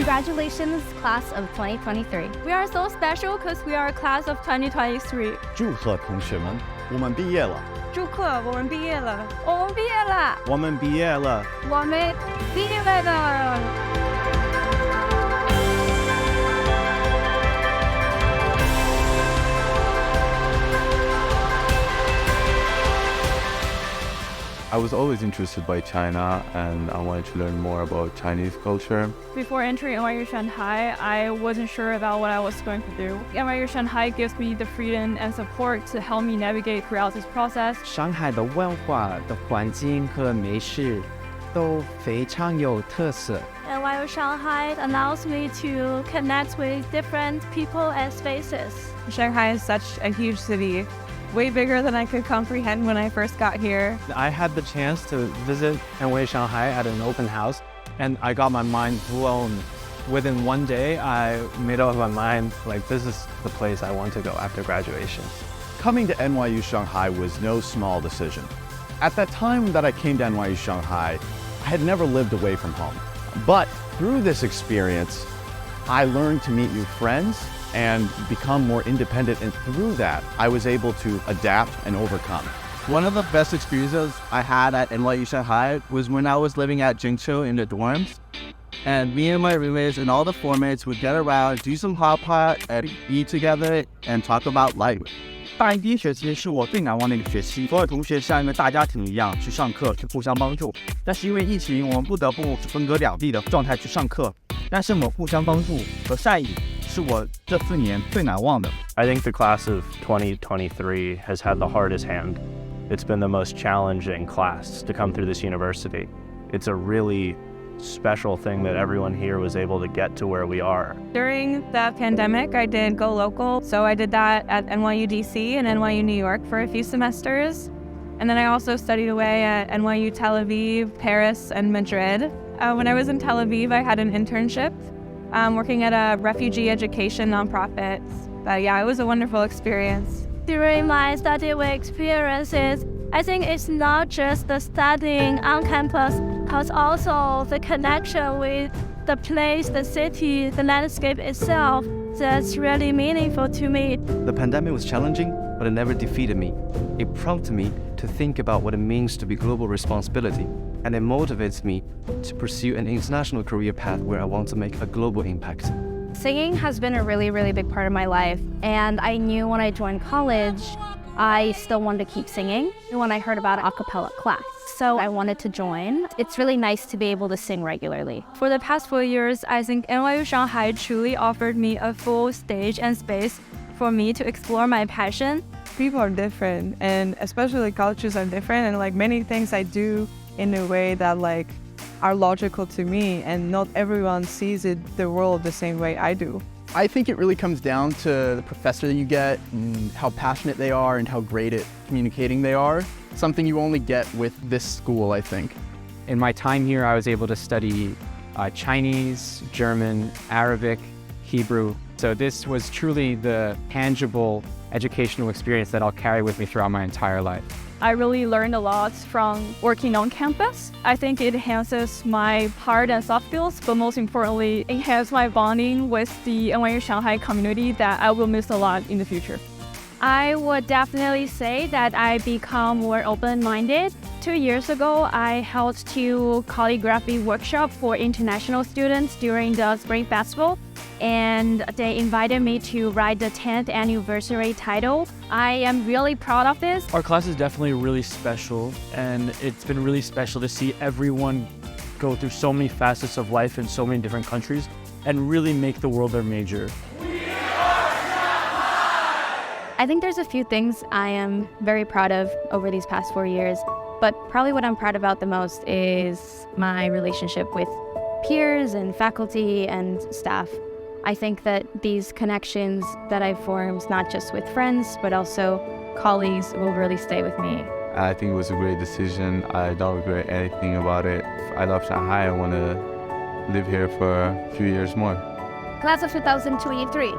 Congratulations, class of 2023. We are so special because we are a class of 2023. 祝贺同学们，我们毕业了。祝贺我们毕业了，我们毕业了，我们毕业了。我们毕业了。I was always interested by China and I wanted to learn more about Chinese culture. Before entering NYU Shanghai, I wasn't sure about what I was going to do. NYU Shanghai gives me the freedom and support to help me navigate throughout this process. 上海的文化的环境和美食都非常有特色。NYU Shanghai allows me to connect with different people and spaces. Shanghai is such a huge city. Way bigger than I could comprehend when I first got here. I had the chance to visit NYU Shanghai at an open house, and I got my mind blown. Within one day, I made up my mind, like, this is the place I want to go after graduation. Coming to NYU Shanghai was no small decision. At that time that I came to NYU Shanghai, I had never lived away from home. But through this experience, I learned to meet new friends and become more independent, and through that, I was able to adapt and overcome. One of the best experiences I had at NYU Shanghai was when I was living at Jingzhou in the dorms. And me and my roommates and all the floor mates would get around, do some hot pot, and eat together, and talk about life. 大一第一学期是我最难忘的一个学期，所有同学像一个大家庭一样去上课，去互相帮助。但是因为疫情，我们不得不分隔两地的状态去上课。但是我们互相帮助和善意，是我这4年最难忘的。I think the class of 2023 has had the hardest hand. It's been the most challenging class to come through this university. It's a really special thing that everyone here was able to get to where we are. During the pandemic, I did go local. So I did that at NYU DC and NYU New York for a few semesters. And then I also studied away at NYU Tel Aviv, Paris, and Madrid. When I was in Tel Aviv, I had an internship working at a refugee education nonprofit. But yeah, it was a wonderful experience. During my study experiences, I think it's not just the studying on campus, but also the connection with the place, the city, the landscape itself that's really meaningful to me. The pandemic was challenging, but it never defeated me. It prompted me to think about what it means to be global responsibility, and it motivates me to pursue an international career path where I want to make a global impact. Singing has been a really, really big part of my life, and I knew when I joined college, I still wanted to keep singing when I heard about a cappella class. So I wanted to join. It's really nice to be able to sing regularly. For the past 4 years, I think NYU Shanghai truly offered me a full stage and space for me to explore my passion. People are different, and especially cultures are different, and like many things I do in a way that like are logical to me, and not everyone sees the world the same way I do. I think it really comes down to the professor that you get and how passionate they are and how great at communicating they are. Something you only get with this school, I think. In my time here, I was able to study Chinese, German, Arabic, Hebrew. So this was truly the tangible educational experience that I'll carry with me throughout my entire life. I really learned a lot from working on campus. I think it enhances my hard and soft skills, but most importantly, enhances my bonding with the NYU Shanghai community that I will miss a lot in the future. I would definitely say that I become more open-minded. 2 years ago, I held 2 calligraphy workshops for international students during the Spring Festival, and they invited me to write the 10th anniversary title. I am really proud of this. Our class is definitely really special, and it's been really special to see everyone go through so many facets of life in so many different countries and really make the world their major. I think there's a few things I am very proud of over these past 4 years, but probably what I'm proud about the most is my relationship with peers and faculty and staff. I think that these connections that I've formed, not just with friends, but also colleagues, will really stay with me. I think it was a great decision. I don't regret anything about it. I love Shanghai. I want to live here for a few years more. Class of 2023.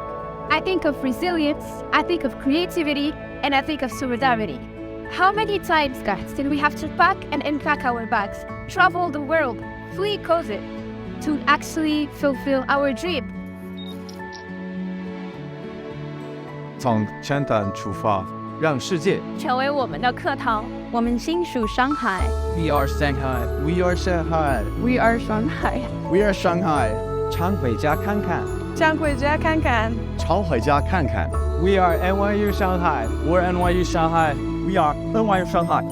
I think of resilience, I think of creativity, and I think of solidarity. How many times, guys, did we have to pack and unpack our bags, travel the world, flee COVID? to actually fulfill our dream. 从前端出发，让世界成为我们的课堂。我们新属上海。 We are Shanghai. We are Shanghai. We are Shanghai. We are Shanghai. 常回家看看。常回家看看。常回家看看。 We are NYU Shanghai. We're NYU Shanghai. We are NYU Shanghai.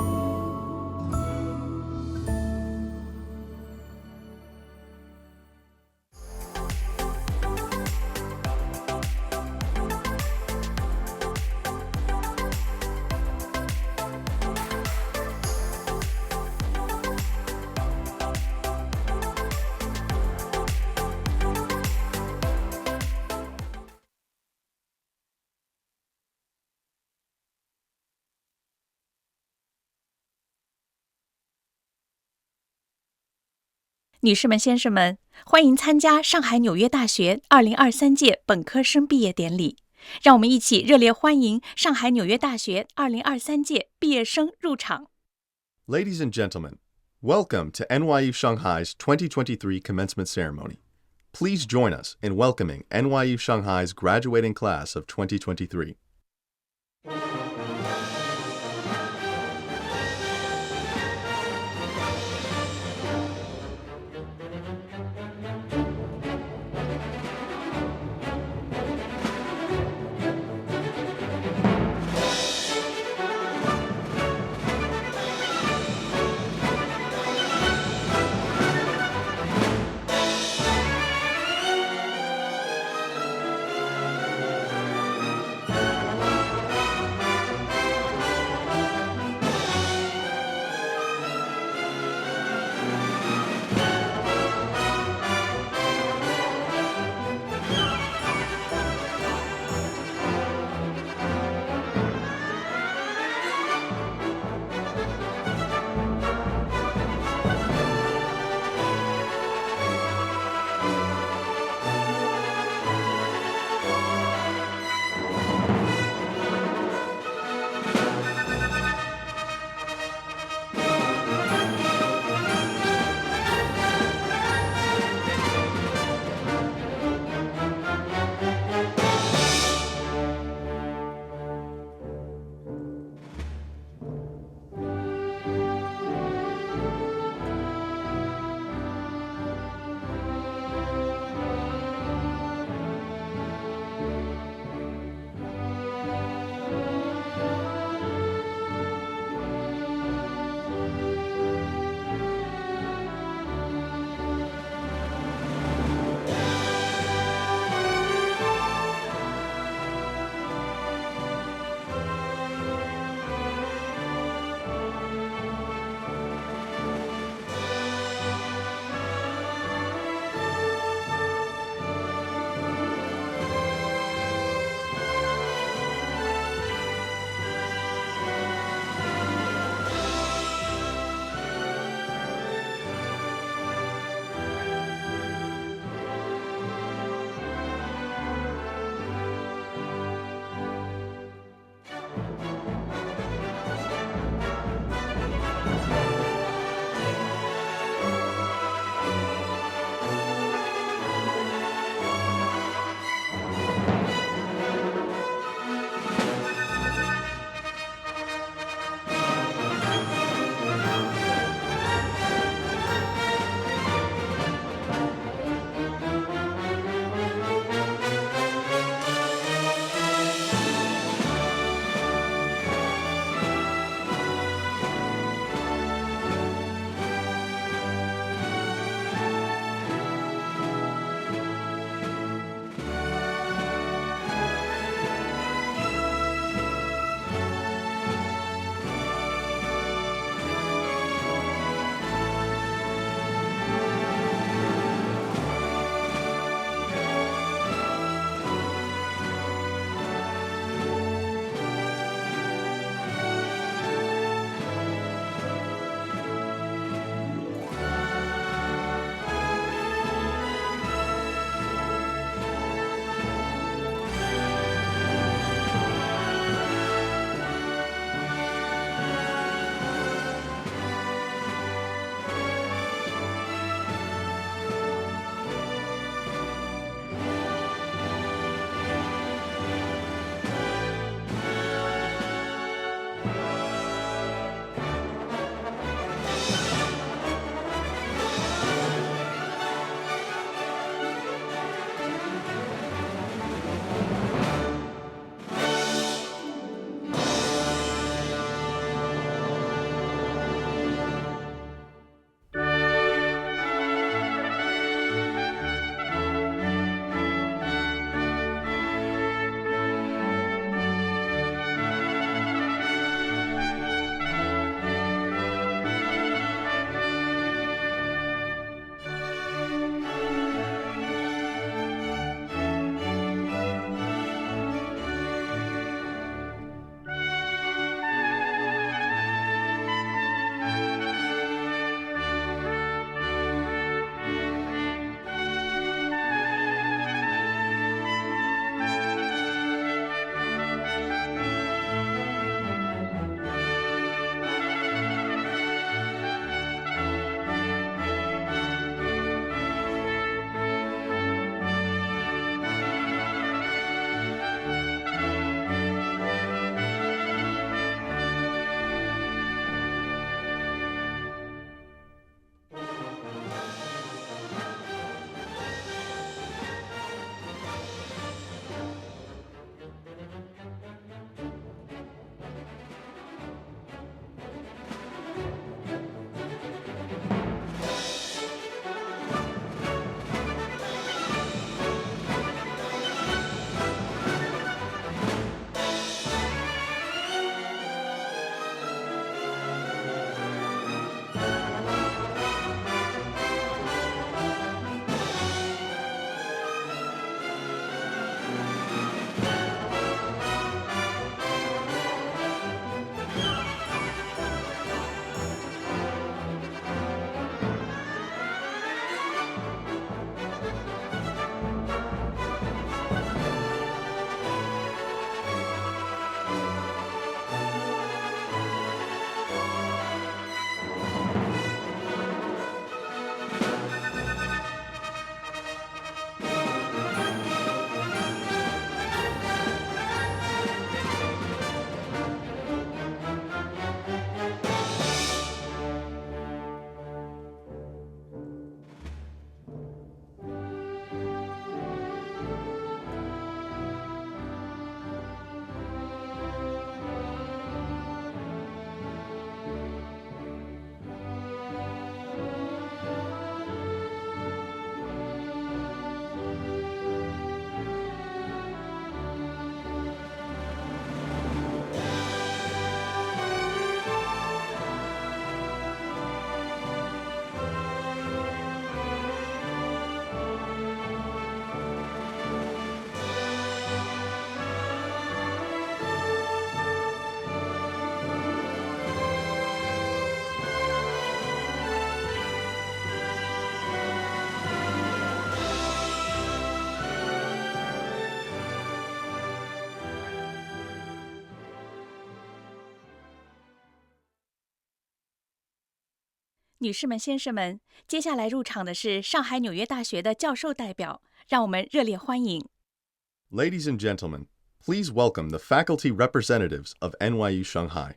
女士们、先生们，欢迎参加上海纽约大学2023届本科生毕业典礼。让我们一起热烈欢迎上海纽约大学2023届毕业生入场。Ladies and gentlemen, welcome to NYU Shanghai's 2023 commencement ceremony. Please join us in welcoming NYU Shanghai's graduating class of 2023. 女士们、先生们，接下来入场的是上海纽约大学的教授代表，让我们热烈欢迎。Ladies and gentlemen, please welcome the faculty representatives of NYU Shanghai.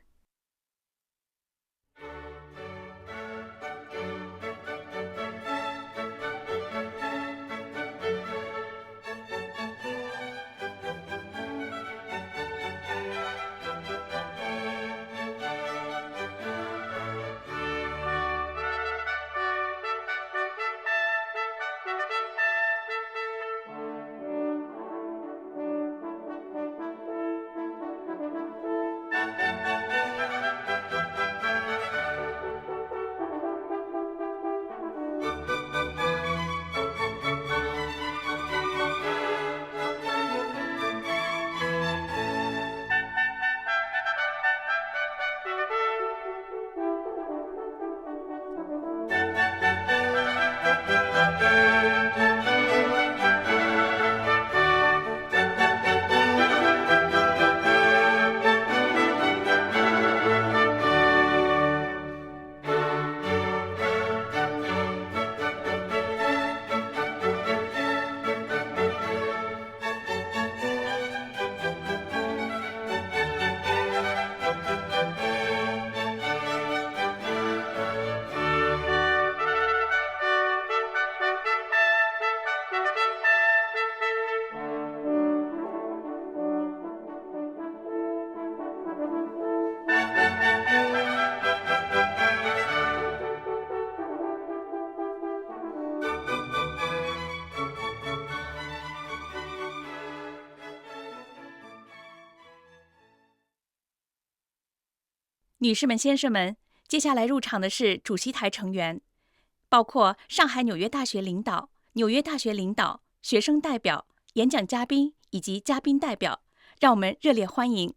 女士们、先生们，接下来入场的是主席台成员，包括上海纽约大学领导、纽约大学领导、学生代表、演讲嘉宾以及嘉宾代表，让我们热烈欢迎。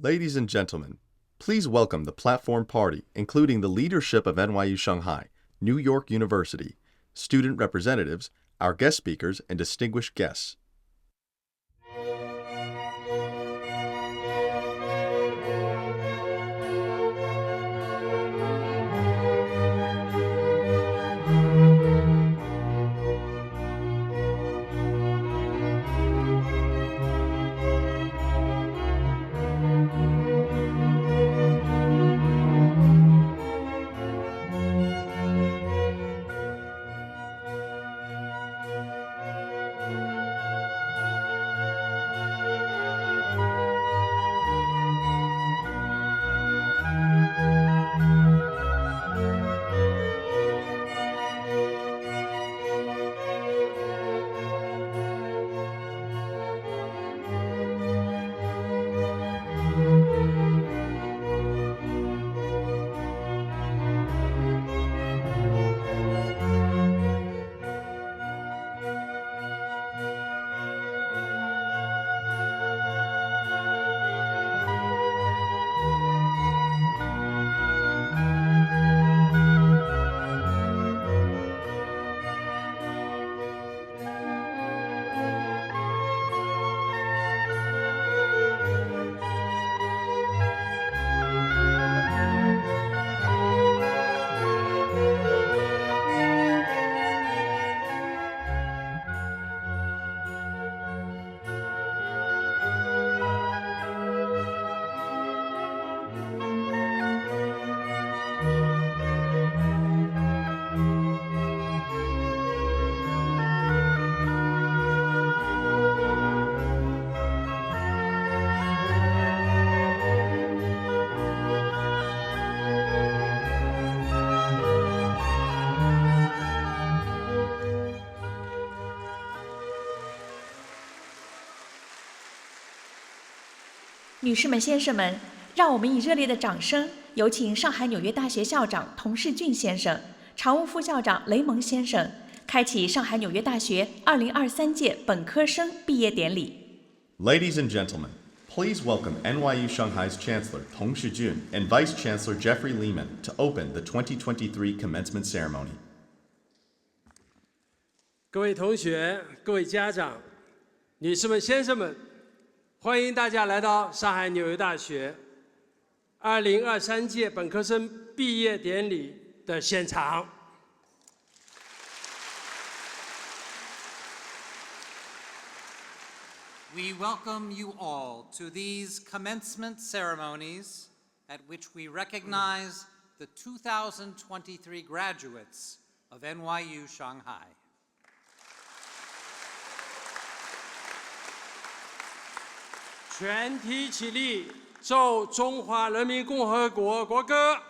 Ladies and gentlemen, please welcome the platform party, including the leadership of NYU Shanghai, New York University, student representatives, our guest speakers, and distinguished guests.女士们、先生们，让我们以热烈的掌声，有请上海纽约大学校长童世俊先生、常务副校长雷蒙先生，开启上海纽约大学2023届本科生毕业典礼。Ladies and gentlemen, please welcome NYU Shanghai's Chancellor Tong Shijun and Vice Chancellor Jeffrey Lehman to open the 2023 commencement ceremony. 各位同学、各位家长、女士们、先生们，欢迎大家来到上海纽约大学2023届本科生毕业典礼的现场。We welcome you all to these commencement ceremonies at which we recognize the 2023 graduates of NYU Shanghai. 全体起立，奏中华人民共和国国歌。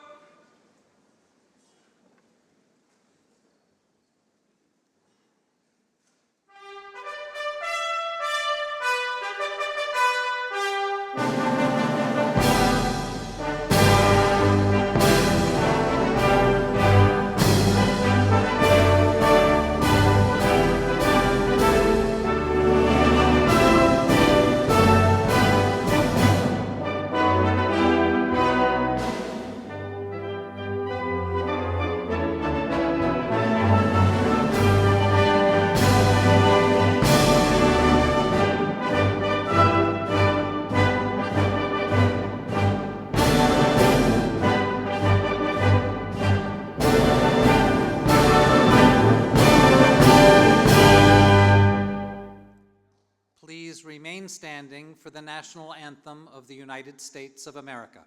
Please remain standing for the national anthem of the United States of America.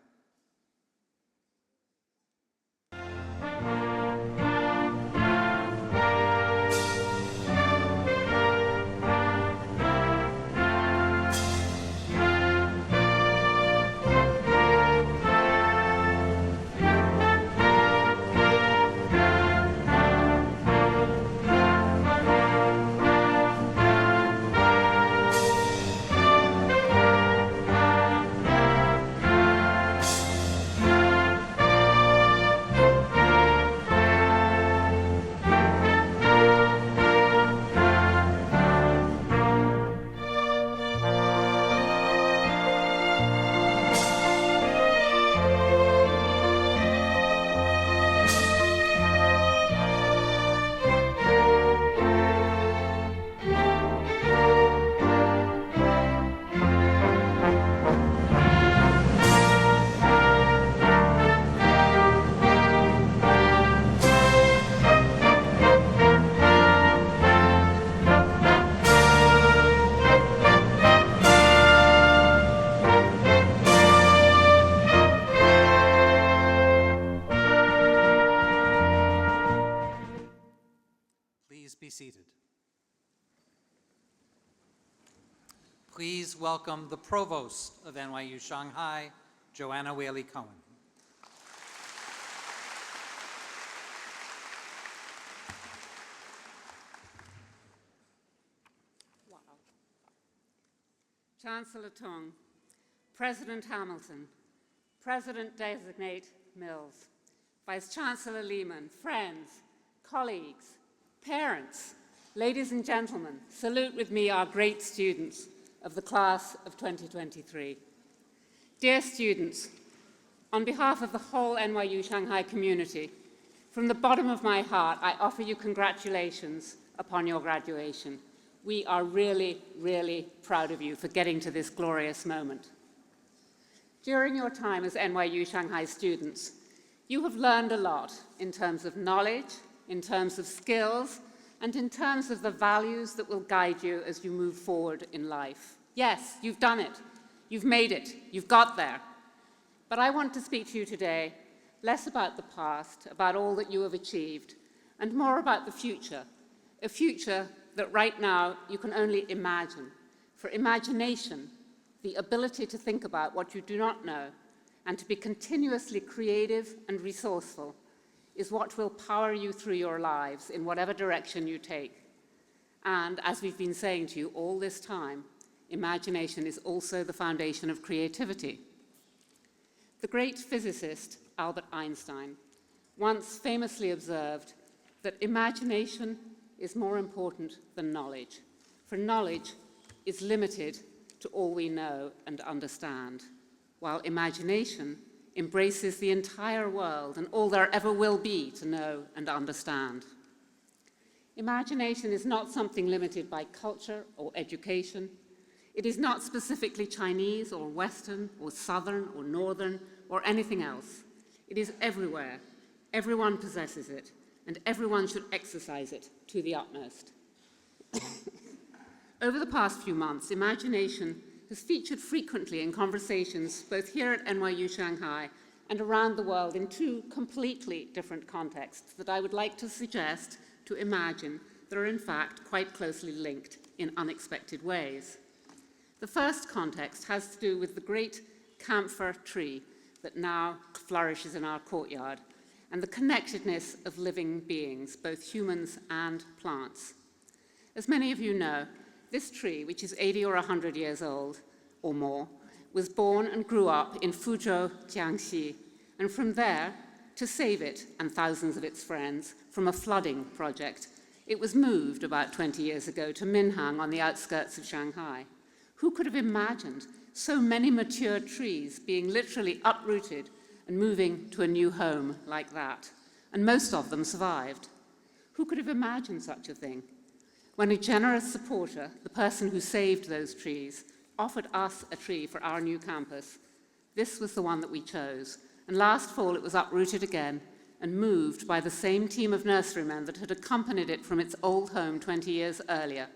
Please be seated. Please welcome the Provost of NYU Shanghai, Joanna Whaley Cohen. Chancellor Tung, President Hamilton, President-designate Mills, Vice-Chancellor Lehman, friends, colleagues, parents, ladies and gentlemen, salute with me our great students of the class of 2023. Dear students, on behalf of the whole NYU Shanghai community, from the bottom of my heart, I offer you congratulations upon your graduation. We are really, really proud of you for getting to this glorious moment. During your time as NYU Shanghai students, you have learned a lot in terms of knowledge, in terms of skills, and in terms of the values that will guide you as you move forward in life. Yes, you've done it. You've made it. You've got there. But I want to speak to you today less about the past, about all that you have achieved, and more about the future, a future that right now you can only imagine. For imagination, the ability to think about what you do not know and to be continuously creative and resourceful is what will power you through your lives in whatever direction you take. And as we've been saying to you all this time, imagination is also the foundation of creativity. The great physicist Albert Einstein once famously observed that imagination is more important than knowledge, for knowledge is limited to all we know and understand, while imagination embraces the entire world and all there ever will be to know and understand. Imagination is not something limited by culture or education. It is not specifically Chinese or Western or Southern or Northern or anything else. It is everywhere, Everyone possesses it, and everyone should exercise it to the utmost. Over the past few months, imagination has featured frequently in conversations both here at NYU Shanghai and around the world in two completely different contexts that I would like to suggest to imagine that are in fact quite closely linked in unexpected ways. The first context has to do with the great camphor tree that now flourishes in our courtyard and the connectedness of living beings, both humans and plants. As many of you know, this tree, which is 80 or 100 years old or more, was born and grew up in Fuzhou, Jiangxi, and from there, to save it and thousands of its friends from a flooding project, it was moved about 20 years ago to Minhang on the outskirts of Shanghai. Who could have imagined so many mature trees being literally uprooted and moving to a new home like that? And most of them survived. Who could have imagined such a thing? When a generous supporter, the person who saved those trees, offered us a tree for our new campus, this was the one that we chose. And last fall it was uprooted again and moved by the same team of nurserymen that had accompanied it from its old home 20 years earlier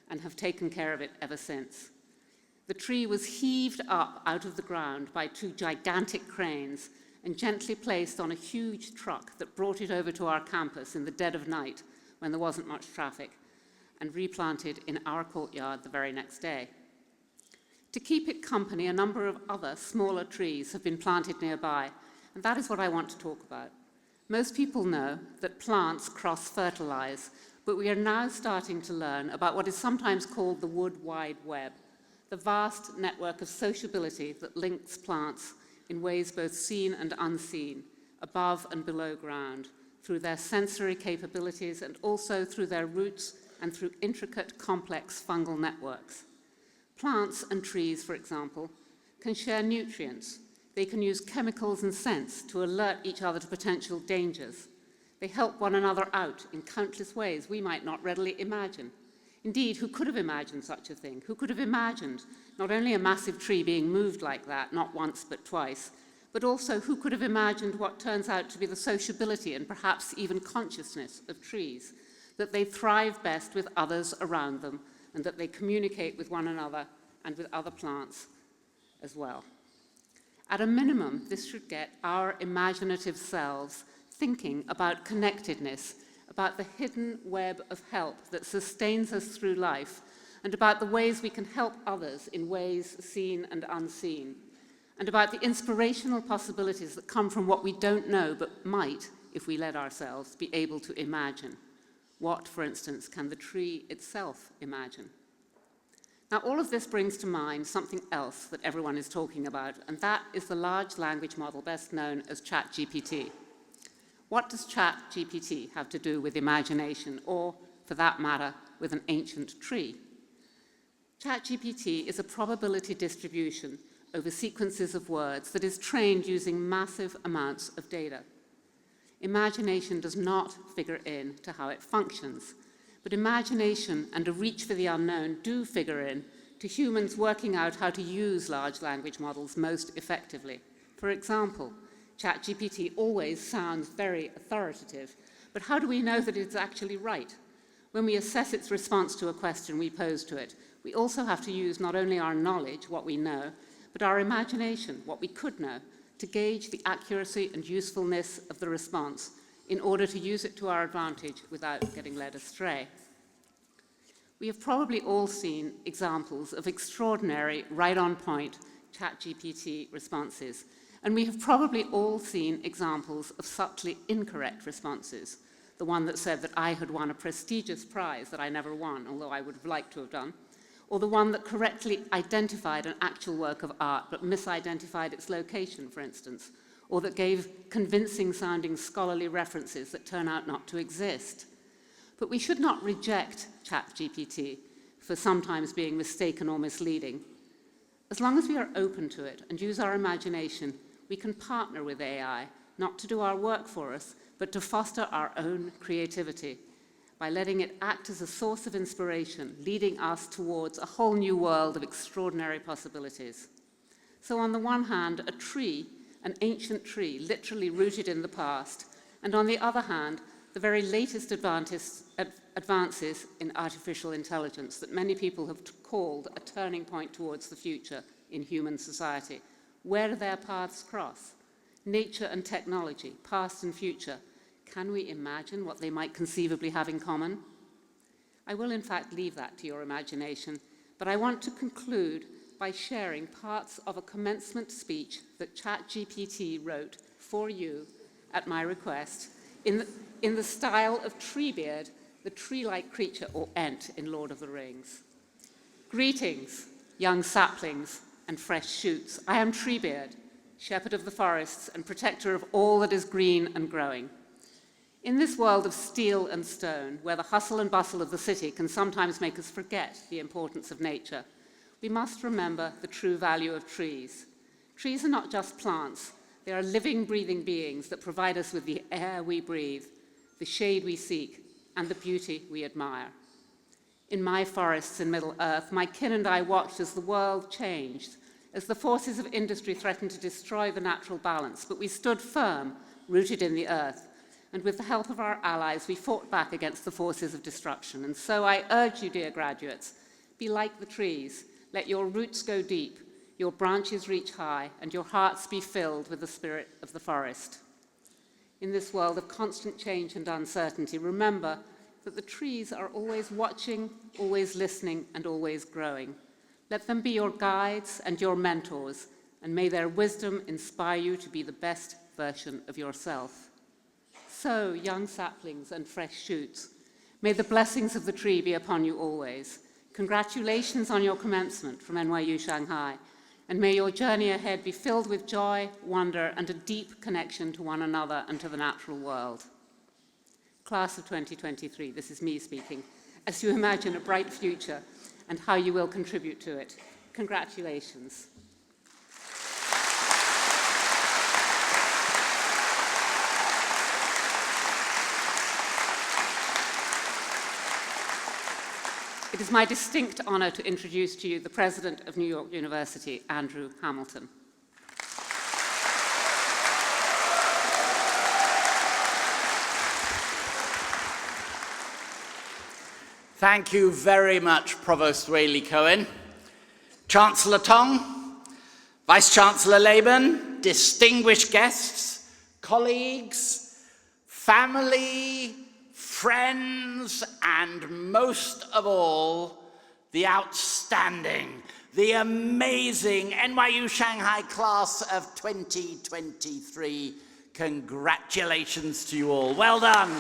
and have taken care of it ever since. The tree was heaved up out of the ground by two gigantic cranes and gently placed on a huge truck that brought it over to our campus in the dead of night when there wasn't much traffic, and replanted in our courtyard the very next day. To keep it company, a number of other smaller trees have been planted nearby, and that is what I want to talk about. Most people know that plants cross-fertilize, but we are now starting to learn about what is sometimes called the wood wide web, the vast network of sociability that links plants in ways both seen and unseen, above and below ground, through their sensory capabilities and also through their roots and through intricate, complex fungal networks. Plants and trees, for example, can share nutrients. They can use chemicals and scents to alert each other to potential dangers. They help one another out in countless ways we might not readily imagine. Indeed, who could have imagined such a thing? Who could have imagined not only a massive tree being moved like that, not once but twice, but also who could have imagined what turns out to be the sociability and perhaps even consciousness of trees, that they thrive best with others around them, and that they communicate with one another and with other plants as well. At a minimum, this should get our imaginative selves thinking about connectedness, about the hidden web of help that sustains us through life, and about the ways we can help others in ways seen and unseen, and about the inspirational possibilities that come from what we don't know but might, if we let ourselves, be able to imagine. What, for instance, can the tree itself imagine? Now, all of this brings to mind something else that everyone is talking about, and that is the large language model best known as ChatGPT. What does ChatGPT have to do with imagination, or, for that matter, with an ancient tree? ChatGPT is a probability distribution over sequences of words that is trained using massive amounts of data. Imagination does not figure in to how it functions, but imagination and a reach for the unknown do figure in to humans working out how to use large language models most effectively. For example, ChatGPT always sounds very authoritative, but how do we know that it's actually right? When we assess its response to a question we pose to it, we also have to use not only our knowledge, what we know, but our imagination, what we could know, to gauge the accuracy and usefulness of the response in order to use it to our advantage without getting led astray. We have probably all seen examples of extraordinary, right-on-point ChatGPT responses, and we have probably all seen examples of subtly incorrect responses. The one that said that I had won a prestigious prize that I never won, although I would have liked to have done, or the one that correctly identified an actual work of art but misidentified its location, for instance, or that gave convincing-sounding scholarly references that turn out not to exist. But we should not reject ChatGPT for sometimes being mistaken or misleading. As long as we are open to it and use our imagination, we can partner with AI, not to do our work for us, but to foster our own creativity, by letting it act as a source of inspiration, leading us towards a whole new world of extraordinary possibilities. So on the one hand, a tree, an ancient tree, literally rooted in the past, and on the other hand, the very latest advances in artificial intelligence that many people have called a turning point towards the future in human society. Where do their paths cross? Nature and technology, past and future. Can we imagine what they might conceivably have in common? I will in fact leave that to your imagination, but I want to conclude by sharing parts of a commencement speech that ChatGPT wrote for you at my request in the style of Treebeard, the tree-like creature, or Ent in Lord of the Rings. Greetings, young saplings and fresh shoots. I am Treebeard, shepherd of the forests and protector of all that is green and growing. In this world of steel and stone, where the hustle and bustle of the city can sometimes make us forget the importance of nature, we must remember the true value of trees. Trees are not just plants. They are living, breathing beings that provide us with the air we breathe, the shade we seek, and the beauty we admire. In my forests in Middle Earth, my kin and I watched as the world changed, as the forces of industry threatened to destroy the natural balance, but we stood firm, rooted in the earth, and with the help of our allies, we fought back against the forces of destruction. And so I urge you, dear graduates, be like the trees. Let your roots go deep, your branches reach high, and your hearts be filled with the spirit of the forest. In this world of constant change and uncertainty, remember that the trees are always watching, always listening, and always growing. Let them be your guides and your mentors, and may their wisdom inspire you to be the best version of yourself. So, young saplings and fresh shoots, may the blessings of the tree be upon you always. Congratulations on your commencement from NYU Shanghai, and may your journey ahead be filled with joy, wonder, and a deep connection to one another and to the natural world. Class of 2023, this is me speaking, as you imagine a bright future and how you will contribute to it. Congratulations. It is my distinct honor to introduce to you the President of New York University, Andrew Hamilton. Thank you very much, Provost Whaley Cohen. Chancellor Tong, Vice-Chancellor Laban, distinguished guests, colleagues, family, friends, and most of all, the outstanding, the amazing NYU Shanghai class of 2023. Congratulations to you all. Well done.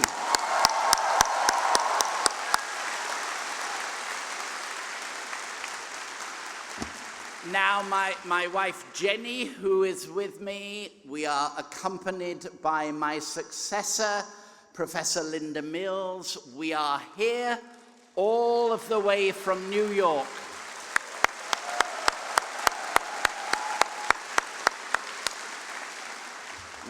Now, my wife Jenny, who is with me, we are accompanied by my successor, Professor Linda Mills. We are here all of the way from New York.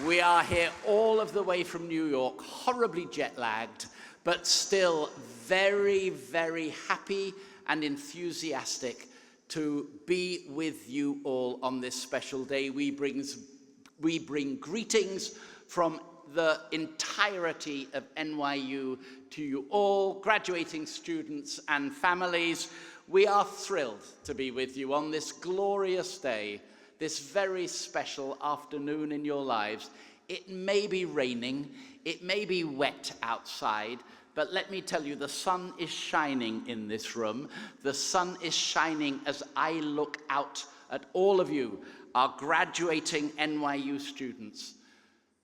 We are here all of the way from New York, horribly jet-lagged, but still very, very happy and enthusiastic to be with you all on this special day. We bring greetings from the entirety of NYU to you all, graduating students and families. We are thrilled to be with you on this glorious day, this very special afternoon in your lives. It may be raining, it may be wet outside, but let me tell you, the sun is shining in this room. The sun is shining as I look out at all of you, our graduating NYU students,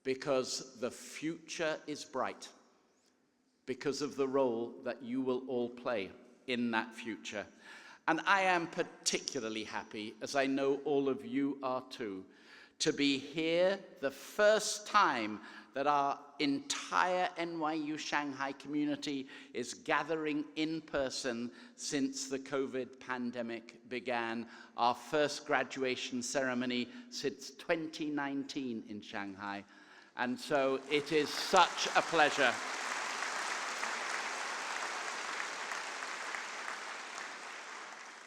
because the future is bright, because of the role that you will all play in that future. And I am particularly happy, as I know all of you are too, to be here the first time that our entire NYU Shanghai community is gathering in person since the COVID pandemic began, our first graduation ceremony since 2019 in Shanghai. And so it is such a pleasure.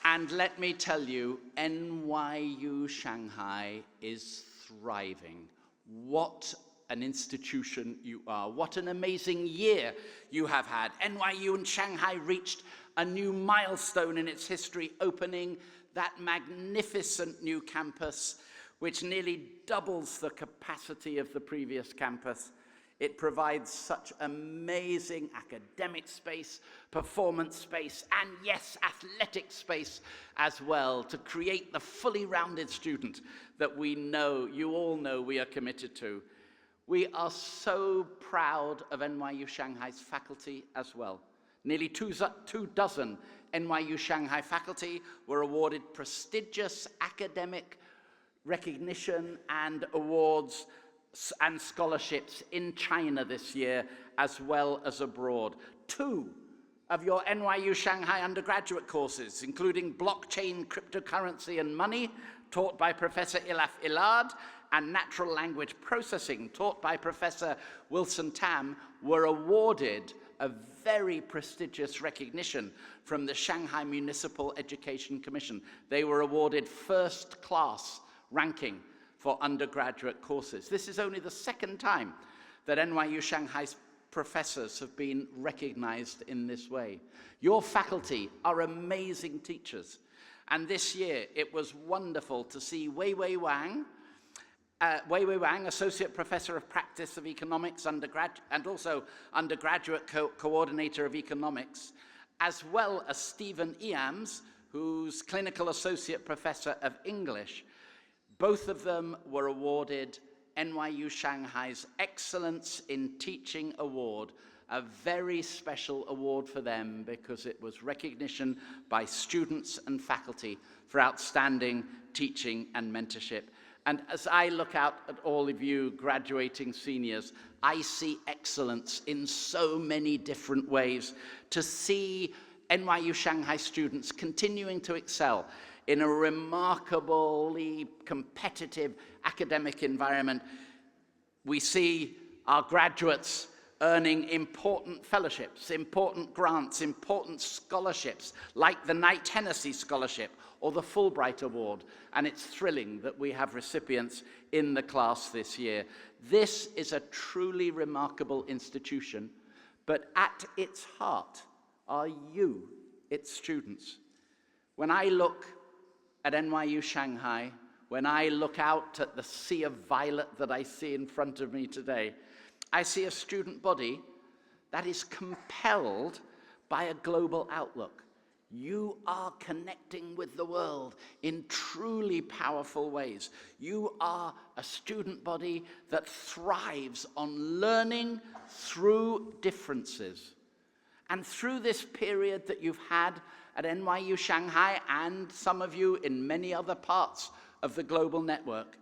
And let me tell you, NYU Shanghai is thriving. What an institution you are. What an amazing year you have had. NYU and Shanghai reached a new milestone in its history, opening that magnificent new campus, which nearly doubles the capacity of the previous campus. It provides such amazing academic space, performance space, and yes, athletic space as well, to create the fully rounded student that we know, you all know we are committed to. We are so proud of NYU Shanghai's faculty as well. Nearly two dozen NYU Shanghai faculty were awarded prestigious academic recognition and awards and scholarships in China this year, as well as abroad. 2 of your NYU Shanghai undergraduate courses, including blockchain, cryptocurrency, and money, taught by Professor Ilaf Ilad, and natural language processing, taught by Professor Wilson Tam, were awarded a very prestigious recognition from the Shanghai Municipal Education Commission. They were awarded first-class ranking for undergraduate courses. This is only the second time that NYU Shanghai's professors have been recognized in this way. Your faculty are amazing teachers. And this year, it was wonderful to see Wei Wang, Associate Professor of Practice of Economics, and also Undergraduate Coordinator of Economics, as well as Stephen Eams, who's Clinical Associate Professor of English. Both of them were awarded NYU Shanghai's Excellence in Teaching Award, a very special award for them because it was recognition by students and faculty for outstanding teaching and mentorship. And as I look out at all of you graduating seniors, I see excellence in so many different ways. To see NYU Shanghai students continuing to excel in a remarkably competitive academic environment. We see our graduates earning important fellowships, important grants, important scholarships, like the Knight Hennessy Scholarship or the Fulbright Award, and it's thrilling that we have recipients in the class this year. This is a truly remarkable institution, but at its heart are you, its students. When I look at NYU Shanghai, when I look out at the sea of violet that I see in front of me today, I see a student body that is compelled by a global outlook. You are connecting with the world in truly powerful ways. You are a student body that thrives on learning through differences. And through this period that you've had at NYU Shanghai, and some of you in many other parts of the global network,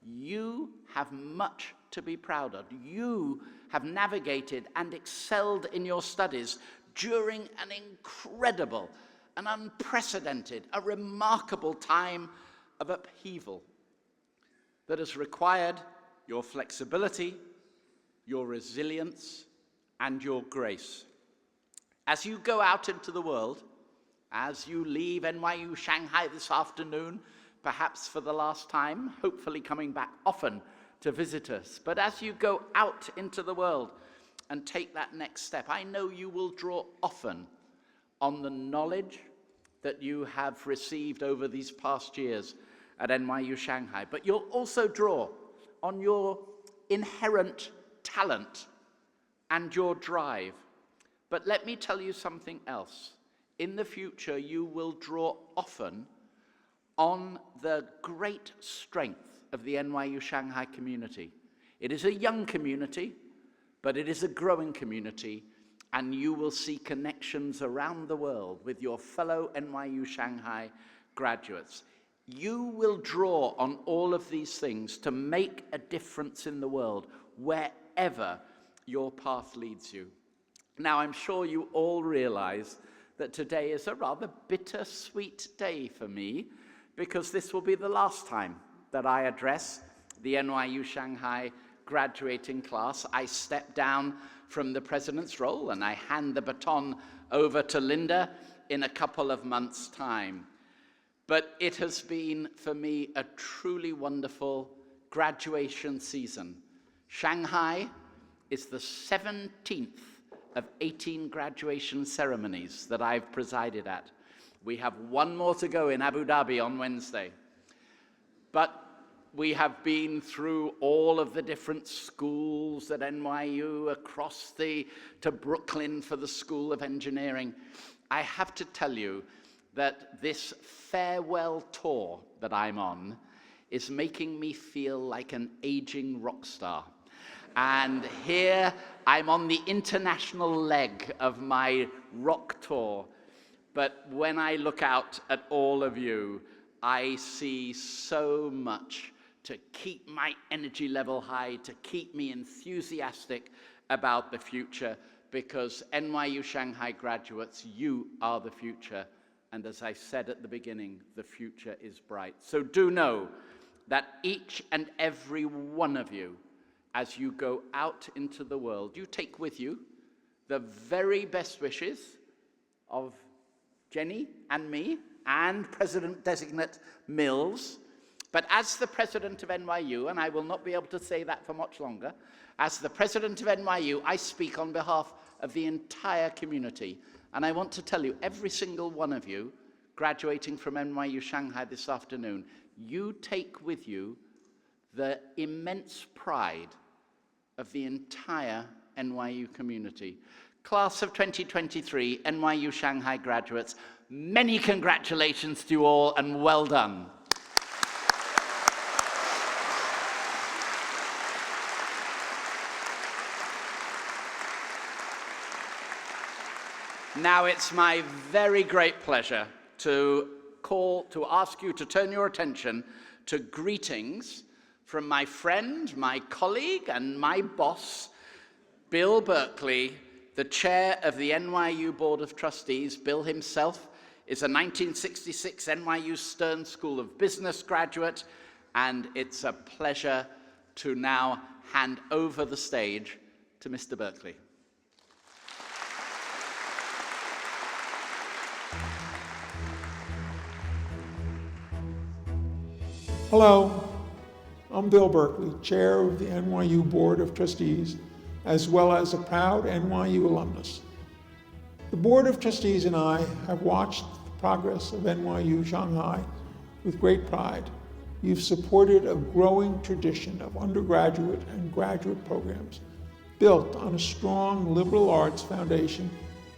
you have much to be proud of. You have navigated and excelled in your studies during an incredible, an unprecedented, a remarkable time of upheaval that has required your flexibility, your resilience, and your grace. As you go out into the world, as you leave NYU Shanghai this afternoon, perhaps for the last time, hopefully coming back often to visit us, but as you go out into the world and take that next step, I know you will draw often on the knowledge that you have received over these past years at NYU Shanghai, but you'll also draw on your inherent talent and your drive. But let me tell you something else. In the future, you will draw often on the great strength of the NYU Shanghai community. It is a young community, but it is a growing community, and you will see connections around the world with your fellow NYU Shanghai graduates. You will draw on all of these things to make a difference in the world wherever your path leads you. Now, I'm sure you all realize that today is a rather bittersweet day for me, because this will be the last time that I address the NYU Shanghai graduating class. I step down from the president's role and I hand the baton over to Linda in a couple of months' time. But it has been, for me, a truly wonderful graduation season Shanghai is the 17th of 18 graduation ceremonies that I've presided at. We have one more to go in Abu Dhabi on Wednesday. But we have been through all of the different schools at NYU, across to Brooklyn for the School of Engineering. I have to tell you that this farewell tour that I'm on is making me feel like an aging rock star. And here I'm on the international leg of my rock tour. But when I look out at all of you, I see so much to keep my energy level high, to keep me enthusiastic about the future, because NYU Shanghai graduates, you are the future. And as I said at the beginning, the future is bright. So do know that each and every one of you, as you go out into the world, you take with you the very best wishes of Jenny and me and President-designate Mills. But as the president of NYU, and I will not be able to say that for much longer, as the president of NYU, I speak on behalf of the entire community. And I want to tell you, every single one of you graduating from NYU Shanghai this afternoon, you take with you the immense pride of the entire NYU community. Class of 2023, NYU Shanghai graduates, many congratulations to you all and well done. Now it's my very great pleasure to ask you to turn your attention to greetings from my friend, my colleague, and my boss, Bill Berkeley, the chair of the NYU Board of Trustees. Bill himself is a 1966 NYU Stern School of Business graduate, and it's a pleasure to now hand over the stage to Mr. Berkeley. Hello, I'm Bill Berkeley, chair of the NYU Board of Trustees, as well as a proud NYU alumnus. The Board of Trustees and I have watched the progress of NYU Shanghai with great pride. You've supported a growing tradition of undergraduate and graduate programs built on a strong liberal arts foundation,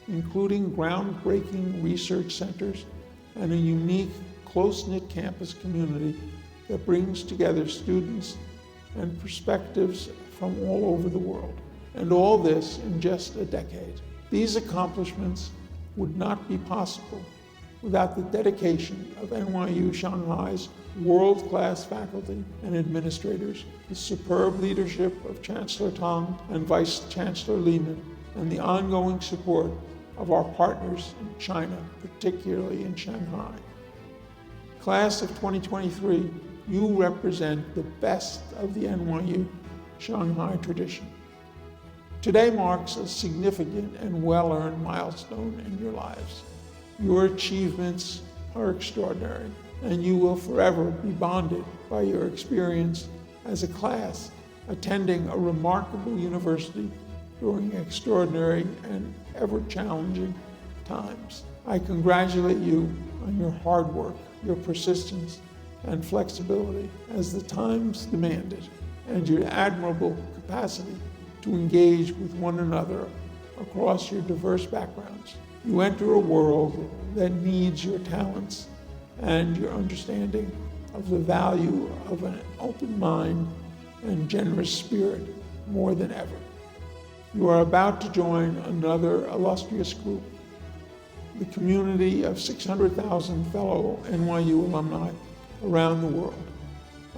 including groundbreaking research centers and a unique, close-knit campus community that brings together students and perspectives from all over the world. And all this in just a decade. These accomplishments would not be possible without the dedication of NYU Shanghai's world-class faculty and administrators, the superb leadership of Chancellor Tang and Vice Chancellor Lehman, and the ongoing support of our partners in China, particularly in Shanghai. Class of 2023, you represent the best of the NYU Shanghai tradition. Today marks a significant and well-earned milestone in your lives. Your achievements are extraordinary, and you will forever be bonded by your experience as a class attending a remarkable university during extraordinary and ever-challenging times. I congratulate you on your hard work, your persistence, and flexibility as the times demanded, and your admirable capacity to engage with one another across your diverse backgrounds. You enter a world that needs your talents and your understanding of the value of an open mind and generous spirit more than ever. You are about to join another illustrious group, the community of 600,000 fellow NYU alumni around the world.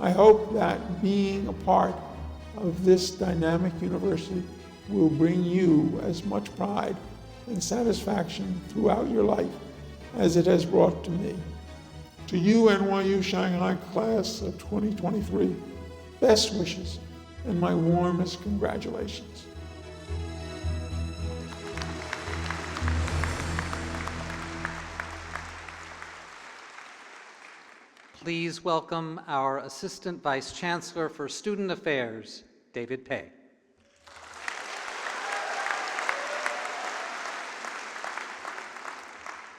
I hope that being a part of this dynamic university will bring you as much pride and satisfaction throughout your life as it has brought to me. To you, NYU Shanghai class of 2023, best wishes and my warmest congratulations. Please welcome our Assistant Vice Chancellor for Student Affairs, David Pei.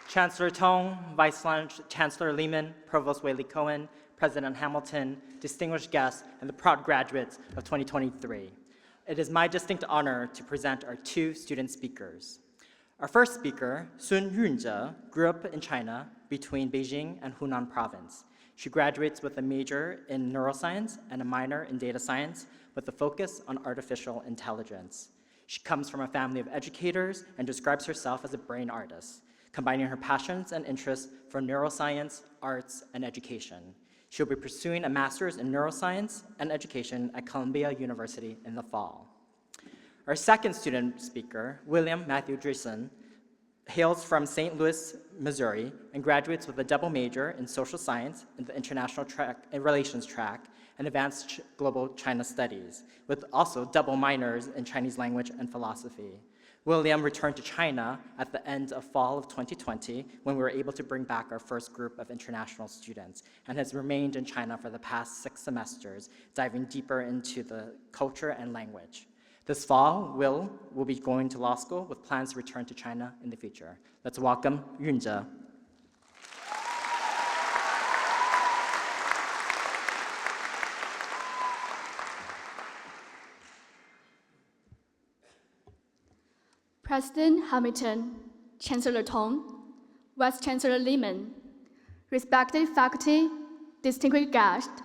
Chancellor Tong, Vice-Chancellor Lehman, Provost Whaley-Cohen, President Hamilton, distinguished guests, and the proud graduates of 2023. It is my distinct honor to present our two student speakers. Our first speaker, Sun Yunzhe, grew up in China between Beijing and Hunan province. She graduates with a major in neuroscience and a minor in data science with a focus on artificial intelligence. She comes from a family of educators and describes herself as a brain artist, combining her passions and interests for neuroscience, arts, and education. She'll be pursuing a master's in neuroscience and education at Columbia University in the fall. Our second student speaker, William Matthew Dreesen, hails from St. Louis, Missouri, and graduates with a double major in social science in the international relations track and advanced global China studies, with also double minors in Chinese language and philosophy. William returned to China at the end of fall of 2020 when we were able to bring back our first group of international students and has remained in China for the past 6 semesters, diving deeper into the culture and language. This fall, Will be going to law school with plans to return to China in the future. Let's welcome Yunzhe. President Hamilton, Chancellor Tong, Vice Chancellor Lehman, respected faculty, distinguished guests,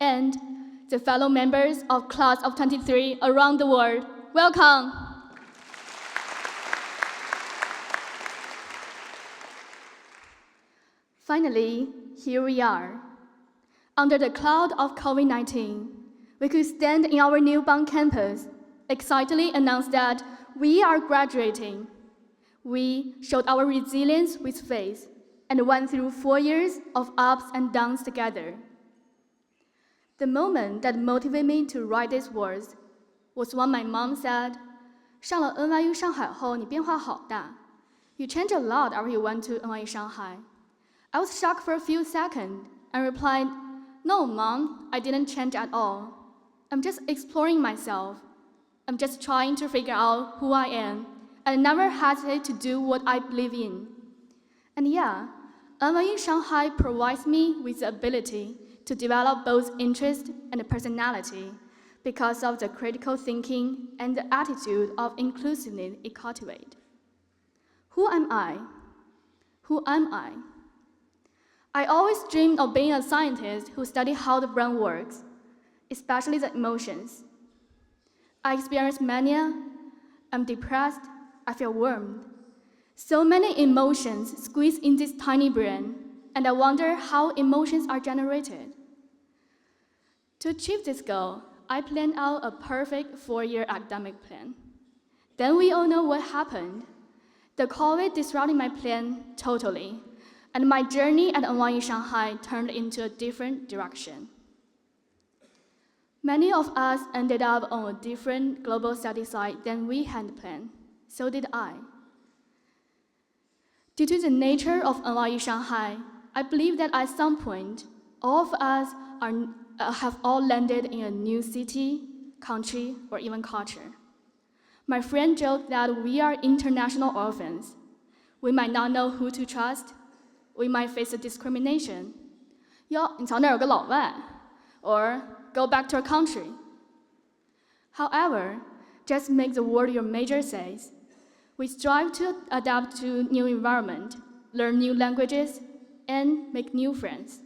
and the fellow members of Class of 23 around the world, welcome. Finally, here we are. Under the cloud of COVID-19, we could stand in our newborn campus, excitedly announce that we are graduating. We showed our resilience with faith and went through 4 years of ups and downs together. The moment that motivated me to write these words was when my mom said, 上了 NYU Shanghai 后，你变化好大. You changed a lot after you went to NYU Shanghai. I was shocked for a few seconds and replied, No, Mom, I didn't change at all. I'm just exploring myself. I'm just trying to figure out who I am, and I never hesitate to do what I believe in. And yeah, NYU Shanghai provides me with the ability to develop both interest and personality because of the critical thinking and the attitude of inclusiveness it cultivates. Who am I? Who am I? I always dreamed of being a scientist who studies how the brain works, especially the emotions. I experience mania, I'm depressed, I feel warmed. So many emotions squeezed in this tiny brain, and I wonder how emotions are generated. To achieve this goal, I planned out a perfect 4-year academic plan. Then we all know what happened. The COVID disrupted my plan totally, and my journey at NYU Shanghai turned into a different direction. Many of us ended up on a different global study site than we had planned. So did I. Due to the nature of NYU Shanghai, I believe that at some point, all of us have all landed in a new city, country, or even culture. My friend joked that we are international orphans. We might not know who to trust. We might face a discrimination. 哟，你瞧那儿有个老外 or go back to our country. However, just make the word your major says. We strive to adapt to new environment, learn new languages, and make new friends.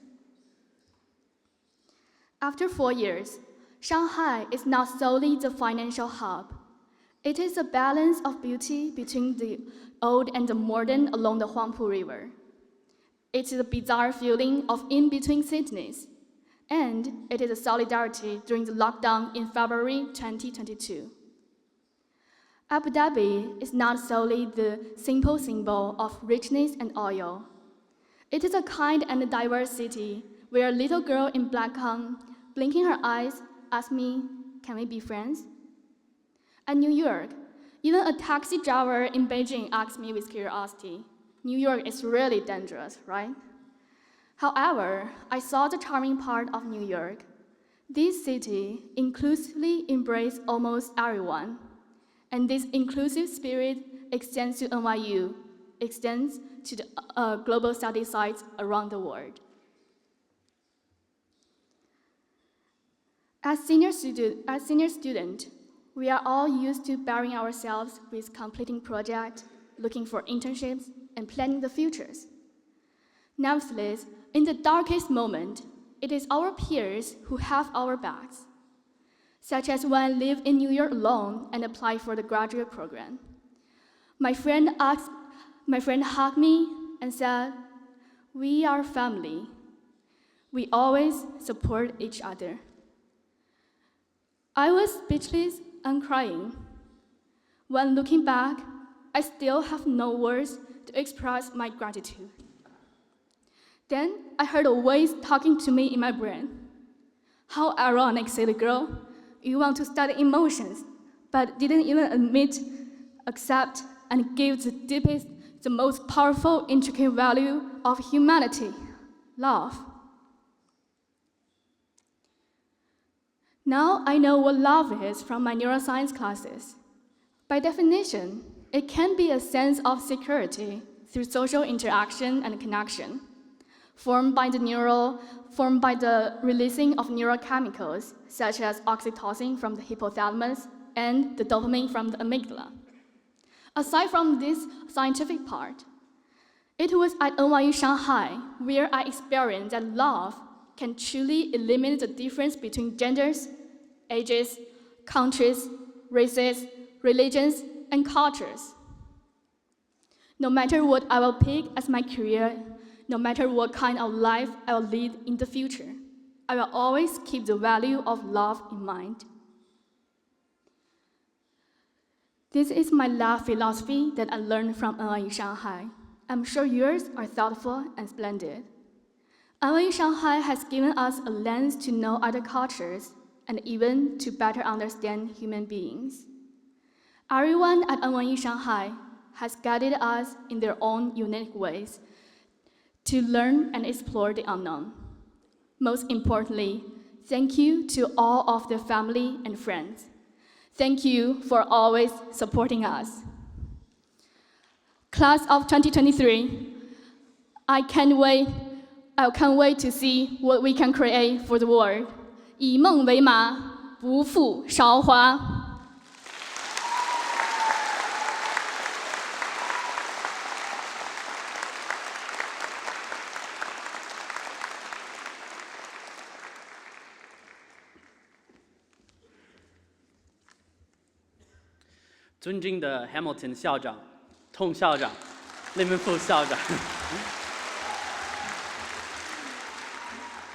After 4 years, Shanghai is not solely the financial hub. It is a balance of beauty between the old and the modern along the Huangpu River. It is a bizarre feeling of in-between cities, and it is a solidarity during the lockdown in February 2022. Abu Dhabi is not solely the simple symbol of richness and oil. It is a kind and diverse city where a little girl in black gown, blinking her eyes, asked me, can we be friends? At New York, even a taxi driver in Beijing asked me with curiosity, New York is really dangerous, right? However, I saw the charming part of New York. This city inclusively embraces almost everyone, and this inclusive spirit extends to NYU, extends to the global study sites around the world. As senior student, we are all used to burying ourselves with completing projects, looking for internships, and planning the futures. Nevertheless, in the darkest moment, it is our peers who have our backs, such as when I lived in New York alone and applied for the graduate program. My friend hugged me and said, "We are family. We always support each other." I was speechless and crying. When looking back, I still have no words to express my gratitude. Then I heard a voice talking to me in my brain. "How ironic, silly girl. You want to study emotions, but didn't even admit, accept, and give the deepest, the most powerful, intricate value of humanity, love." Now I know what love is from my neuroscience classes. By definition, it can be a sense of security through social interaction and connection, formed by the releasing of neurochemicals, such as oxytocin from the hypothalamus and the dopamine from the amygdala. Aside from this scientific part, it was at NYU Shanghai where I experienced that love can truly eliminate the difference between genders, ages, countries, races, religions, and cultures. No matter what I will pick as my career, no matter what kind of life I will lead in the future, I will always keep the value of love in mind. This is my love philosophy that I learned from NYU Shanghai. I'm sure yours are thoughtful and splendid. NYU Shanghai has given us a lens to know other cultures and even to better understand human beings. Everyone at NYU Shanghai has guided us in their own unique ways to learn and explore the unknown. Most importantly, thank you to all of the family and friends. Thank you for always supporting us. Class of 2023, I can't wait to see what we can create for the world. 以梦为马，不负韶华。尊敬的 Hamilton 校长、Tong 校长、Lehman 副校长、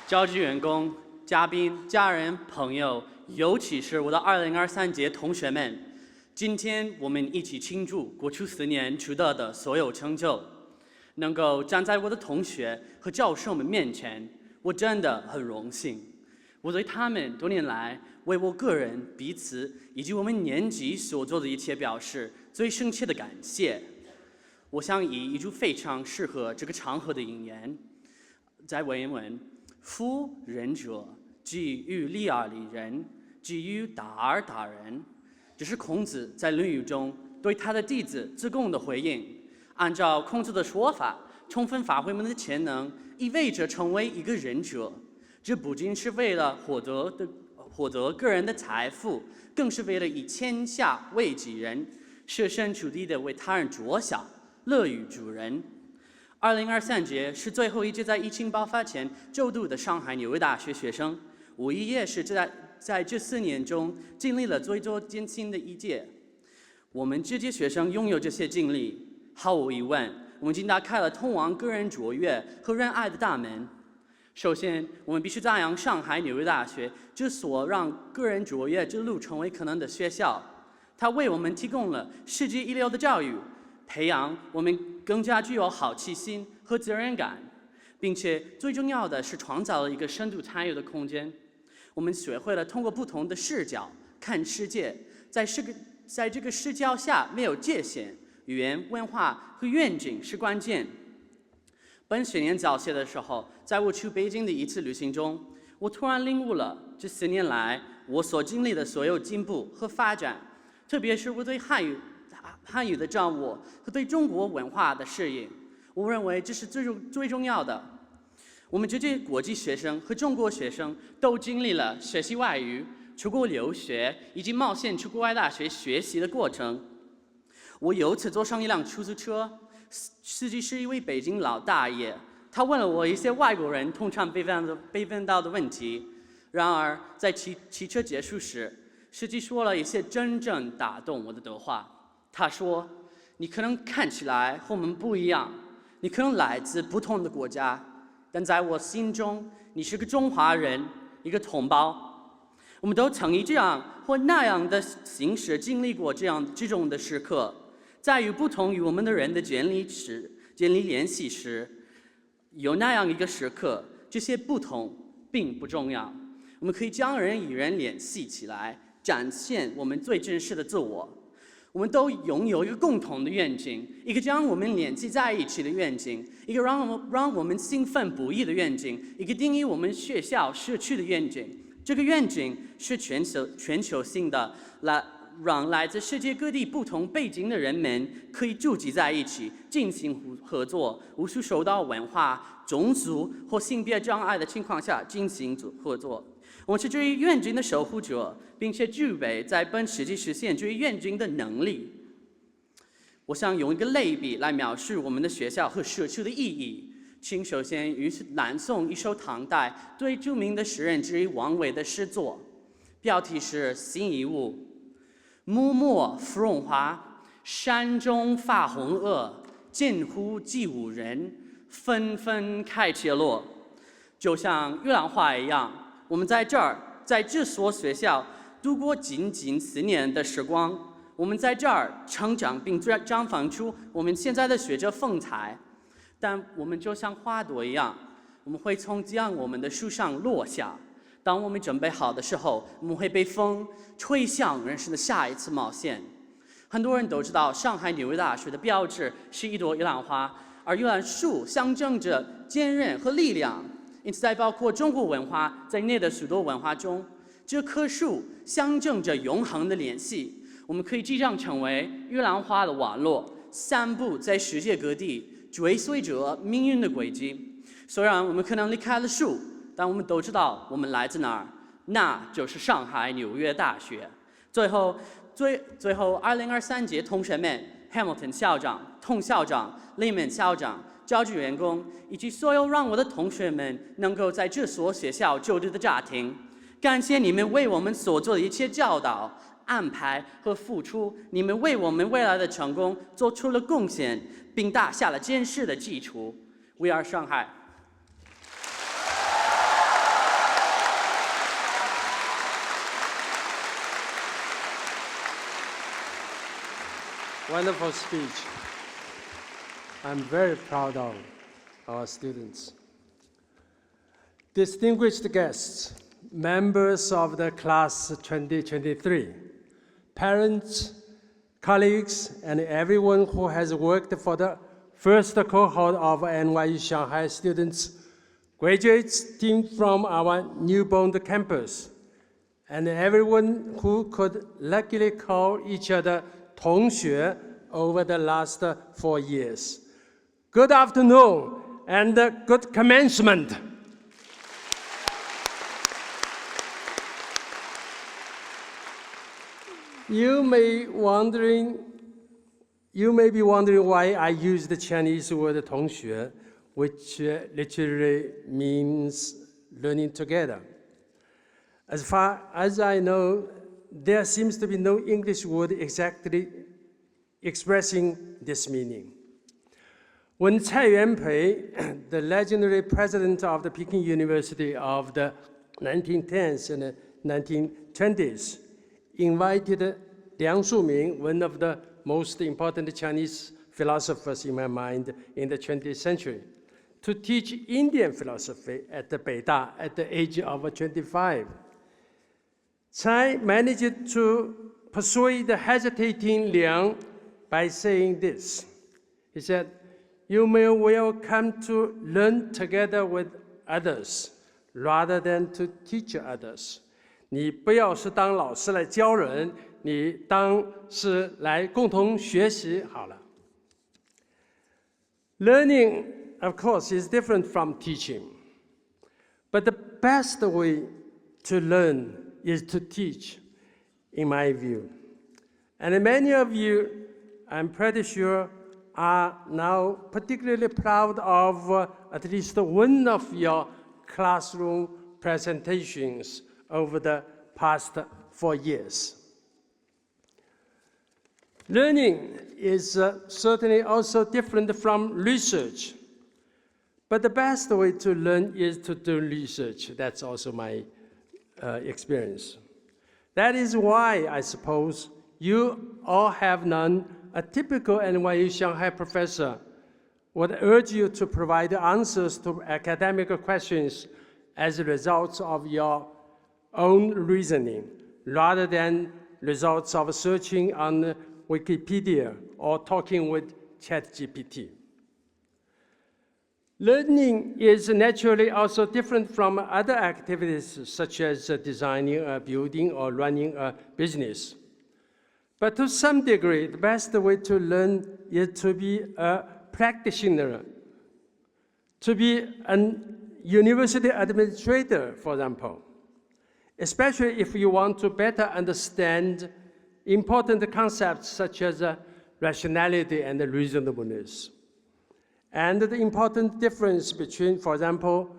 教职员工、嘉宾、家人、朋友，尤其是我的2023届同学们，今天我们一起庆祝过去4年取得的所有成就。能够站在我的同学和教授们面前，我真的很荣幸。我对他们多年来为我个人、彼此以及我们年级所做的一切表示最深切的感谢。我想以一句非常适合这个场合的引言，在文文。夫仁者，即于利而利人，即于达而达人。这是孔子在《论语》中对他的弟子子贡的回应。按照孔子的说法，充分发挥我们的潜能，意味着成为一个仁者。这不仅是为了获得个人的财富，更是为了以天下为己任，设身处地地为他人着想，乐于助人。2023届是最后一届在疫情爆发前就读的上海纽约大学学生，我也是在这4年中经历了最多艰辛的一届。我们这届学生拥有这些经历，毫无疑问，我们已经打开了通往个人卓越和仁爱的大门。首先，我们必须赞扬上海纽约大学这所让个人卓越之路成为可能的学校，它为我们提供了世界一流的教育。培养我们更加具有好奇心和责任感，并且最重要的是创造了一个深度参与的空间。我们学会了通过不同的视角看世界，在这个视角下没有界限，语言、文化和愿景是关键。本学年早些的时候，在我去北京的一次旅行中，我突然领悟了这4年来我所经历的所有进步和发展，特别是我对汉语的掌握和对中国文化的适应。我认为这是最重要的。我们这些国际学生和中国学生都经历了学习外语、出国留学以及冒险去国外大学学习的过程。我有次坐上一辆出租车，司机是一位北京老大爷，他问了我一些外国人通常被问到的问题。然而在汽车结束时，司机说了一些真正打动我的话。他说：“你可能看起来和我们不一样，你可能来自不同的国家，但在我心中，你是个中华人，一个同胞。我们都曾以这样或那样的形式经历过这种的时刻，在与不同于我们的人的建立联系时，有那样一个时刻，这些不同并不重要。我们可以将人与人联系起来，展现我们最真实的自我。我们都拥有一个共同的愿景，一个将我们联系在一起的愿景，一个让我们兴奋不已的愿景，一个定义我们学校社区的愿景。这个愿景是全球性的，让来自世界各地不同背景的人们可以聚集在一起，进行合作，无需受到文化、种族或性别障碍的情况下进行合作。我们是这一愿景的守护者，并且具备在本世纪实现这一愿景的能力。我想用一个类比来描述我们的学校和社区的意义。请首先朗诵一首唐代最著名的诗人之一王维的诗作，标题是《辛夷坞》。木末芙蓉花，山中发红萼，近乎寄无人，纷纷开且落。就像玉兰花一样，我们在这所学校度过仅4年的时光，我们在这儿成长并绽放出我们现在的学者风采。但我们就像花朵一样，我们会从我们的树上落下。当我们准备好的时候，我们会被风吹向人生的下一次冒险。很多人都知道，上海纽约大学的标志是一朵玉兰花，而玉兰树象征着坚韧和力量。因此，在包括中国文化在内的许多文化中，这棵树象征着永恒的联系。我们可以这样成为玉兰花的网络，散布在世界各地，追随着命运的轨迹。虽然我们可能离开了树，但我们都知道我们来自哪儿，那就是上海纽约大学。最后，2023届同学们 ，Hamilton 校长、童校长、Lehman 校长、教职员工以及所有让我的同学们能够在这所学校就读的家庭，感谢你们为我们所做的一切教导、安排和付出，你们为我们未来的成功做出了贡献，并打下了坚实的基础。We are Shanghai. Wonderful speech. I'm very proud of our students. Distinguished guests, members of the class 2023, parents, colleagues, and everyone who has worked for the first cohort of NYU Shanghai students, graduates team from our newborn campus, and everyone who could luckily call each other 同学 over the last 4 years. Good afternoon and good commencement. You may be wondering why I use the Chinese word 同学, which literally means learning together. As far as I know, there seems to be no English word exactly expressing this meaning. When Cai Yuanpei, the legendary president of the Peking University of the 1910s and 1920s, invited Liang Shuming, one of the most important Chinese philosophers in my mind in the 20th century, to teach Indian philosophy at the Beida at the age of 25. Cai managed to persuade the hesitating Liang by saying this. He said, "You may well come to learn together with others, rather than to teach others. 你不要是当老师来教人，你当是来共同学习好了。Learning, of course, is different from teaching. But the best way to learn is to teach, in my view. And many of you, I'm pretty sure, are now particularly proud of at least one of your classroom presentations over the past 4 years. Learning is certainly also different from research. But the best way to learn is to do research. That's also my experience. That is why, I suppose, you all have known a typical NYU Shanghai professor would urge you to provide answers to academic questions as a result of your own reasoning, rather than results of searching on Wikipedia or talking with ChatGPT. Learning is naturally also different from other activities such as designing a building or running a business. But to some degree, the best way to learn is to be a practitioner, to be a university administrator, for example, especially if you want to better understand important concepts such as rationality and reasonableness, and the important difference between, for example,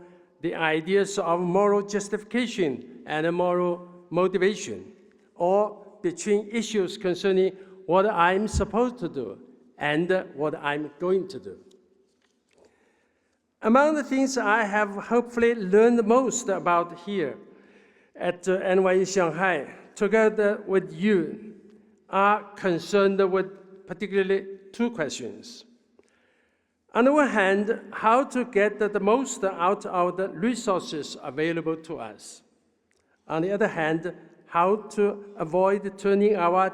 the ideas of moral justification and moral motivation, or between issues concerning what I'm supposed to do and what I'm going to do. Among the things I have hopefully learned most about here at NYU Shanghai, together with you, are concerned with particularly two questions. On the one hand, how to get the most out of the resources available to us. On the other hand, how to avoid turning our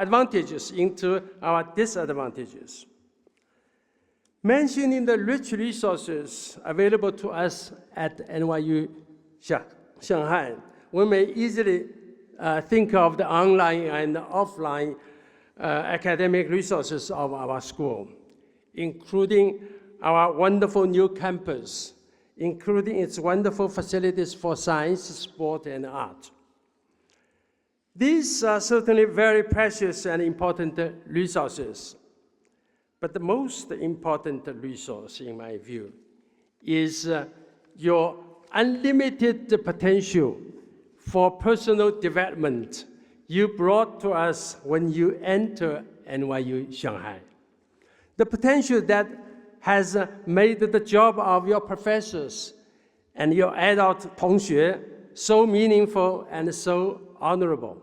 advantages into our disadvantages. Mentioning the rich resources available to us at NYU Shanghai, we may easily think of the online and offline academic resources of our school, including our wonderful new campus, including its wonderful facilities for science, sport, and art. These are certainly very precious and important resources. But the most important resource, in my view, is your unlimited potential for personal development you brought to us when you enter NYU Shanghai. The potential that has made the job of your professors and your adult 同学 so meaningful and so honorable.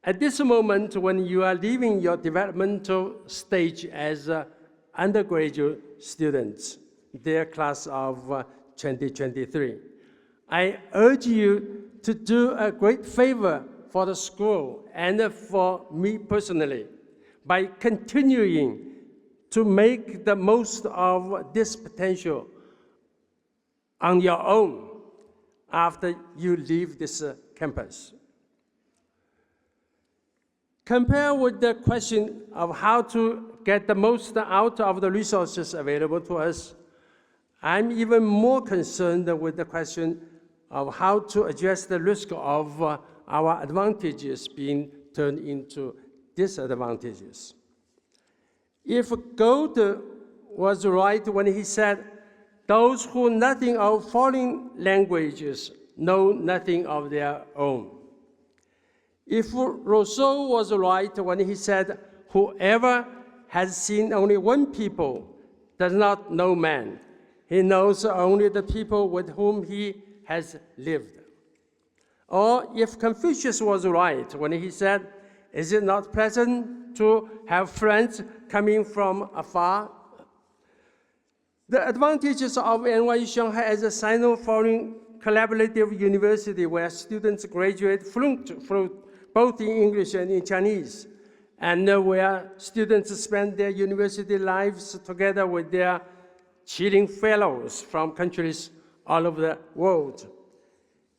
At this moment, when you are leaving your developmental stage as undergraduate students, their class of 2023, I urge you to do a great favor for the school and for me personally by continuing to make the most of this potential on your own after you leave this campus. Compare with the question of how to get the most out of the resources available to us. I'm even more concerned with the question of how to address the risk of our advantages being turned into disadvantages. If Goethe was right when he said, "Those who know nothing of foreign languages know nothing of their own." If Rousseau was right when he said, "Whoever has seen only one people does not know man. He knows only the people with whom he has lived." Or if Confucius was right when he said, "Is it not pleasant to have friends coming from afar?" The advantages of NYU Shanghai as a Sino-foreign collaborative university where students graduate fluent both in English and in Chinese, and where students spend their university lives together with their cheating fellows from countries all over the world,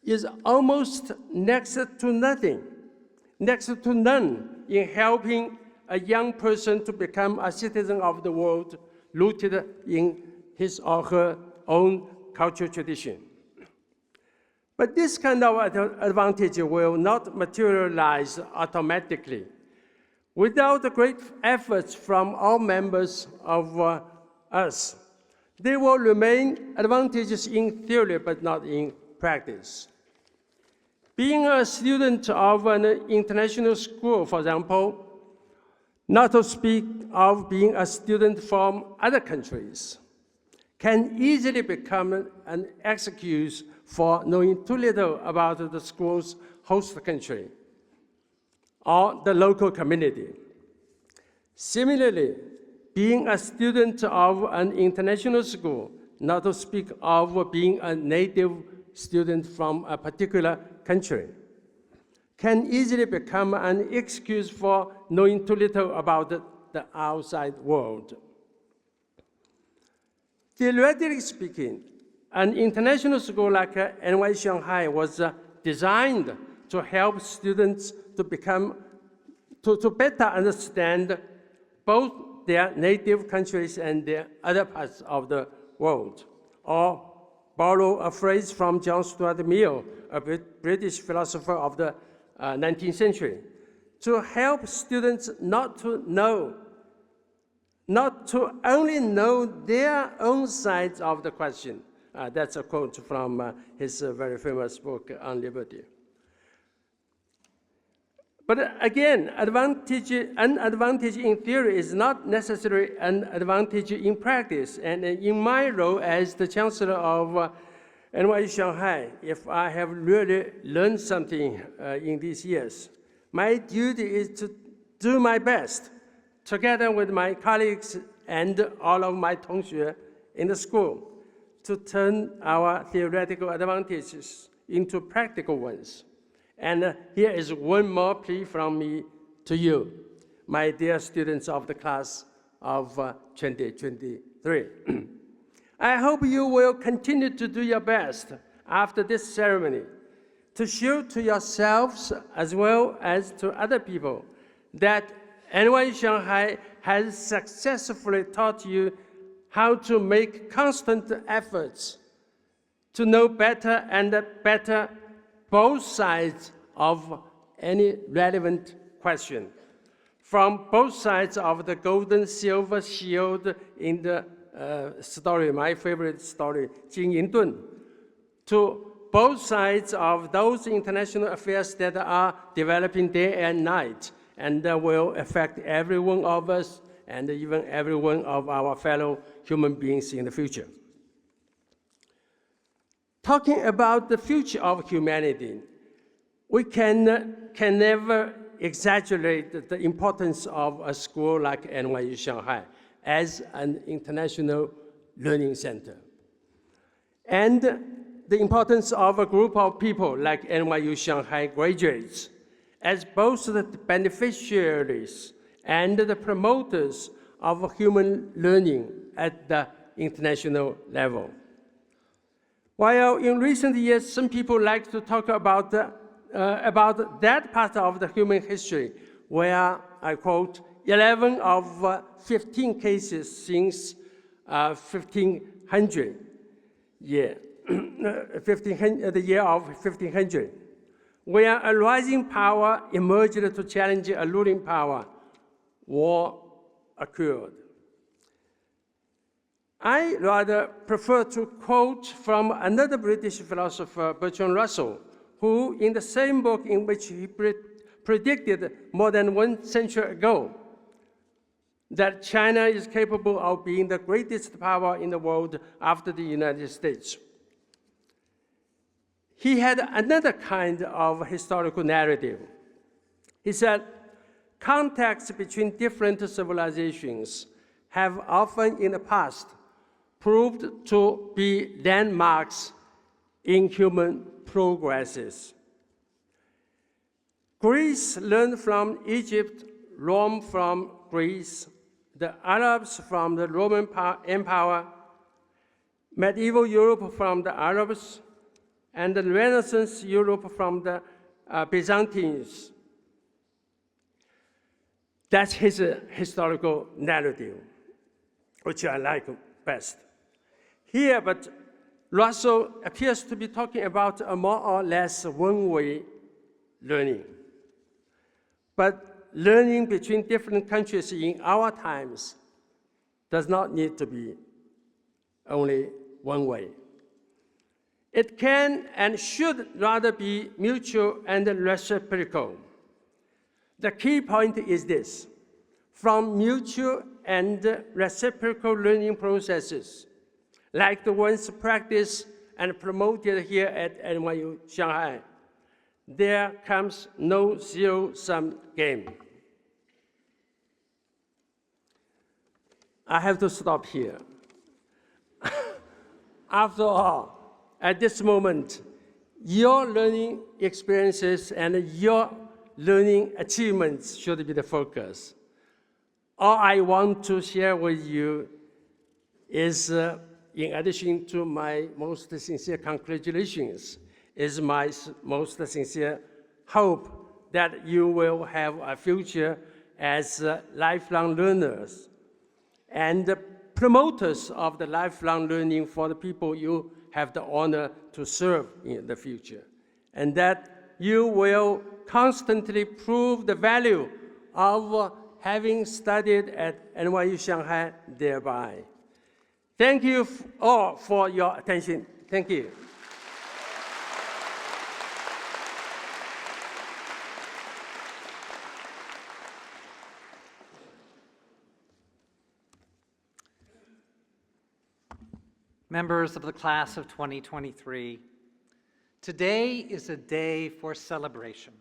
is almost next to nothing, next to none in helping a young person to become a citizen of the world rooted in his or her own cultural tradition. But this kind of advantage will not materialize automatically. Without the great efforts from all members of us, there will remain advantages in theory but not in practice. Being a student of an international school, for example, not to speak of being a student from other countries, can easily become an excuse for knowing too little about the school's host country or the local community. Similarly, being a student of an international school, not to speak of being a native student from a particular country, can easily become an excuse for knowing too little about the outside world. Theoretically speaking, an international school like NYU Shanghai was designed to help students to better understand both their native countries and their other parts of the world. Or borrow a phrase from John Stuart Mill, a British philosopher of the 19th century, to help students not to only know their own side of the question. That's a quote from his very famous book on liberty. But again, an advantage in theory is not necessarily an advantage in practice. And in my role as the Chancellor of NYU Shanghai, if I have really learned something in these years, my duty is to do my best, together with my colleagues and all of my 同学 in the school, to turn our theoretical advantages into practical ones. And here is one more plea from me to you, my dear students of the class of 2023. I hope you will continue to do your best after this ceremony to show to yourselves as well as to other people that NYU Shanghai has successfully taught you how to make constant efforts to know better and better both sides of any relevant question, from both sides of the golden silver shield in the story, my favorite story, 金银盾, to both sides of those international affairs that are developing day and night and will affect every one of us and even every one of our fellow human beings in the future. Talking about the future of humanity, we can never exaggerate the importance of a school like NYU Shanghai as an international learning center, and the importance of a group of people like NYU Shanghai graduates as both the beneficiaries and the promoters of human learning at the international level. While in recent years, some people like to talk about that part of the human history where, I quote, 11 of 15 cases since 1500, the year of 1500, where a rising power emerged to challenge a ruling power, war occurred. I rather prefer to quote from another British philosopher, Bertrand Russell, who in the same book in which he predicted more than 1 century ago that China is capable of being the greatest power in the world after the United States. He had another kind of historical narrative. He said, contacts between different civilizations have often in the past proved to be landmarks in human progresses. Greece learned from Egypt, Rome from Greece, the Arabs from the Roman Empire, medieval Europe from the Arabs, and the Renaissance Europe from the Byzantines. That's his historical narrative, which I like best. Here, but Russell appears to be talking about a more or less one-way learning. But learning between different countries in our times does not need to be only one way. It can and should rather be mutual and reciprocal. The key point is this: from mutual and reciprocal learning processes, like the ones practiced and promoted here at NYU Shanghai, there comes no zero-sum game. I have to stop here. After all, at this moment, your learning experiences and your learning achievements should be the focus. All I want to share with you is, in addition to my most sincere congratulations, is my most sincere hope that you will have a future as lifelong learners and promoters of the lifelong learning for the people you have the honor to serve in the future, and that you will constantly prove the value of having studied at NYU Shanghai thereby. Thank you all for your attention. Thank you. Members of the class of 2023, today is a day for celebration.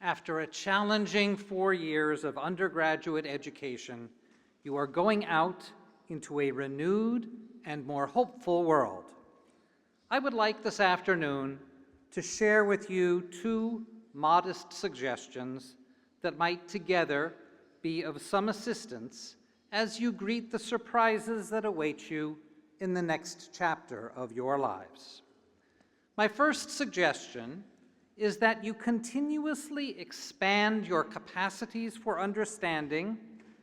After a challenging 4 years of undergraduate education, you are going out into a renewed and more hopeful world. I would like this afternoon to share with you 2 modest suggestions that might together be of some assistance as you greet the surprises that await you in the next chapter of your lives. My first suggestion is that you continuously expand your capacities for understanding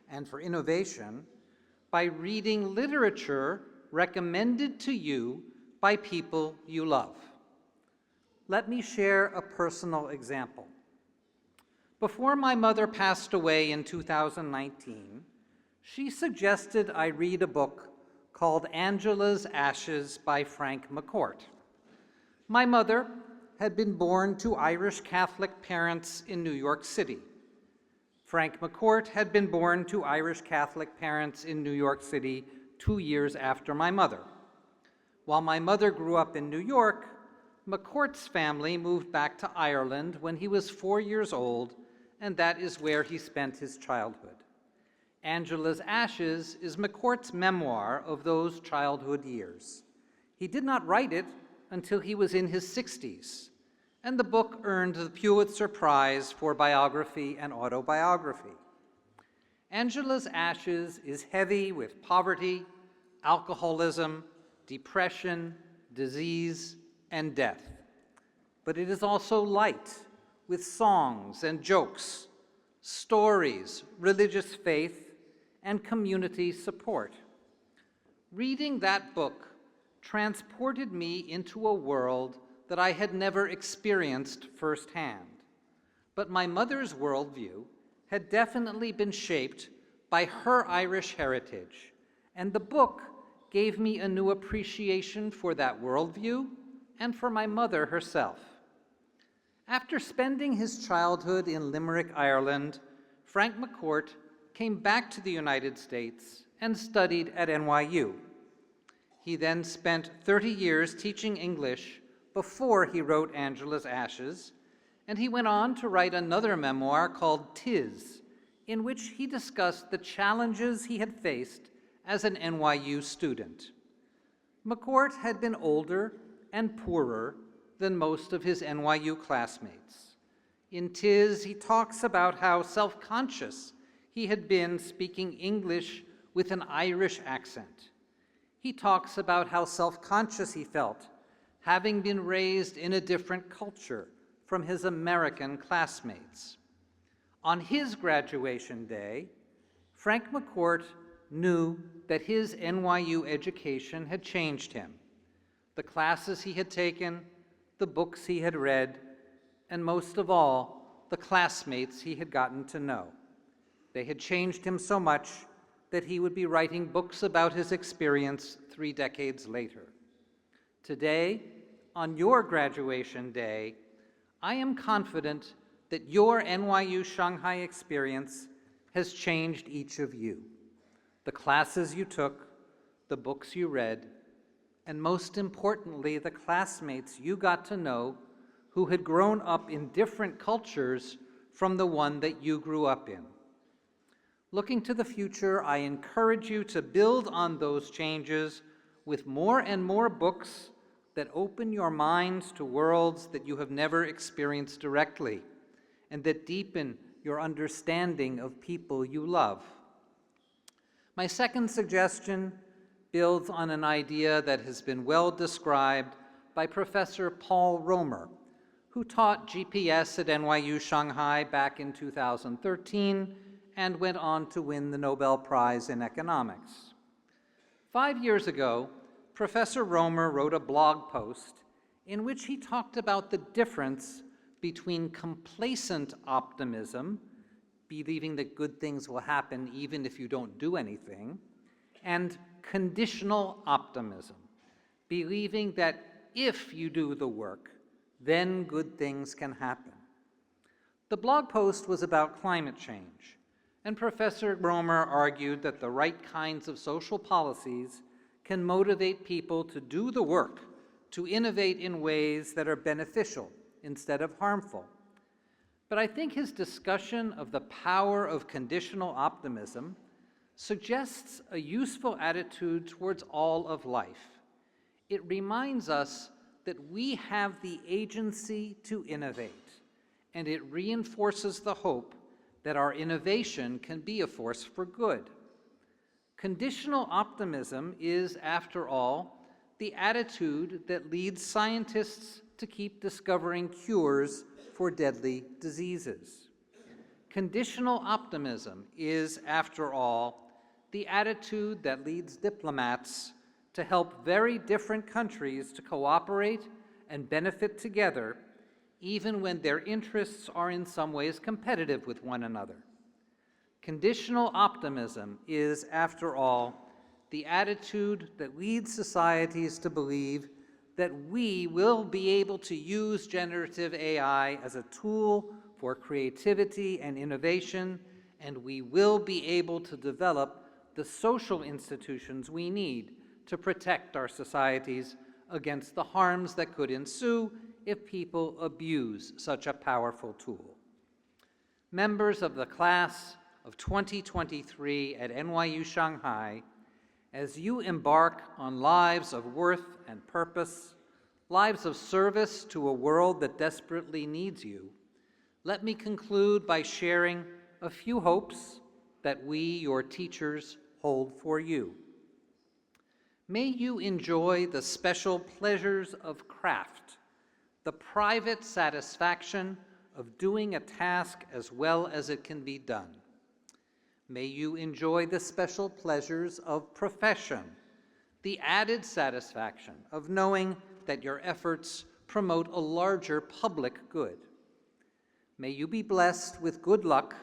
and for innovation by reading literature recommended to you by people you love. Let me share a personal example. Before my mother passed away in 2019, she suggested I read a book called Angela's Ashes by Frank McCourt. My mother had been born to Irish Catholic parents in New York City. Frank McCourt had been born to Irish Catholic parents in New York City 2 years after my mother. While my mother grew up in New York, McCourt's family moved back to Ireland when he was 4 years old, and that is where he spent his childhood. Angela's Ashes is McCourt's memoir of those childhood years. He did not write it until he was in his 60s, and the book earned the Pulitzer Prize for biography and autobiography. Angela's Ashes is heavy with poverty, alcoholism, depression, disease, and death. But it is also light with songs and jokes, stories, religious faith, and community support. Reading that book transported me into a world that I had never experienced firsthand. But my mother's worldview had definitely been shaped by her Irish heritage, and the book gave me a new appreciation for that worldview and for my mother herself. After spending his childhood in Limerick, Ireland, Frank McCourt came back to the United States and studied at NYU. He then spent 30 years teaching English before he wrote Angela's Ashes, and he went on to write another memoir called "'Tis," in which he discussed the challenges he had faced as an NYU student. McCourt had been older and poorer than most of his NYU classmates. In Tis, he talks about how self-conscious he had been speaking English with an Irish accent. He talks about how self-conscious he felt, having been raised in a different culture from his American classmates. On his graduation day, Frank McCourt knew that his NYU education had changed him. The classes he had taken, the books he had read, and most of all, the classmates he had gotten to know. They had changed him so much that he would be writing books about his experience 3 decades later. Today, on your graduation day, I am confident that your NYU Shanghai experience has changed each of you. The classes you took, the books you read, and most importantly, the classmates you got to know who had grown up in different cultures from the one that you grew up in. Looking to the future, I encourage you to build on those changes with more and more books that open your minds to worlds that you have never experienced directly and that deepen your understanding of people you love. My second suggestion builds on an idea that has been well described by Professor Paul Romer, who taught GPS at NYU Shanghai back in 2013 and went on to win the Nobel Prize in Economics. 5 years ago, Professor Romer wrote a blog post in which he talked about the difference between complacent optimism, believing that good things will happen even if you don't do anything, and conditional optimism, believing that if you do the work, then good things can happen. The blog post was about climate change, and Professor Romer argued that the right kinds of social policies can motivate people to do the work, to innovate in ways that are beneficial instead of harmful. But I think his discussion of the power of conditional optimism suggests a useful attitude towards all of life. It reminds us that we have the agency to innovate, and it reinforces the hope that our innovation can be a force for good. Conditional optimism is, after all, the attitude that leads scientists to keep discovering cures for deadly diseases. Conditional optimism is, after all, the attitude that leads diplomats to help very different countries to cooperate and benefit together, even when their interests are in some ways competitive with one another. Conditional optimism is, after all, the attitude that leads societies to believe that we will be able to use generative AI as a tool for creativity and innovation, and we will be able to develop the social institutions we need to protect our societies against the harms that could ensue if people abuse such a powerful tool. Members of the class of 2023 at NYU Shanghai, as you embark on lives of worth and purpose, lives of service to a world that desperately needs you, let me conclude by sharing a few hopes that we, your teachers, hold for you. May you enjoy the special pleasures of craft, the private satisfaction of doing a task as well as it can be done. May you enjoy the special pleasures of profession, the added satisfaction of knowing that your efforts promote a larger public good. May you be blessed with good luck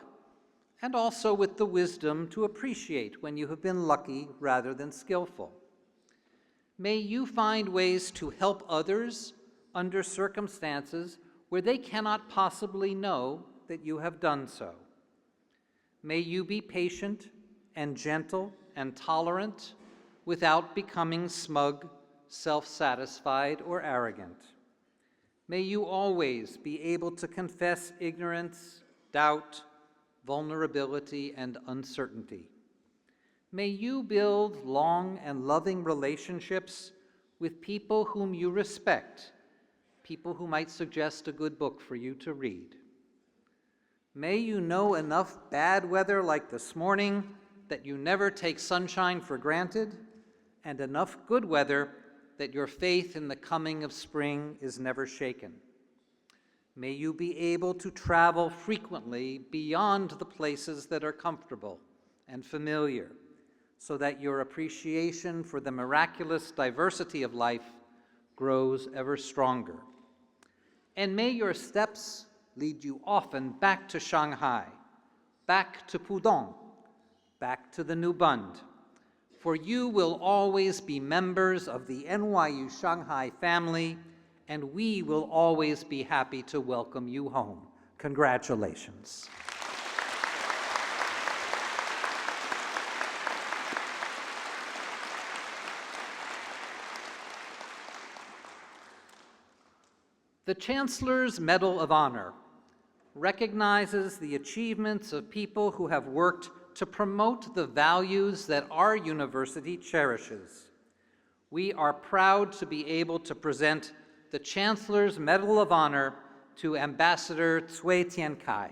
and also with the wisdom to appreciate when you have been lucky rather than skillful. May you find ways to help others under circumstances where they cannot possibly know that you have done so. May you be patient and gentle and tolerant without becoming smug, self-satisfied, or arrogant. May you always be able to confess ignorance, doubt, vulnerability, and uncertainty. May you build long and loving relationships with people whom you respect, people who might suggest a good book for you to read. May you know enough bad weather like this morning that you never take sunshine for granted, and enough good weather that your faith in the coming of spring is never shaken. May you be able to travel frequently beyond the places that are comfortable and familiar, so that your appreciation for the miraculous diversity of life grows ever stronger. And may your steps lead you often back to Shanghai, back to Pudong, back to the New Bund, for you will always be members of the NYU Shanghai family, and we will always be happy to welcome you home. Congratulations. The Chancellor's Medal of Honor recognizes the achievements of people who have worked to promote the values that our university cherishes. We are proud to be able to present the Chancellor's Medal of Honor to Ambassador Cui Tiankai.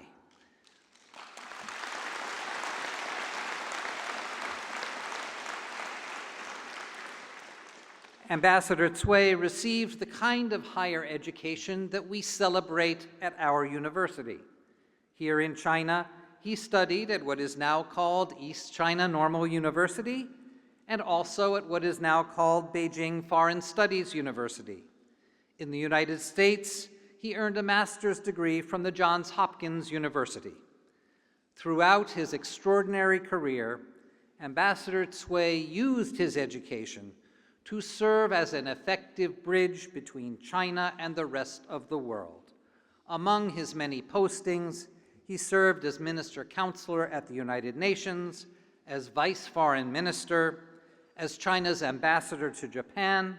Ambassador Cui received the kind of higher education that we celebrate at our university. Here in China, he studied at what is now called East China Normal University and also at what is now called Beijing Foreign Studies University. In the United States, he earned a master's degree from the Johns Hopkins University. Throughout his extraordinary career, Ambassador Cui used his education to serve as an effective bridge between China and the rest of the world. Among his many postings, he served as Minister Counselor at the United Nations, as Vice Foreign Minister, as China's Ambassador to Japan,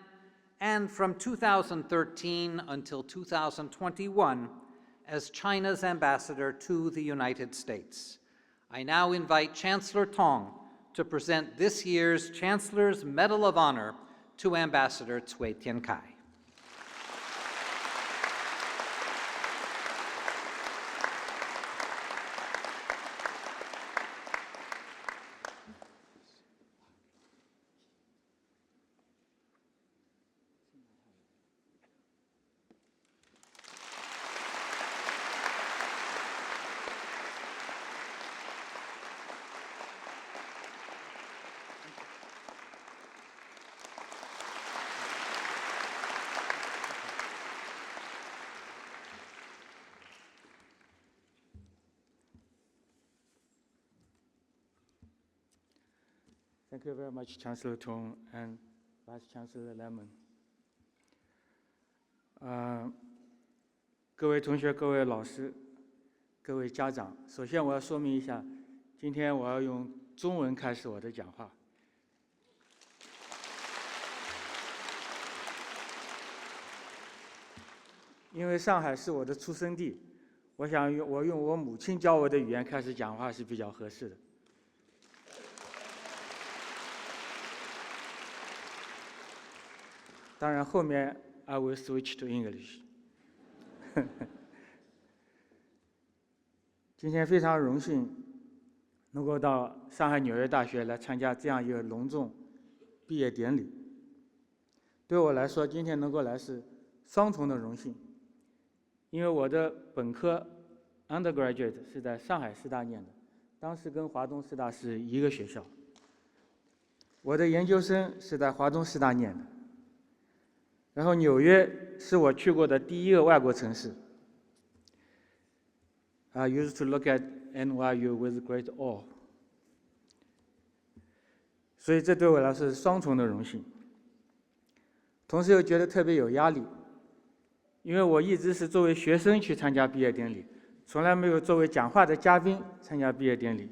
and from 2013 until 2021, as China's Ambassador to the United States. I now invite Chancellor Tong to present this year's Chancellor's Medal of Honor to Ambassador Cui Tiankai. Thank you very much, Chancellor Tong and Vice Chancellor Lemon. 各位同学、各位老师、各位家长，首先我要说明一下，今天我要用中文开始我的讲话。因为上海是我的出生地，我想用我母亲教我的语言开始讲话是比较合适的。 当然，后面 I will switch to English 。今天非常荣幸能够到上海纽约大学来参加这样一个隆重毕业典礼。对我来说，今天能够来是双重的荣幸，因为我的本科 undergraduate 是在上海师大念的，当时跟华东师大是一个学校。我的研究生是在华东师大念的。 然后纽约是我去过的第一个外国城市。I used to look at NYU with great awe。所以这对我来说是双重的荣幸，同时又觉得特别有压力，因为我一直是作为学生去参加毕业典礼，从来没有作为讲话的嘉宾参加毕业典礼。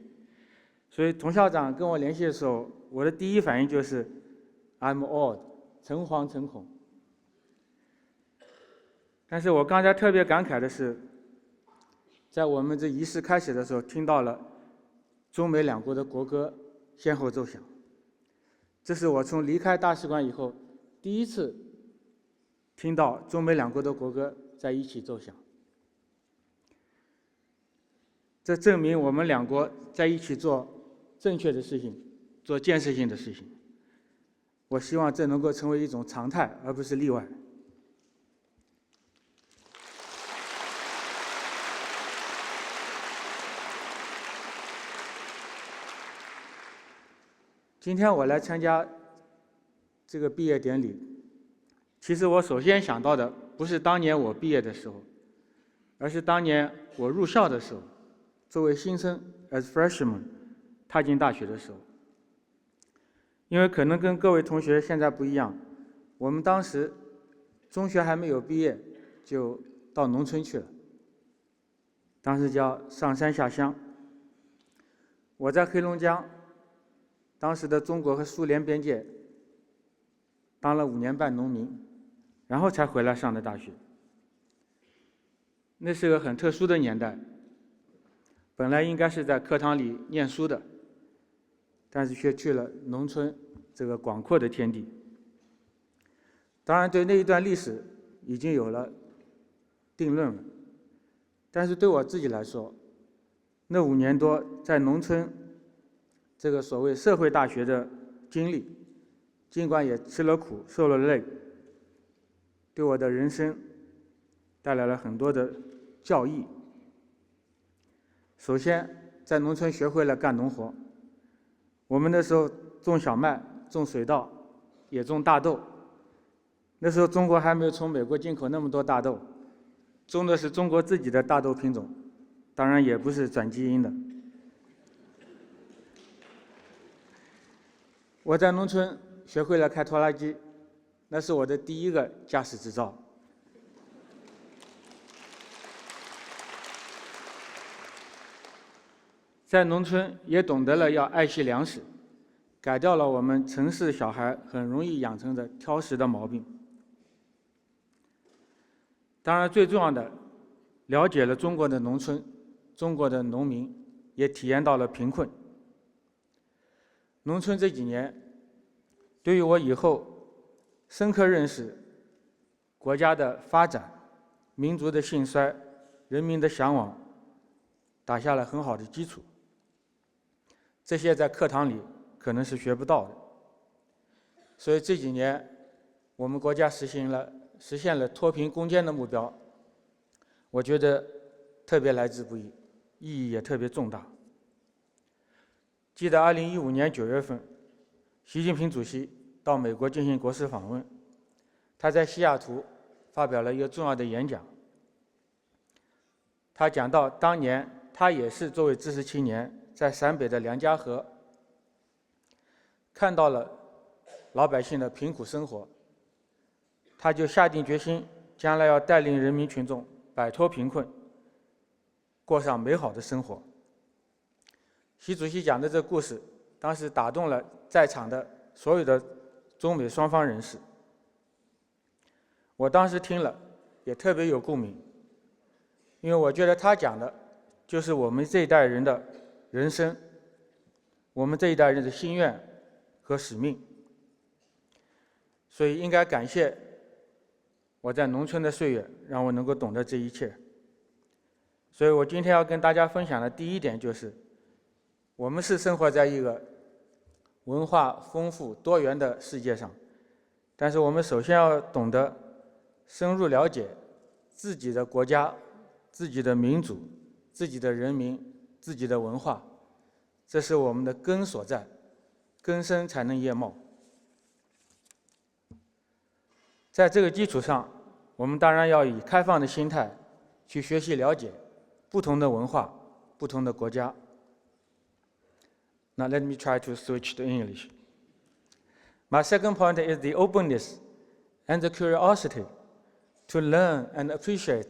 所以童校长跟我联系的时候，我的第一反应就是 I'm awed， 诚惶诚恐。 但是我刚才特别感慨的是，在我们这仪式开始的时候，听到了中美两国的国歌先后奏响。这是我从离开大使馆以后第一次听到中美两国的国歌在一起奏响。这证明我们两国在一起做正确的事情，做建设性的事情。我希望这能够成为一种常态，而不是例外。今天我来参加这个毕业典礼，其实我首先想到的不是当年我毕业的时候，而是当年我入校的时候，作为新生 as freshman 踏进大学的时候。因为可能跟各位同学现在不一样，我们当时中学还没有毕业就到农村去了，当时叫上山下乡。我在黑龙江，当时的中国和苏联边界当了5年半农民，然后才回来上的大学。那是个很特殊的年代，本来应该是在课堂里念书的，但是却去了农村这个广阔的天地。当然对那一段历史已经有了定论了，但是对我自己来说，那5年多在农村这个所谓社会大学的经历，尽管也吃了苦受了累，对我的人生带来了很多的教益。首先在农村学会了干农活，我们那时候种小麦，种水稻，也种大豆。那时候中国还没有从美国进口那么多大豆，种的是中国自己的大豆品种，当然也不是转基因的。我在农村学会了开拖拉机，那是我的第一个驾驶执照。在农村也懂得了要爱惜粮食，改掉了我们城市小孩很容易养成的挑食的毛病。当然最重要的，了解了中国的农村，中国的农民，也体验到了贫困。农村这几年对于我以后深刻认识国家的发展、民族的兴衰、人民的向往打下了很好的基础。这些在课堂里可能是学不到的，所以这几年我们国家实现了脱贫攻坚的目标，我觉得特别来之不易，意义也特别重大。记得2015年9月份，习近平主席到美国进行国事访问，他在西雅图发表了一个重要的演讲。他讲到当年他也是作为知识青年，在陕北的梁家河看到了老百姓的贫苦生活，他就下定决心，将来要带领人民群众摆脱贫困，过上美好的生活。习主席讲的这个故事，当时打动了在场的所有的中美双方人士。我当时听了，也特别有共鸣，因为我觉得他讲的就是我们这一代人的人生，我们这一代人的心愿和使命。所以应该感谢我在农村的岁月，让我能够懂得这一切。所以我今天要跟大家分享的第一点就是，我们是生活在一个文化丰富多元的世界上，但是我们首先要懂得深入了解自己的国家、自己的民族、自己的人民、自己的文化，这是我们的根所在，根深才能叶茂。在这个基础上，我们当然要以开放的心态去学习了解不同的文化、不同的国家。Now let me try to switch to English. My second point is the openness and the curiosity to learn and appreciate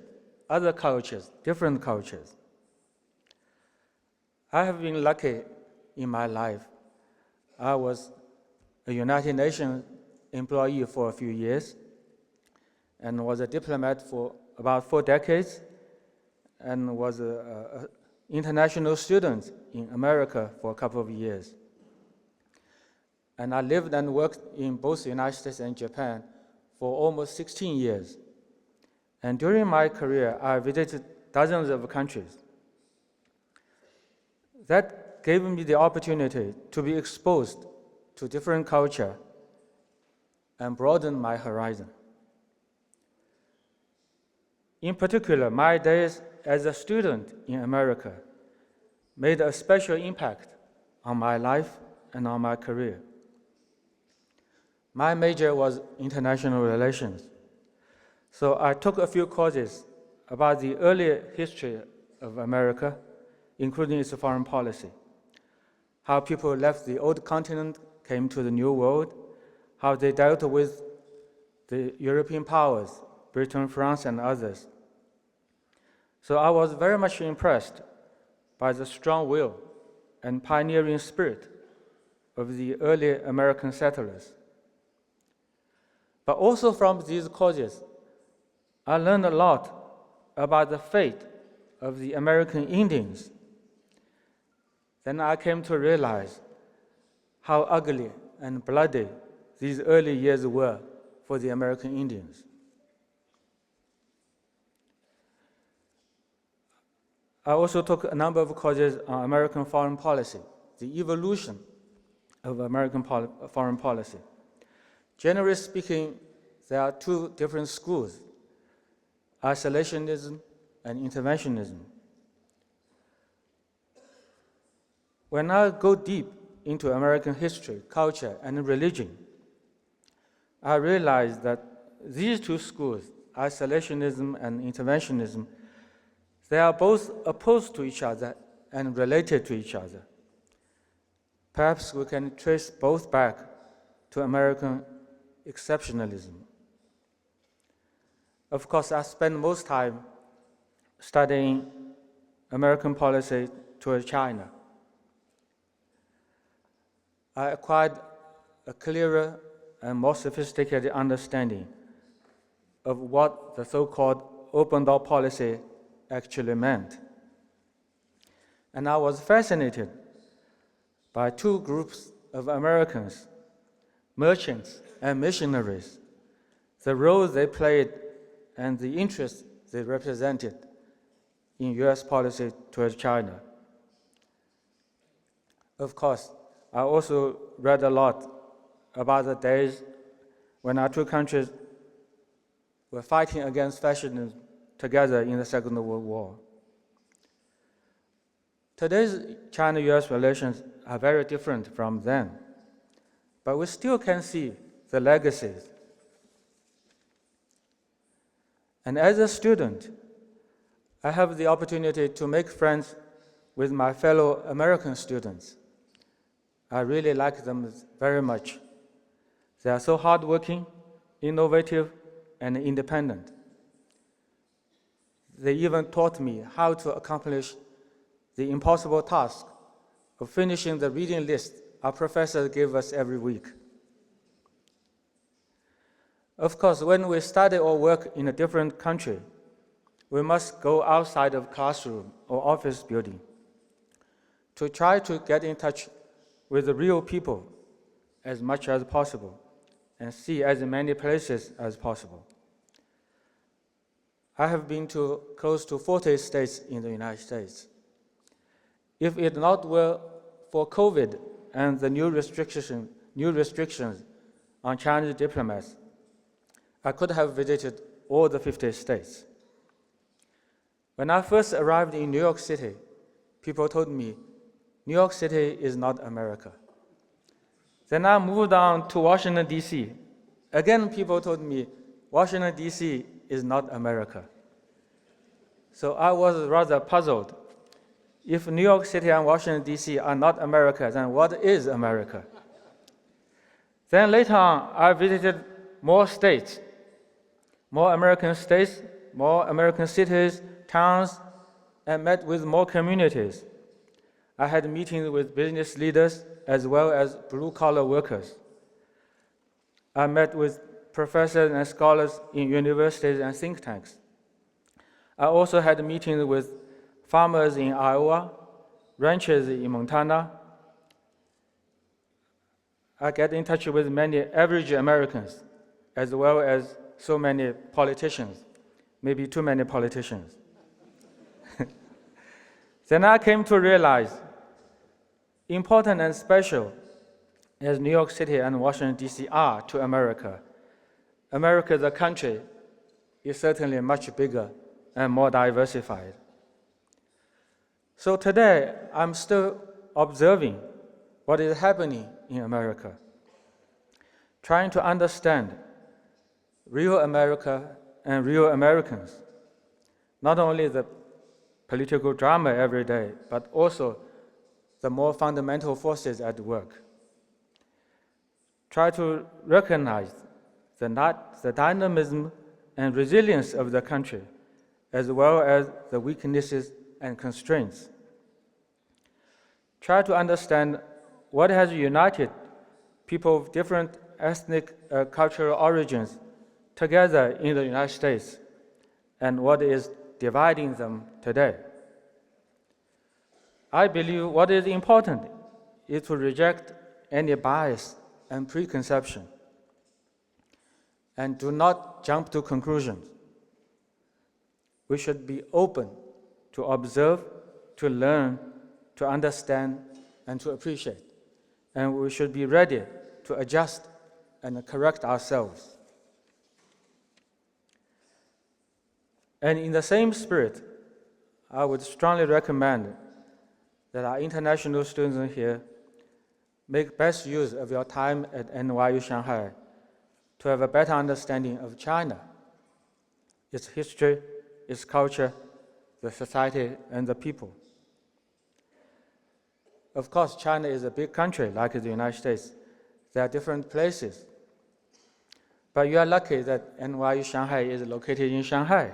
other cultures, different cultures. I have been lucky in my life. I was a United Nations employee for a few years and was a diplomat for about 4 decades and was an international student in America for a couple of years. And I lived and worked in both the United States and Japan for almost 16 years. And during my career, I visited dozens of countries. That gave me the opportunity to be exposed to different culture and broaden my horizon. In particular, my days as a student in America made a special impact on my life and on my career. My major was international relations, so I took a few courses about the early history of America, including its foreign policy, how people left the old continent, came to the new world, how they dealt with the European powers, Britain, France, and others. So I was very much impressed by the strong will and pioneering spirit of the early American settlers. But also from these courses, I learned a lot about the fate of the American Indians. Then I came to realize how ugly and bloody these early years were for the American Indians. I also took a number of courses on American foreign policy, the evolution of American foreign policy. Generally speaking, there are two different schools, isolationism and interventionism. When I go deep into American history, culture, and religion, I realize that these two schools, isolationism and interventionism, they are both opposed to each other and related to each other. Perhaps we can trace both back to American exceptionalism. Of course, I spend most time studying American policy toward China. I acquired a clearer and more sophisticated understanding of what the so-called open door policy actually meant. And I was fascinated by two groups of Americans, merchants and missionaries, the role they played and the interests they represented in US policy towards China. Of course, I also read a lot about the days when our two countries were fighting against fascism together in the Second World War. Today's China-US relations are very different from then, but we still can see the legacies. And as a student, I have the opportunity to make friends with my fellow American students. I really like them very much. They are so hardworking, innovative, and independent. They even taught me how to accomplish the impossible task of finishing the reading list our professors gave us every week. Of course, when we study or work in a different country, we must go outside of classroom or office building to try to get in touch with the real people as much as possible and see as many places as possible. I have been to close to 40 states in the United States. If it not were for COVID and the new restrictions on Chinese diplomats, I could have visited all the 50 states. When I first arrived in New York City, people told me, New York City is not America. Then I moved on to Washington, D.C. Again, people told me, Washington, D.C. is not America. So I was rather puzzled. If New York City and Washington, D.C. are not America, then what is America? Then later on, I visited more states, more American states, more American cities, towns, and met with more communities. I had meetings with business leaders as well as blue-collar workers. I met with professors and scholars in universities and think tanks. I also had meetings with farmers in Iowa, ranchers in Montana. I get in touch with many average Americans, as well as so many politicians, maybe too many politicians. Then I came to realize important and special as New York City and Washington, D.C. are to America, America, the country, is certainly much bigger and more diversified. So today, I'm still observing what is happening in America, trying to understand real America and real Americans, not only the political drama every day, but also the more fundamental forces at work. Try to recognize the dynamism and resilience of the country, as well as the weaknesses and constraints. Try to understand what has united people of different ethnic cultural origins together in the United States, and what is dividing them today. I believe what is important is to reject any bias and preconception, and do not jump to conclusions. We should be open to observe, to learn, to understand, and to appreciate. And we should be ready to adjust and correct ourselves. And in the same spirit, I would strongly recommend that our international students here make best use of your time at NYU Shanghai to have a better understanding of China, its history, its culture, the society, and the people. Of course, China is a big country like the United States. There are different places. But you are lucky that NYU Shanghai is located in Shanghai.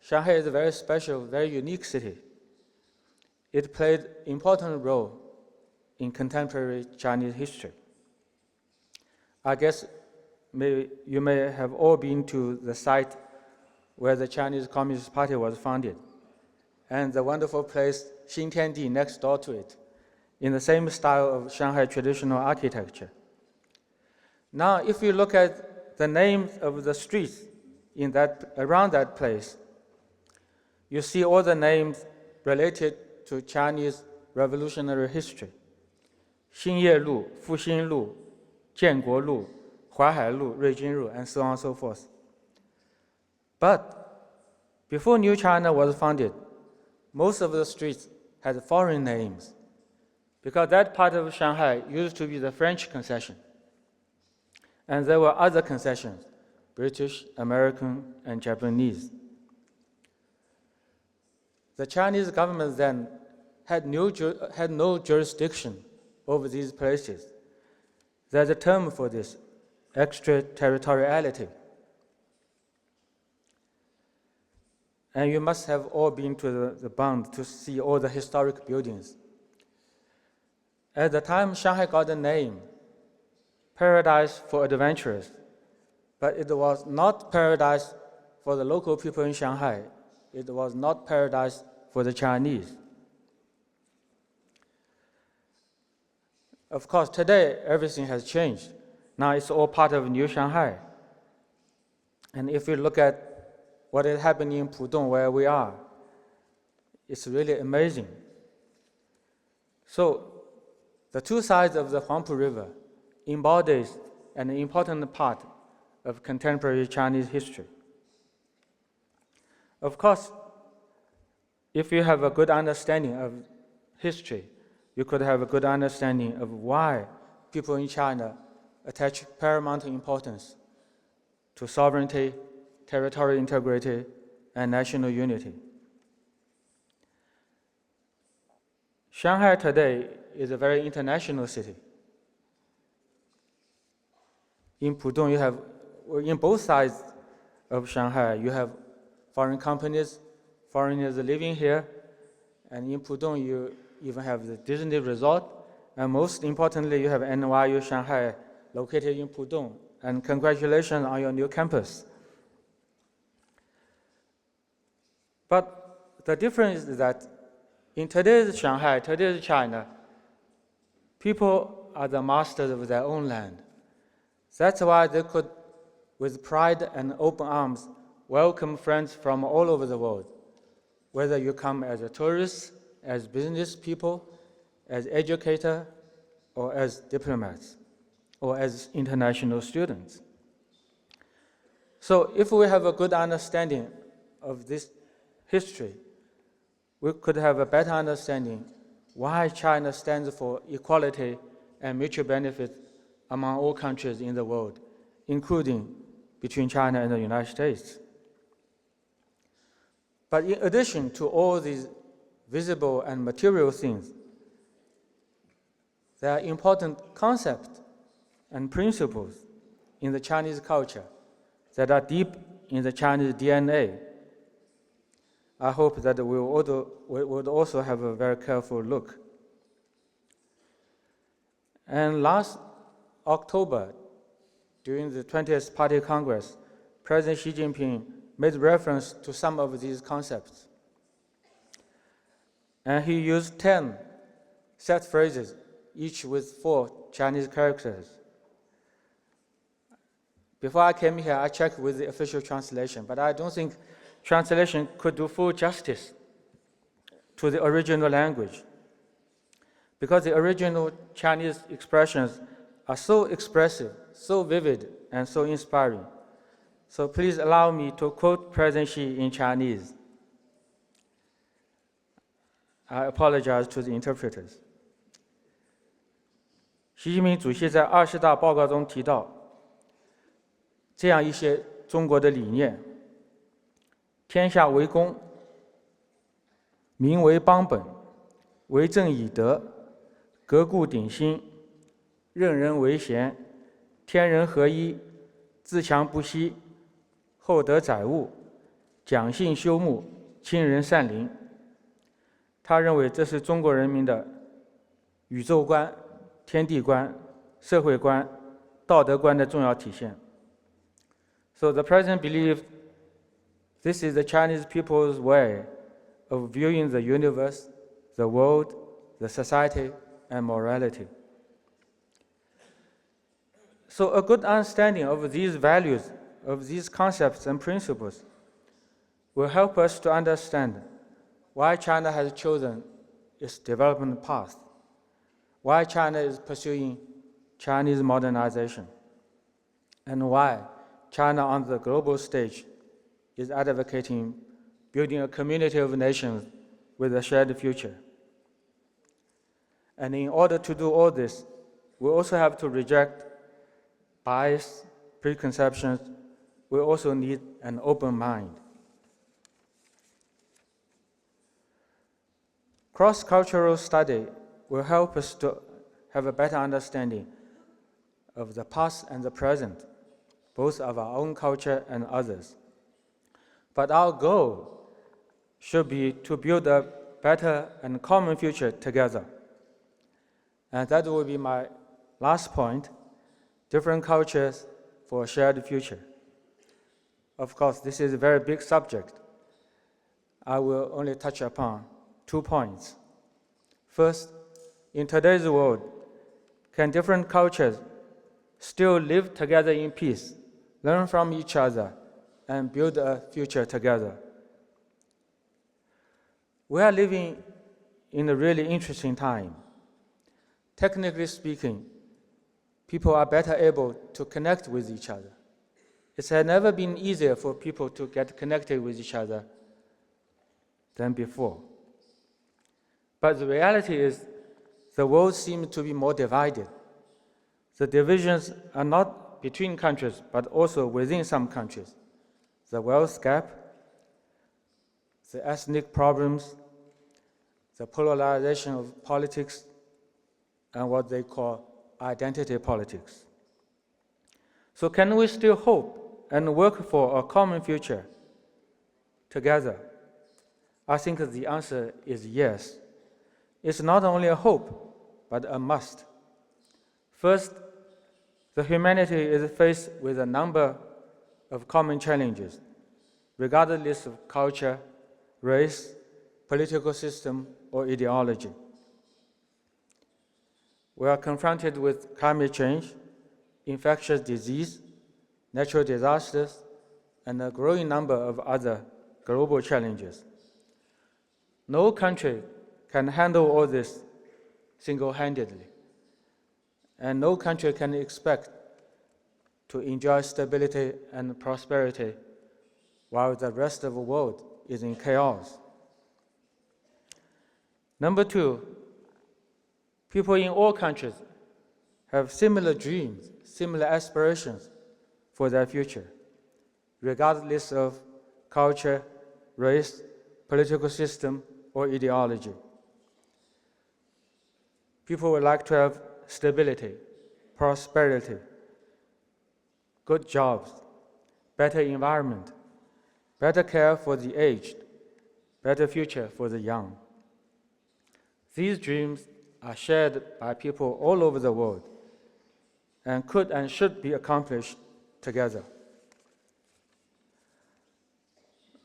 Shanghai is a very special, very unique city. It played an important role in contemporary Chinese history. I guess you may have all been to the site where the Chinese Communist Party was founded, and the wonderful place Xintiandi next door to it, in the same style of Shanghai traditional architecture. Now, if you look at the names of the streets around that place, you see all the names related to Chinese revolutionary history. 兴业路, Fuxing Lu, 建国路, Huaihai Lu, Ruijin Lu, and so on and so forth. But before New China was founded, most of the streets had foreign names, because that part of Shanghai used to be the French concession. And there were other concessions, British, American, and Japanese. The Chinese government then had no jurisdiction over these places. There's a term for this, extraterritoriality. And you must have all been to the Bund to see all the historic buildings. At the time, Shanghai got the name, Paradise for Adventurers, but it was not paradise for the local people in Shanghai. It was not paradise for the Chinese. Of course, today, everything has changed. Now it's all part of New Shanghai. And if you look at what is happening in Pudong, where we are, it's really amazing. So, the two sides of the Huangpu River embodies an important part of contemporary Chinese history. Of course, if you have a good understanding of history, you could have a good understanding of why people in China attach paramount importance to sovereignty, territorial integrity, and national unity. Shanghai today is a very international city. In Pudong, in both sides of Shanghai, you have foreign companies, foreigners living here, and in Pudong, you even have the Disney Resort, and most importantly, you have NYU Shanghai located in Pudong, and congratulations on your new campus. But the difference is that in today's Shanghai, today's China, people are the masters of their own land. That's why they could, with pride and open arms, welcome friends from all over the world, whether you come as a tourist, as business people, as educators, or as diplomats, or as international students. So if we have a good understanding of this history, we could have a better understanding why China stands for equality and mutual benefit among all countries in the world, including between China and the United States. But in addition to all these visible and material things, there are important concepts and principles in the Chinese culture that are deep in the Chinese DNA. I hope that we would also have a very careful look. And last October, during the 20th Party Congress, President Xi Jinping made reference to some of these concepts. And he used 10 set phrases, each with 4 Chinese characters. Before I came here, I checked with the official translation, but I don't think translation could do full justice to the original language, because the original Chinese expressions are so expressive, so vivid, and so inspiring. So please allow me to quote President Xi in Chinese. I apologize to the interpreters. 习近平主席在20大报告中提到这样一些中国的理念：天下为公，民为邦本，为政以德，革故鼎新，任人唯贤，天人合一，自强不息，厚德载物，讲信修睦，亲仁善邻。他认为这是中国人民的宇宙观、天地观、社会观、道德观的重要体现。So the president believed this is the Chinese people's way of viewing the universe, the world, the society, and morality. So a good understanding of these values, of these concepts and principles, will help us to understand why China has chosen its development path, why China is pursuing Chinese modernization, and why China on the global stage is advocating building a community of nations with a shared future. And in order to do all this, we also have to reject bias, preconceptions. We also need an open mind. Cross-cultural study will help us to have a better understanding of the past and the present, both of our own culture and others. But our goal should be to build a better and common future together. And that will be my last point, different cultures for a shared future. Of course, this is a very big subject. I will only touch upon 2 points. First, in today's world, can different cultures still live together in peace, learn from each other, and build a future together? We are living in a really interesting time. Technically speaking, people are better able to connect with each other. It has never been easier for people to get connected with each other than before. But the reality is, the world seems to be more divided. The divisions are not between countries, but also within some countries. The wealth gap, the ethnic problems, the polarization of politics, and what they call identity politics. So can we still hope and work for a common future together? I think the answer is yes. It's not only a hope, but a must. First, the humanity is faced with a number of common challenges, regardless of culture, race, political system, or ideology. We are confronted with climate change, infectious disease, natural disasters, and a growing number of other global challenges. No country can handle all this single-handedly. And no country can expect to enjoy stability and prosperity while the rest of the world is in chaos. Number two, people in all countries have similar dreams, similar aspirations for their future, regardless of culture, race, political system, or ideology. People would like to have stability, prosperity, good jobs, better environment, better care for the aged, better future for the young. These dreams are shared by people all over the world and could and should be accomplished together.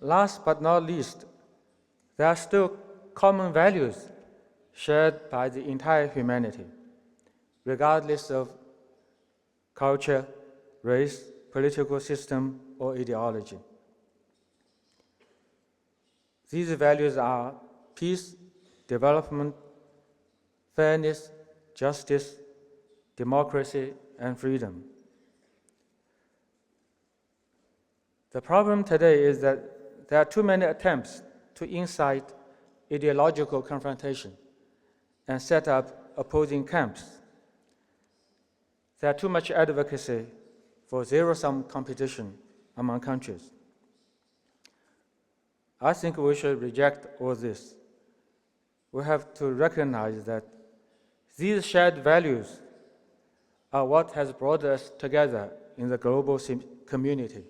Last but not least, there are still common values shared by the entire humanity, regardless of culture, race, political system, or ideology. These values are peace, development, fairness, justice, democracy, and freedom. The problem today is that there are too many attempts to incite ideological confrontation and set up opposing camps. There's too much advocacy for zero-sum competition among countries. I think we should reject all this. We have to recognize that these shared values are what has brought us together in the global community,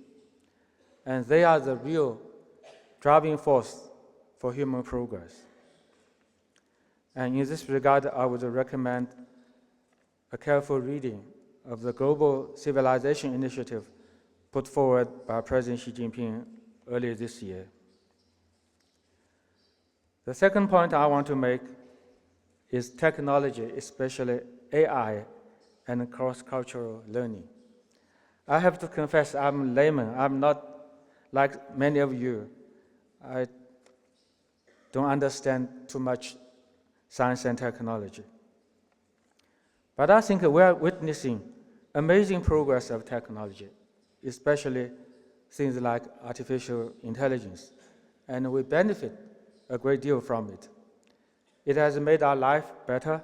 and they are the real driving force for human progress. And in this regard, I would recommend a careful reading of the Global Civilization Initiative put forward by President Xi Jinping earlier this year. The second point I want to make is technology, especially AI and cross-cultural learning. I have to confess I'm a layman. I'm not like many of you. I don't understand too much science and technology. But I think we are witnessing amazing progress of technology, especially things like artificial intelligence, and we benefit a great deal from it. It has made our life better,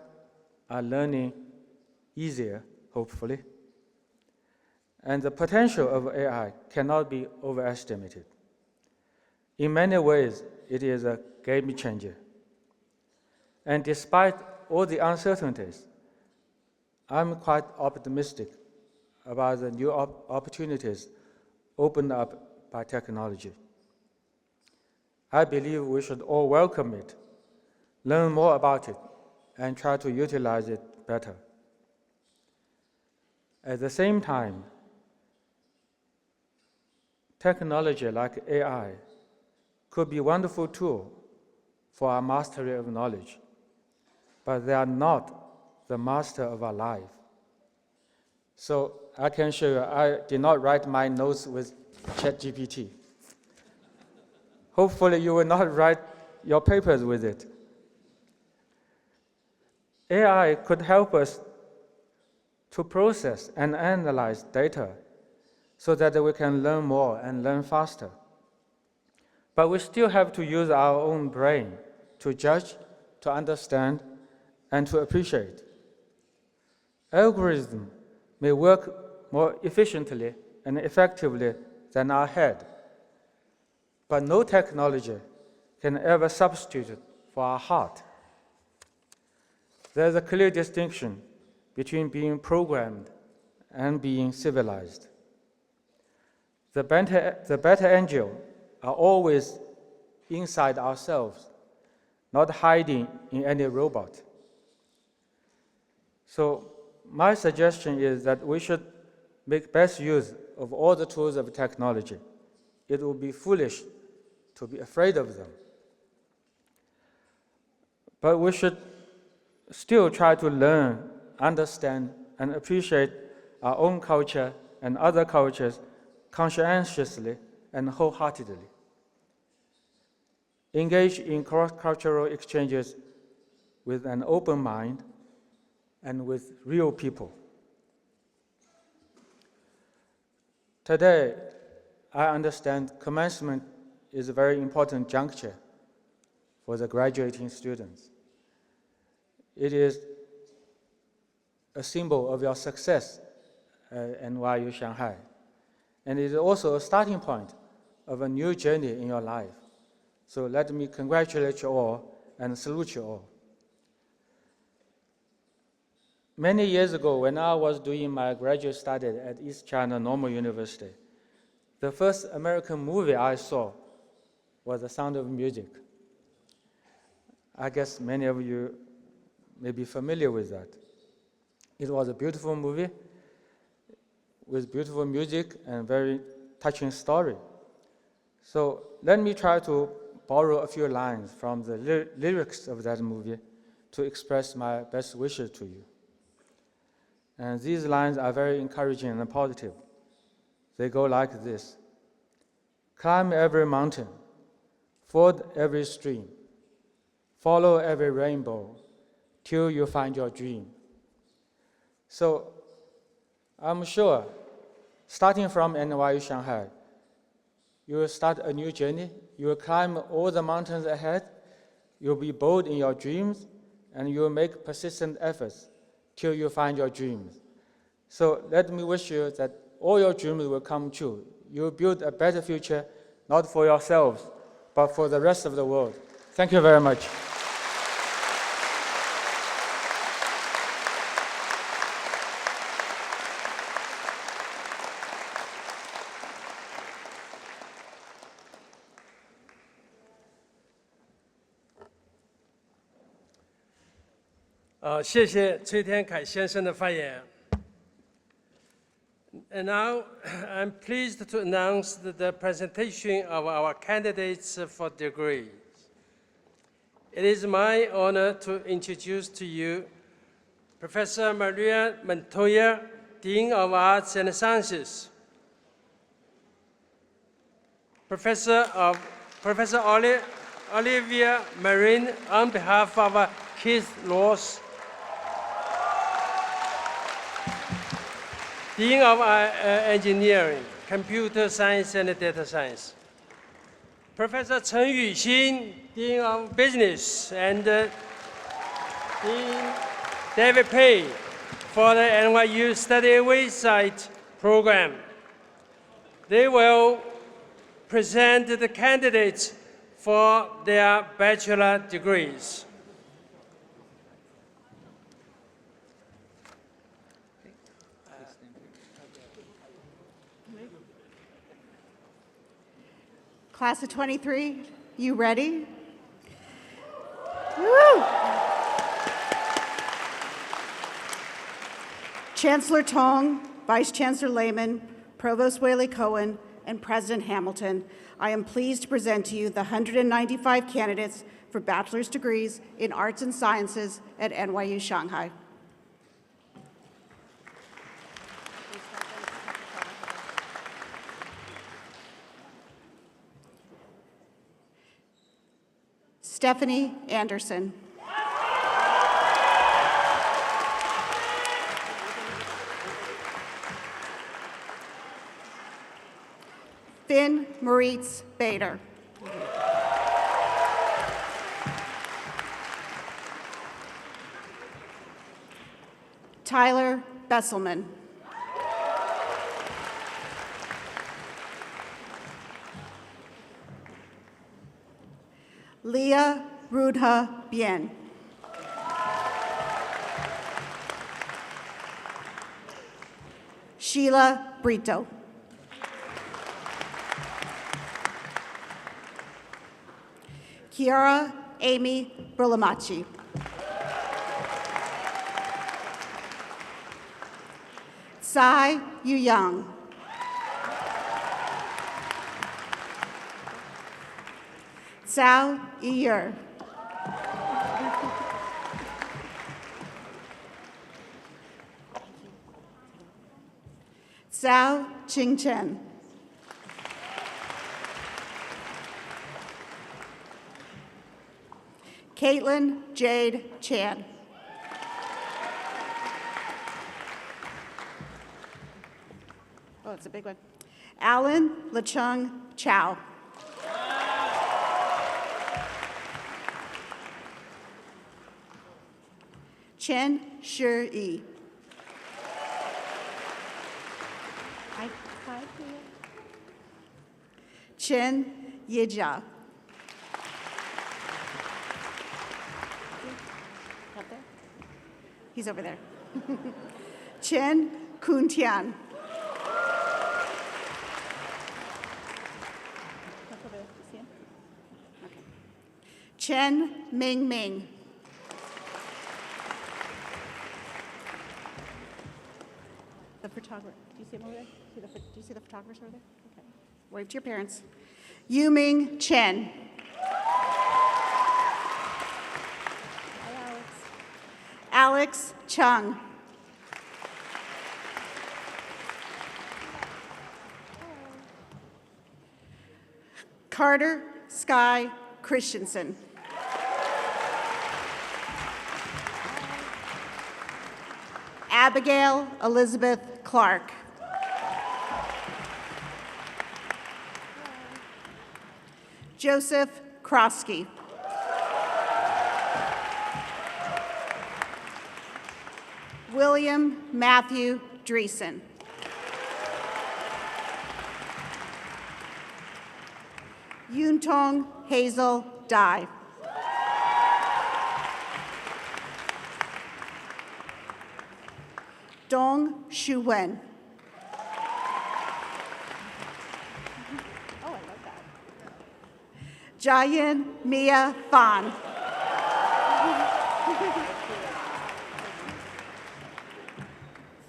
our learning easier, hopefully. And the potential of AI cannot be overestimated. In many ways, it is a game changer. And despite all the uncertainties, I'm quite optimistic about the new opportunities opened up by technology. I believe we should all welcome it, learn more about it, and try to utilize it better. At the same time, technology like AI could be a wonderful tool for our mastery of knowledge, but they are not the master of our life. So I can show you, I did not write my notes with ChatGPT. Hopefully you will not write your papers with it. AI could help us to process and analyze data so that we can learn more and learn faster. But we still have to use our own brain to judge, to understand, and to appreciate. Algorithms may work more efficiently and effectively than our head, but no technology can ever substitute for our heart. There's a clear distinction between being programmed and being civilized. The better angels are always inside ourselves, not hiding in any robot. So my suggestion is that we should make best use of all the tools of technology. It would be foolish to be afraid of them. But we should still try to learn, understand, and appreciate our own culture and other cultures conscientiously and wholeheartedly. Engage in cross-cultural exchanges with an open mind and with real people. Today, I understand commencement is a very important juncture for the graduating students. It is a symbol of your success at NYU Shanghai, and it is also a starting point of a new journey in your life. So let me congratulate you all and salute you all. Many years ago, when I was doing my graduate study at East China Normal University, the first American movie I saw was The Sound of Music. I guess many of you may be familiar with that. It was a beautiful movie with beautiful music and very touching story. So let me try to borrow a few lines from the lyrics of that movie to express my best wishes to you. And these lines are very encouraging and positive. They go like this: climb every mountain, ford every stream, follow every rainbow, till you find your dream. So I'm sure, starting from NYU Shanghai, you will start a new journey. You will climb all the mountains ahead. You'll be bold in your dreams, and you will make persistent efforts till you find your dreams. So let me wish you that all your dreams will come true. You will build a better future, not for yourselves, but for the rest of the world. Thank you very much.谢谢崔天凯先生的发言。And now, I'm pleased to announce the presentation of our candidates for degrees. It is my honor to introduce to you Professor Maria Montoya, Dean of Arts and Sciences, Professor Olivia Marin, on behalf of Keith Ross, Dean of Engineering, Computer Science and Data Science. Professor Chen Yuxin, Dean of Business, and Dean David Pei for the NYU Study Away Site program. They will present the candidates for their bachelor degrees. Class of 23, you ready? Woo! Chancellor Tong, Vice Chancellor Lehman, Provost Whaley-Cohen, and President Hamilton, I am pleased to present to you the 195 candidates for bachelor's degrees in arts and sciences at NYU Shanghai. Stephanie Anderson. Finn Moritz Bader. Tyler Besselman. Leah Rudha Bien. Sheila Brito. Kiara Amy Brulamachi. Tsai Yu Yang. Zhao Yiyer. Zhao Qingchen. Caitlin Jade Chan. Oh, it's a big one. Alan Lechung Chow. Chen Shi. Chen Yijia. Up there? He's over there. Chen Kuntian. Okay. Chen Ming Ming. The photographer. Do you see him over there? Do you see the photographers over there? Okay. Wave to your parents. Yuming Chen. Hi, Alex Chung. Carter Sky Christensen. Abigail Elizabeth Clark. Joseph Krosky. William Matthew Dreesen. Yuntong Hazel Dai. Dong Shu Wen. Oh, I love that. Jiayin Mia Fan.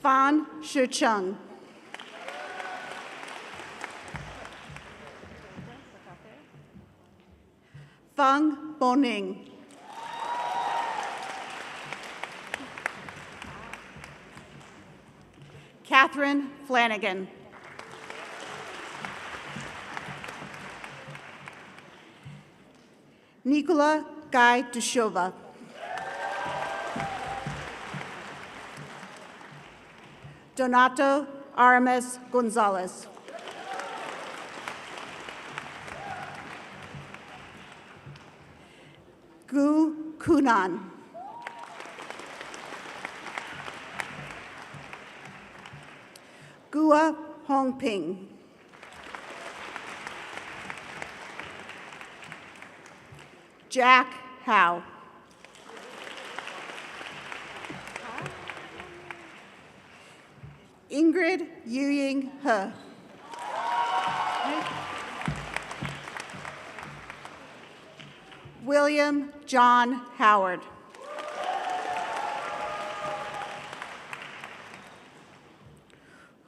Fan Shucheng. Feng Boning. Catherine Flanagan. Nicola Guy Dushova. Donato Aramis Gonzalez. Gu Kunan. Gua Hongping. Jack Howe. Ingrid Yuying He. William John Howard.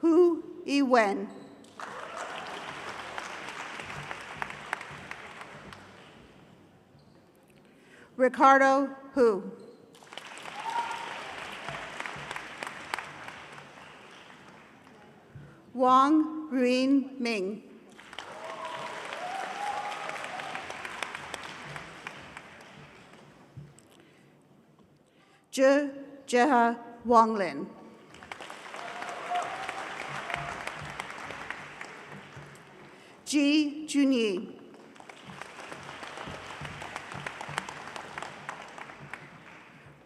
Hu Iwen. Ricardo Hu. Wang Ruin Ming. Zhe Jeha Wanglin. Ji Junyi.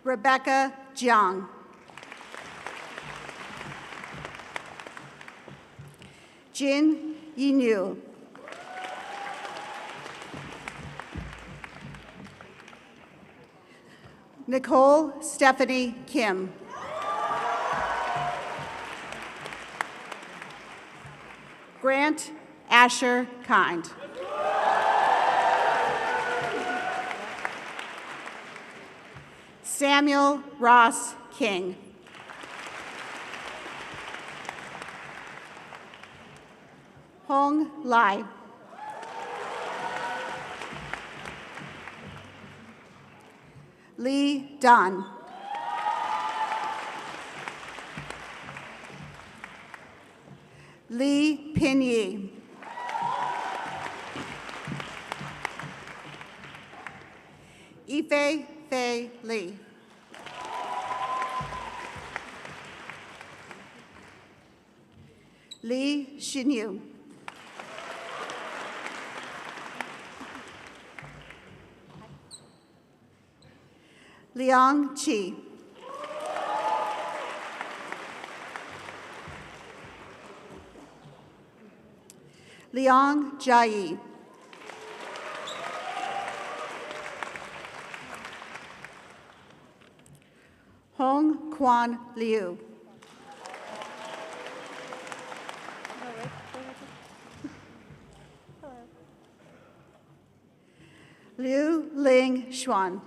Rebecca Jiang. Jin Yinyu. Nicole Stephanie Kim. Grant Asher Kind. Samuel Ross King. Hong Lai. Lee Dunn. Lee Pinyi. Ife Fei Lee. Li Xinyu. Liang Qi. Liang Jiayi. Hong Quan Liu. Liu Ling Xuan.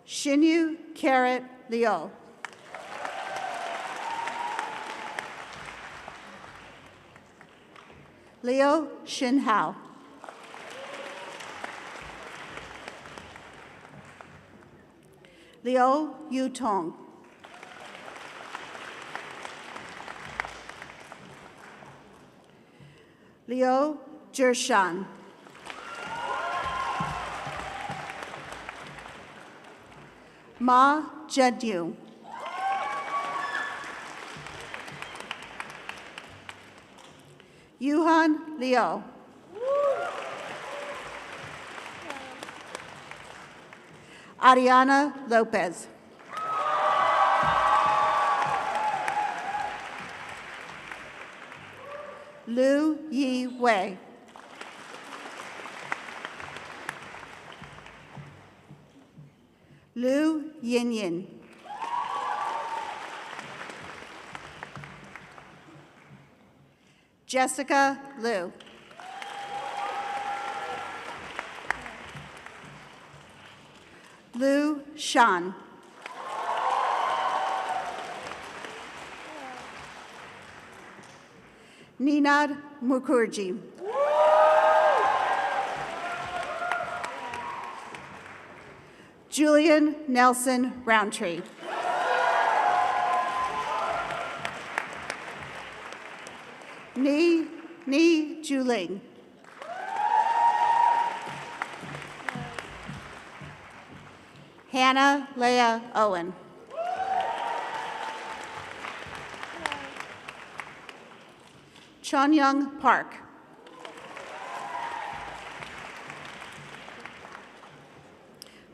Xinyu Carrot Liu. Liu Xinhao. Liu Yutong. Liu Zhishan. Ma Zhenyu. Yuhan Liu. Ariana Lopez. Lu Yi Wei. Lu Yinyin. Jessica Liu. Lu Shan. Ninad Mukherjee. Julian Nelson Roundtree. Ni Juling. Hannah Leah Owen. Chonyoung Park.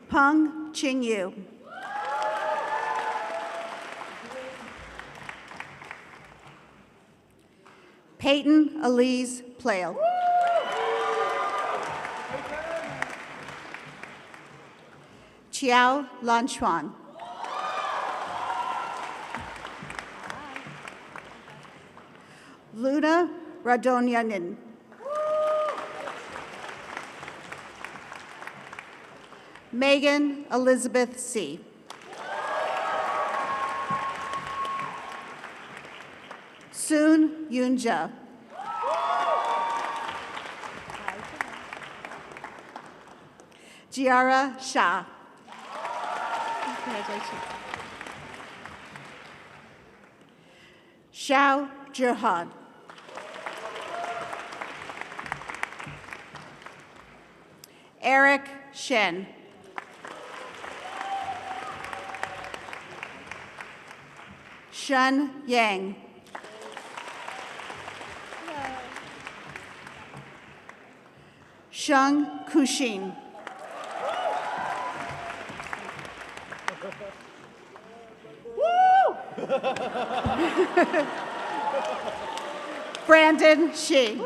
Peng Qingyu. Peyton Elise Plale. Chiao Lanchuan. Luna Radonyanin. Megan Elizabeth C. Soon Yunja. Giara Shah. Xiao Jihad. Eric Shen. Shun Yang. Sheng Kushin. Brandon Shi.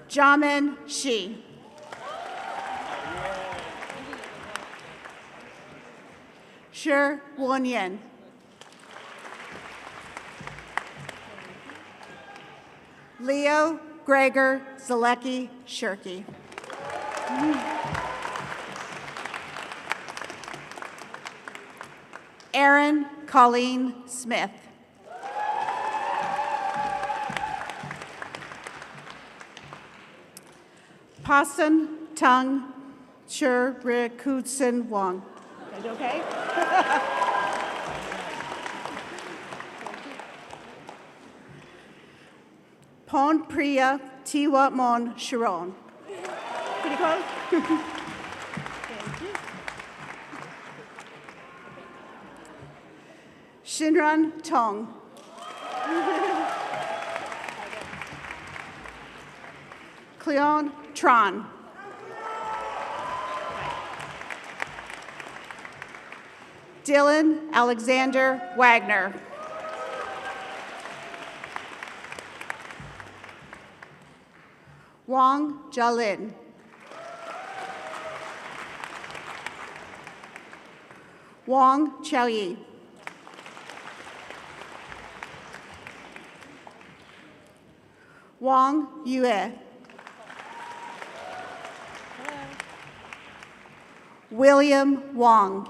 Jamin Shi. Shi Wonyan. Leo Gregor Zalecki Shirky. Aaron Colleen Smith. Pasan Tung Churikutsin Wong. Is that okay? Pon Priya Tiwa Mon Sharon. Pretty close. Thank you. Shinran Tong. Cleon Tron. Dylan Alexander Wagner. Wang Jialin. Wang Chaoyi. Wang Yue. William Wang.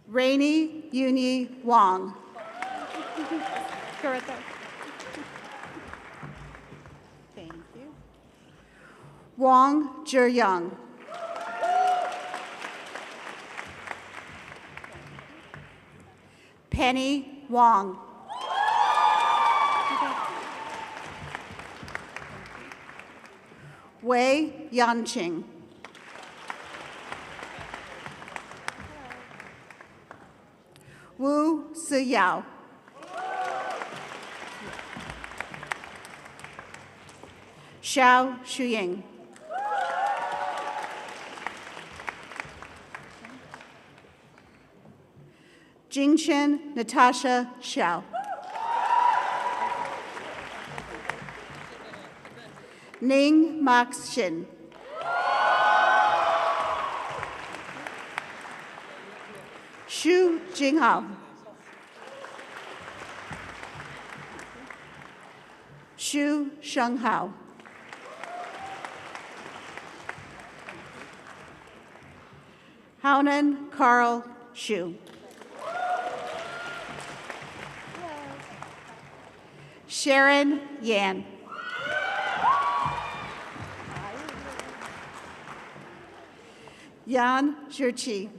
Rainey Yuni Wang. Go right there. Thank you. Wang Zhiyang. Penny Wang. Wei Yanqing. Wu Siyao. Xiao Shuying. Jingchen Natasha Xiao. Ning Max Shin. Xu Jinghao. Xu Shenghao. Haunan Carl Xu. Sharon Yan. Yan Zhiqi.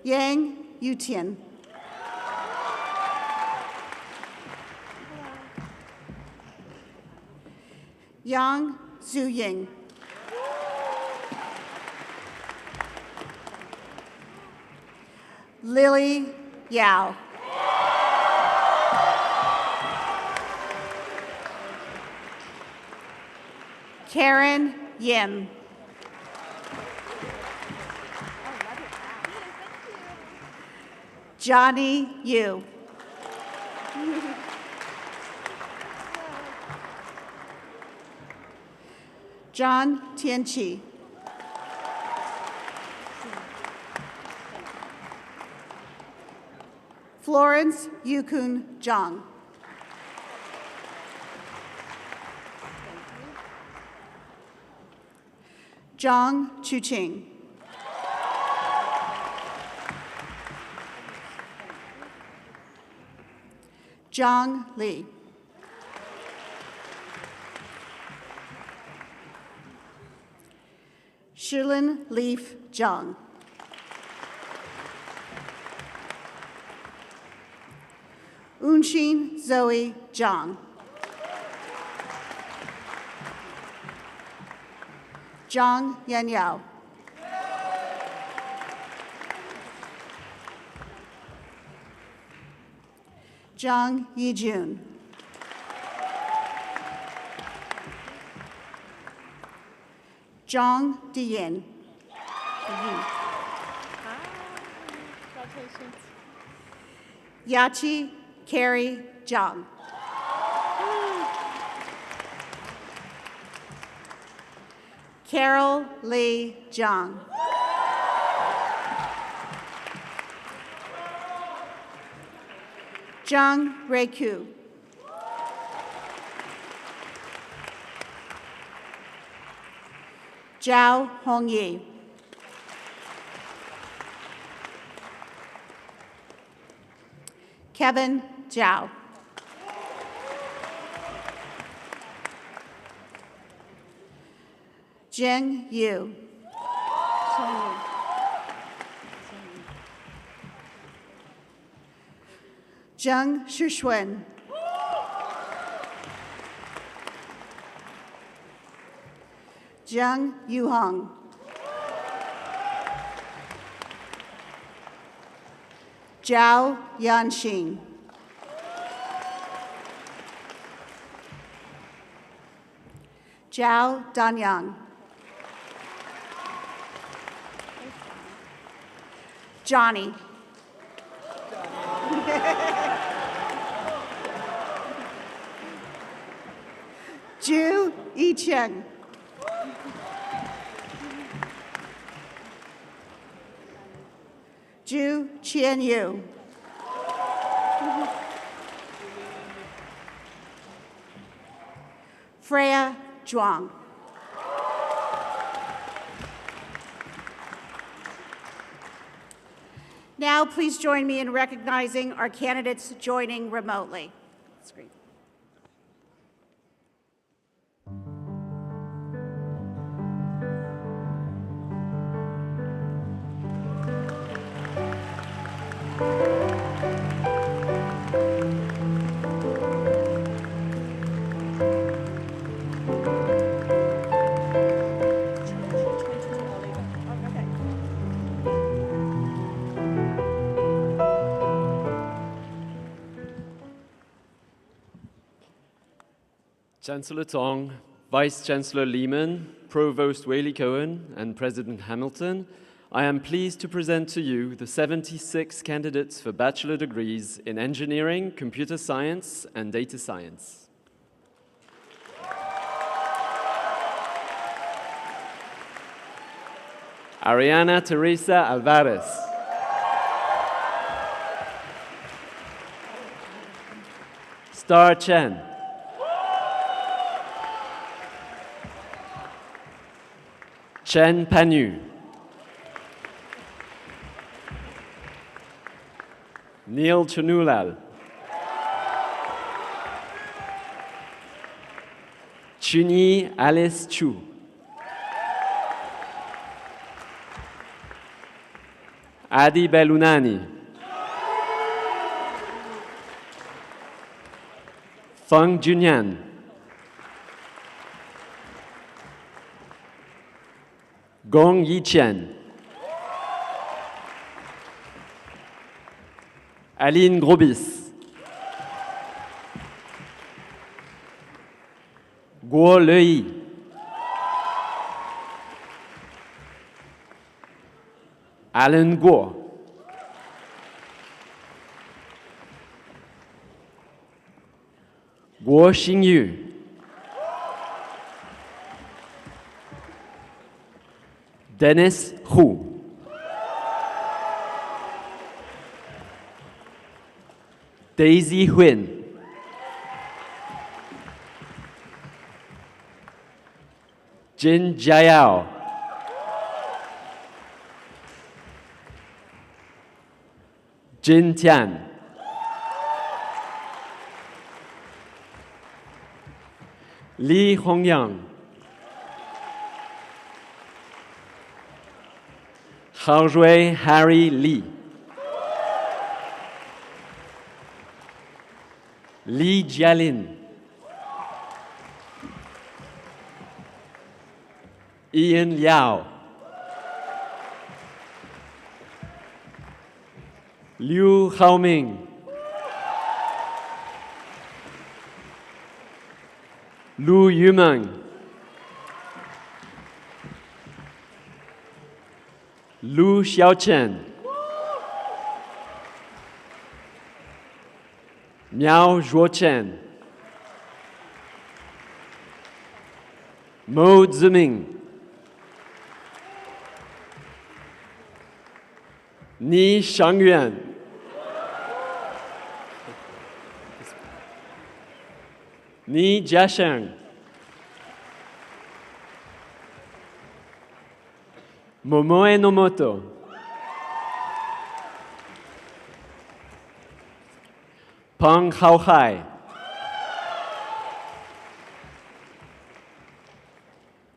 Yang Yutian. Yang Zuying. Lily Yao. Karen Yim. Johnny Yu. John Tianqi. Florence Yukun Zhang. Zhang Chuqing. Zhang Li. Shilin Leaf Zhang. Unxin Zoe Zhang. Zhang Yanyao. Zhang Yijun. Zhang Diyin. Yachi Carrie Zhang. Carol Lee Zhang. Zhang Reiku. Zhao Hongyi. Kevin Zhao. Jing Yu. Zheng Shishun. Zheng Yuhong. Zhao Yanxing. Zhao Danyang. Johnny. Ju Yicheng. Ju Qianyu. Freya Zhuang. Now, please join me in recognizing our candidates joining remotely. That's great. Chancellor Tong, Vice Chancellor Lehman, Provost Whaley-Cohen, and President Hamilton, I am pleased to present to you the 76 candidates for bachelor degrees in engineering, computer science, and data science. Ariana Teresa Alvarez. Star Chen. Chen Panu. Neil Chanulal. Chunyi Alice Chu. Adi Belunani. Feng Junyan. Gong Yichen. Aline Grobis. Guo Lei. Alan Guo. Guo Xingyu. Dennis Hu. Daisy Huyn. Jin Jiao. Jin Tian. Li Hongyang. Haozhui Harry Li. Li Jialin. Ian Liao. Liu Haoming. Lu Yumeng. Lu Xiaochen. Miao Zhuochen. Mo Ziming. Ni Shangyuan. Ni Jiasheng. Momoe Nomoto. Peng Haohai.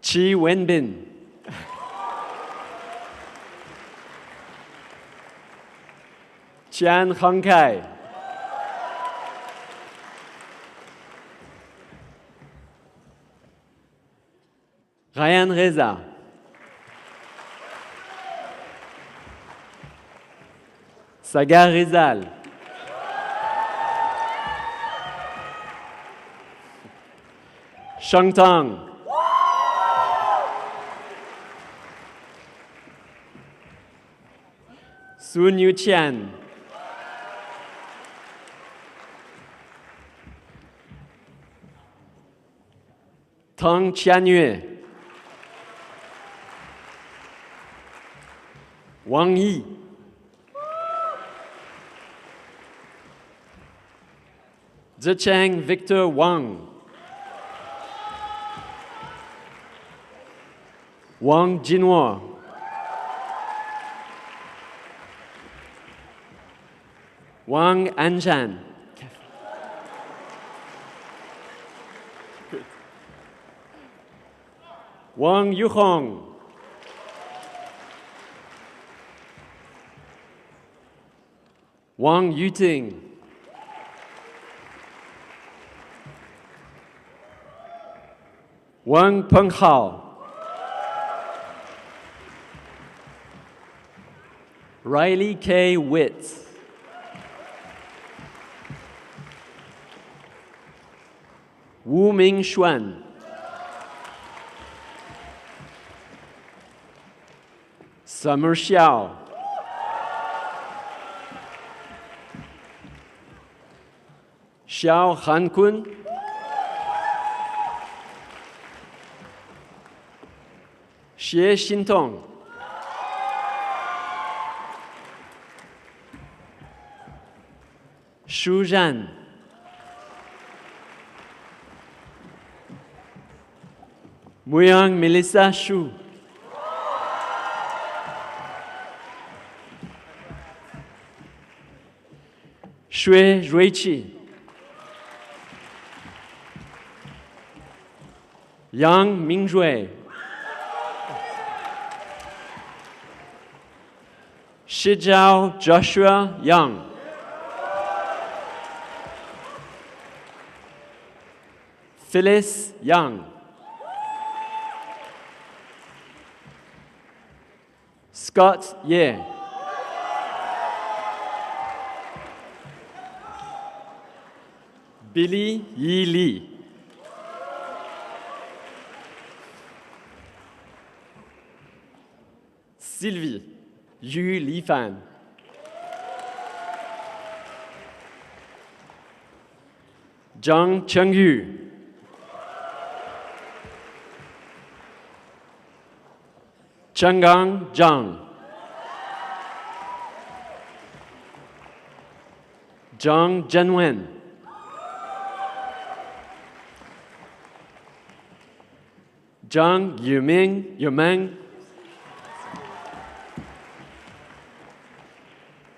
Qi Wenbin. Qian Hangkai. Ryan Reza. Sagar Rizal. Shangtang. Sun Yu Qian. Tang Qianyue. Wang Yi. Zicheng Victor Wang. Wang Jinhua. Wang Anshan. Wang Yuhong. Wang Yuting. Wang Penghao. Riley K. Witt. Wu Ming Xuan. Summer Xiao. Xiao Hankun. Xie Xintong. Shu Zhan. Muyang Melissa Shu. Xue Ruiqi. Yang Mingjue. Shijiao Joshua Yang. Phyllis Yang. Scott Ye. Billy Yi Li. Sylvie Yu Li Fan. Zhang Chengyu. Chenggang Zhang. Zhang Zhenwen. Zhang Yumeng.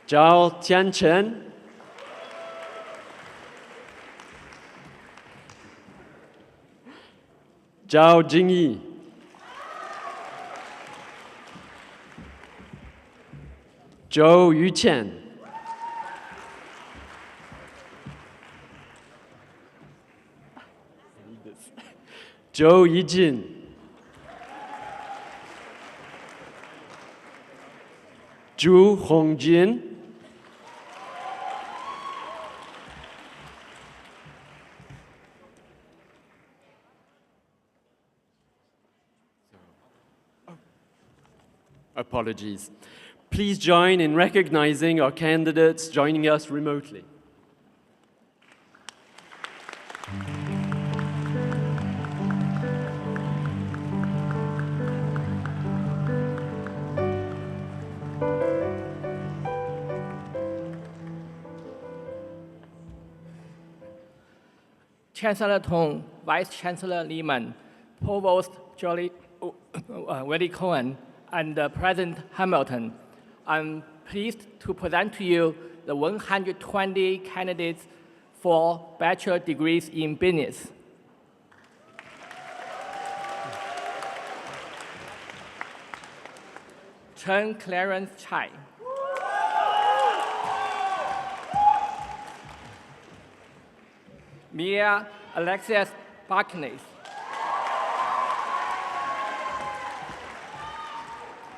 Zhao Tianchen. Zhao Jingyi. Zhou Yuqian. Zhou Yijin. Zhu Hongjin. Apologies. Please join in recognizing our candidates joining us remotely. Chancellor Tong, Vice Chancellor Lehman, Provost Willie Cohen, and President Hamilton, I'm pleased to present to you the 120 candidates for bachelor degrees in business. Chen Clarence Chai. Mia Alexius Barkney.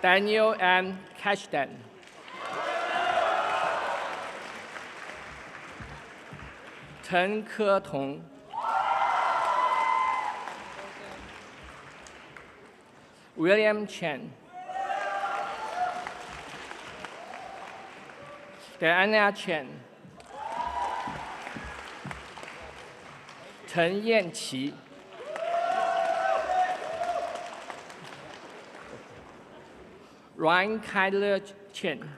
Daniel M. Cashdan. Chen Ketong. William Chen. Diana Chen. Chen Yanqi. Ryan Kyler Chen.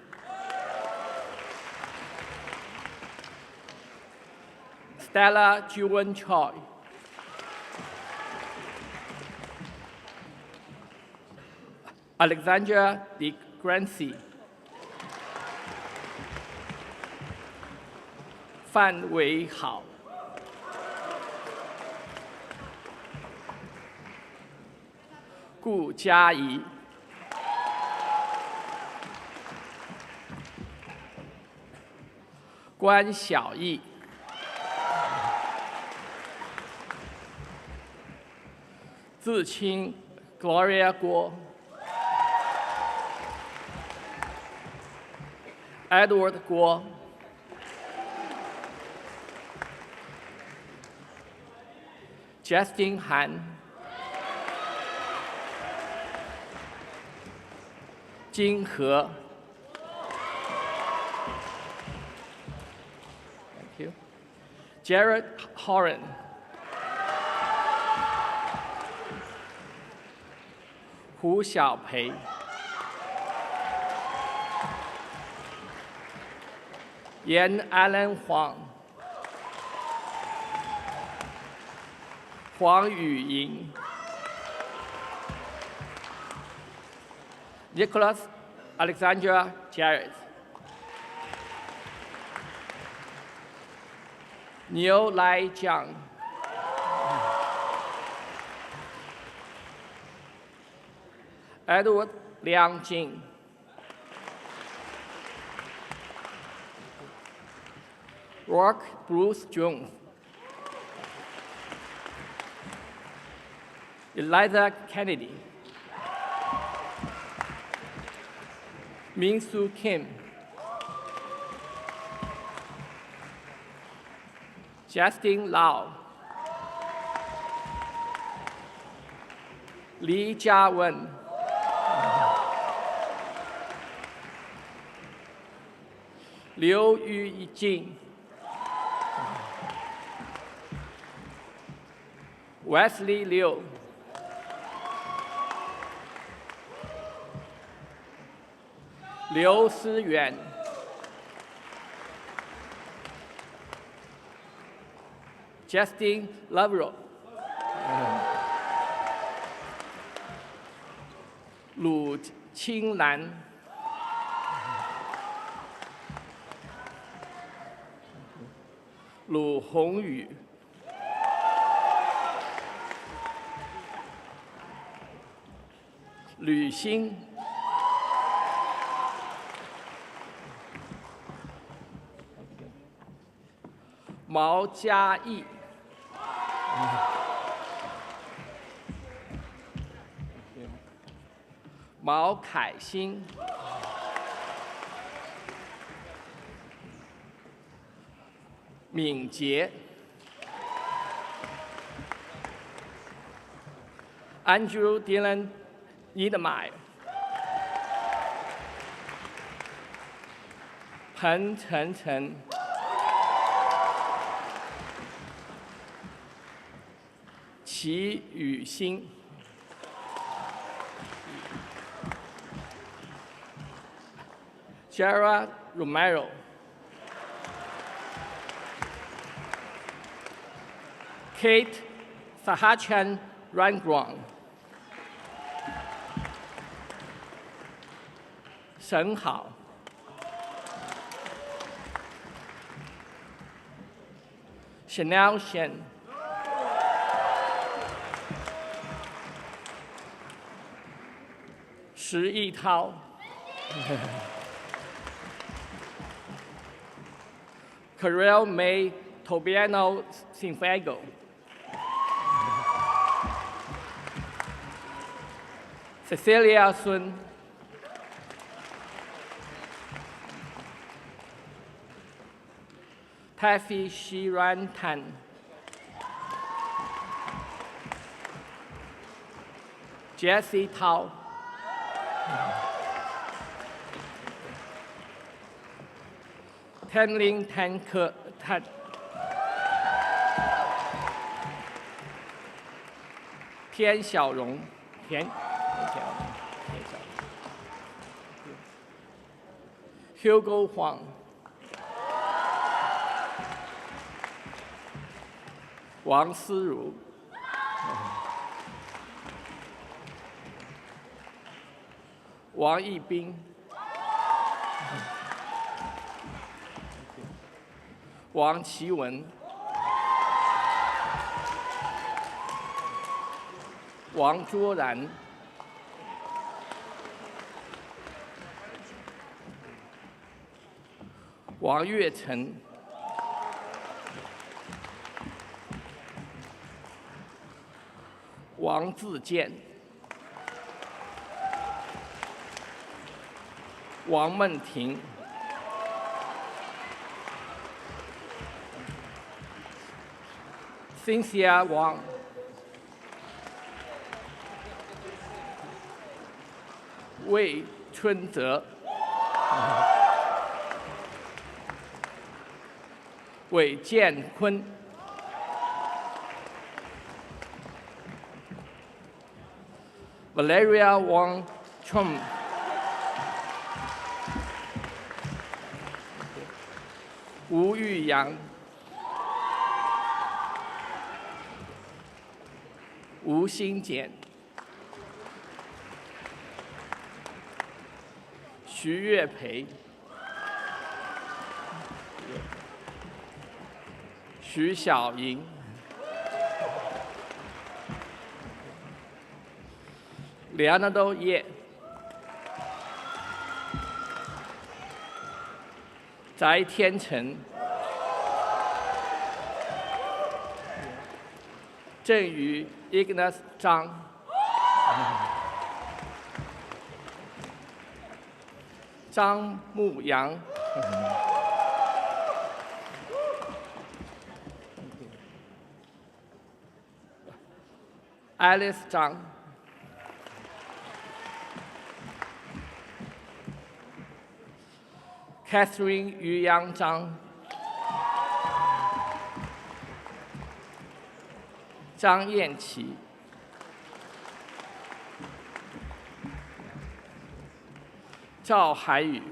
Stella Juwen Choi. Alexandra De Grancy. Fan Wei Hao. Gu Jiayi. Guan Xiaoyi. Ziqing Gloria Guo. Edward Guo. Justin Han. Jing He. Thank you. Jared Horan. Hu Xiaopei. Yan Alan Huang. Huang Yuying. Nicholas Alexandra Jarrett. Niu Lai Jiang. Edward Liang Jing. Rock Bruce Jones. Eliza Kennedy. Min Soo Kim. Justin Lau. Li Jiawen. Liu Yujing. Wesley Liu. Liu Siyuan. Justin Lavro. Lu Qinglan. Lu Hongyu. Lü Xin. Mao Jiayi. Mao Kaixin. Min Jie. Andrew Dylan Niedermeyer. Pen Chen. Qi Yuxin. Gerard Romero. Kate Sahachan Rangguang. Shen Hao. Chanel Shen. Shi Yitao. Carol May Tobiano Sinfago. Cecilia Sun. Taffy Shiran Tan. Jessie Tao. Tenling Tanke Tan. Tian Xiaorong. Hugo Huang. Wang Siru. Wang Yibing. Wang Qiwen. Wang Zhuoran. Wang Yuechen. Wang Zijian. Wang Menting. Cynthia Wang. Wei Chunze. Wei Jiankun. Valeria Wang Chum. Wu Yuyang. Wu Xingjian. Xu Yuepei. Xu Xiaoying. Leonardo Ye.翟天成。郑宇 Ignace 张。张牧阳。Alice 张。Catherine 于洋张。张燕琪。赵海宇。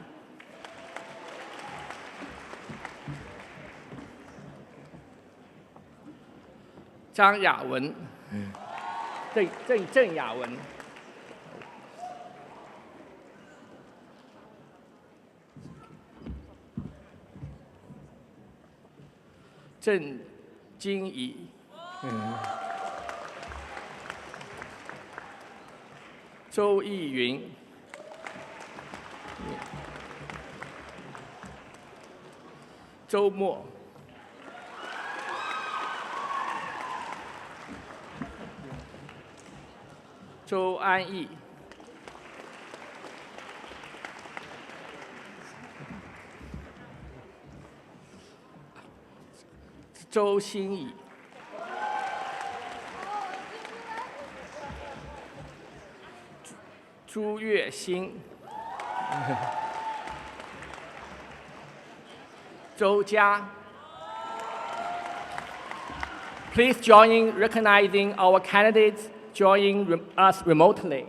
张雅文。郑雅文。郑金怡。周逸云。周末。周安逸。周新义。朱月新。周佳。Please join in recognizing our candidates joining us remotely.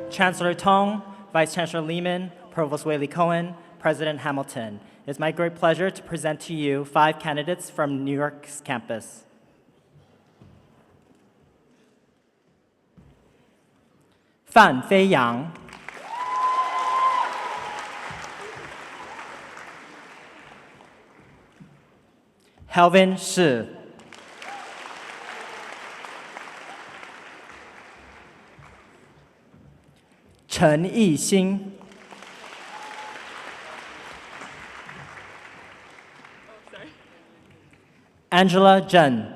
Chancellor Tong, Vice Chancellor Lehman, Provost Whaley Cohen, President Hamilton. It's my great pleasure to present to you 5 candidates from New York's campus. Fan Feiyang. Helvin Shi. Chen Yixin. Angela Zhen.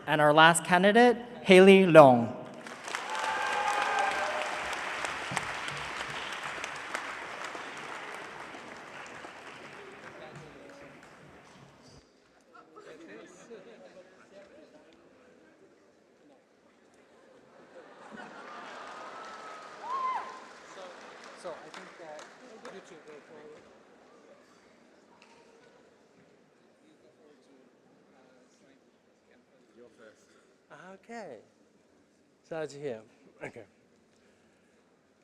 And our last candidate, Haley Long. Okay, start here. Okay.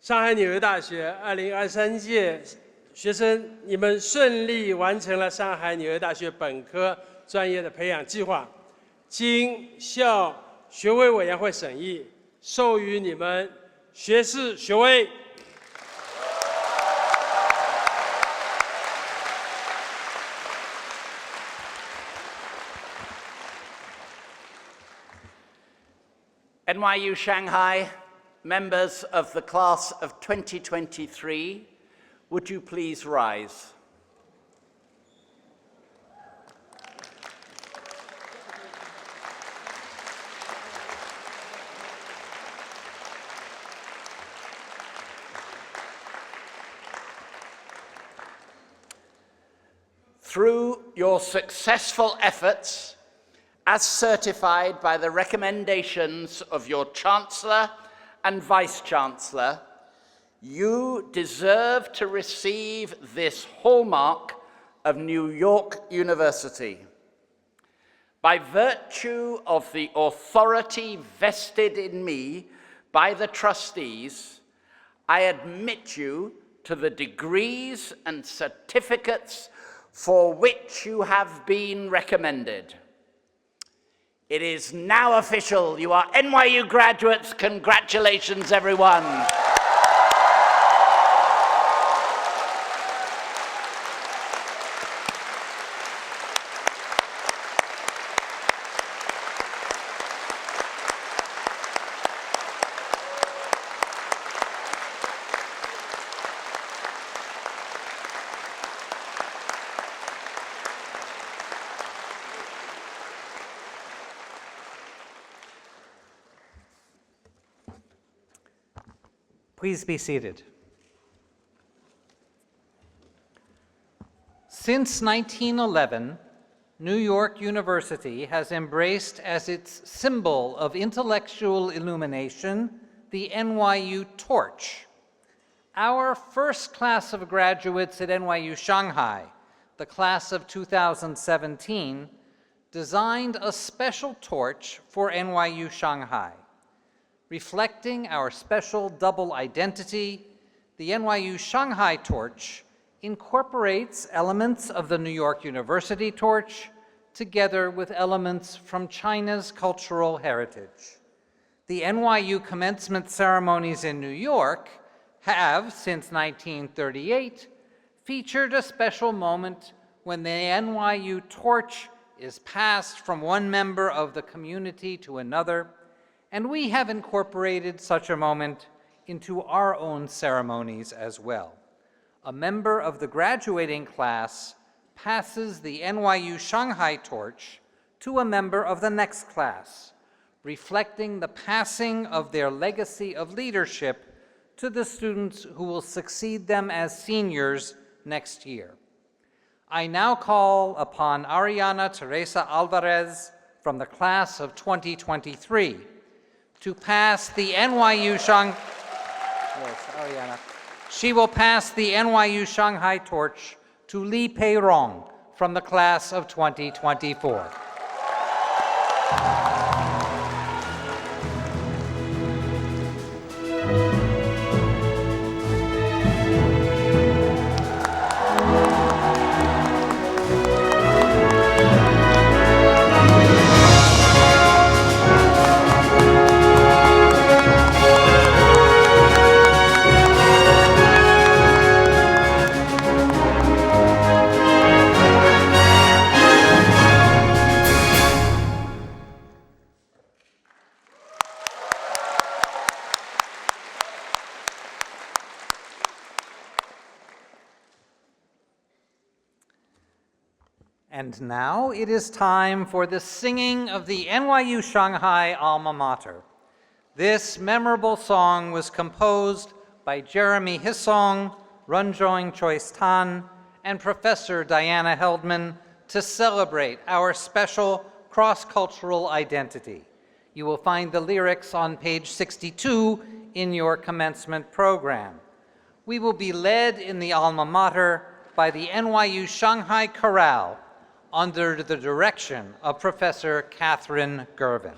上海纽约大学2023届学生，你们顺利完成了上海纽约大学本科专业的培养计划，经校学位委员会审议，授予你们学士学位。 NYU Shanghai, members of the class of 2023, would you please rise? Through your successful efforts, as certified by the recommendations of your Chancellor and Vice-Chancellor, you deserve to receive this hallmark of New York University. By virtue of the authority vested in me by the trustees, I admit you to the degrees and certificates for which you have been recommended. It is now official. You are NYU graduates. Congratulations, everyone. Please be seated. Since 1911, New York University has embraced as its symbol of intellectual illumination the NYU torch. Our first class of graduates at NYU Shanghai, the class of 2017, designed a special torch for NYU Shanghai. Reflecting our special double identity, the NYU Shanghai torch incorporates elements of the New York University torch together with elements from China's cultural heritage. The NYU commencement ceremonies in New York have, since 1938, featured a special moment when the NYU torch is passed from one member of the community to another, and we have incorporated such a moment into our own ceremonies as well. A member of the graduating class passes the NYU Shanghai torch to a member of the next class, reflecting the passing of their legacy of leadership to the students who will succeed them as seniors next year. I now call upon Ariana Teresa Alvarez from the class of 2023 to pass the NYU Shanghai. Yes, Ariana. She will pass the NYU Shanghai torch to Li Pei Rong from the class of 2024. And now it is time for the singing of the NYU Shanghai alma mater. This memorable song was composed by Jeremy Hissong, Runjoing Choice Tan, and Professor Diana Heldman to celebrate our special cross-cultural identity. You will find the lyrics on page 62 in your commencement program. We will be led in the alma mater by the NYU Shanghai Chorale under the direction of Professor Catherine Gervin.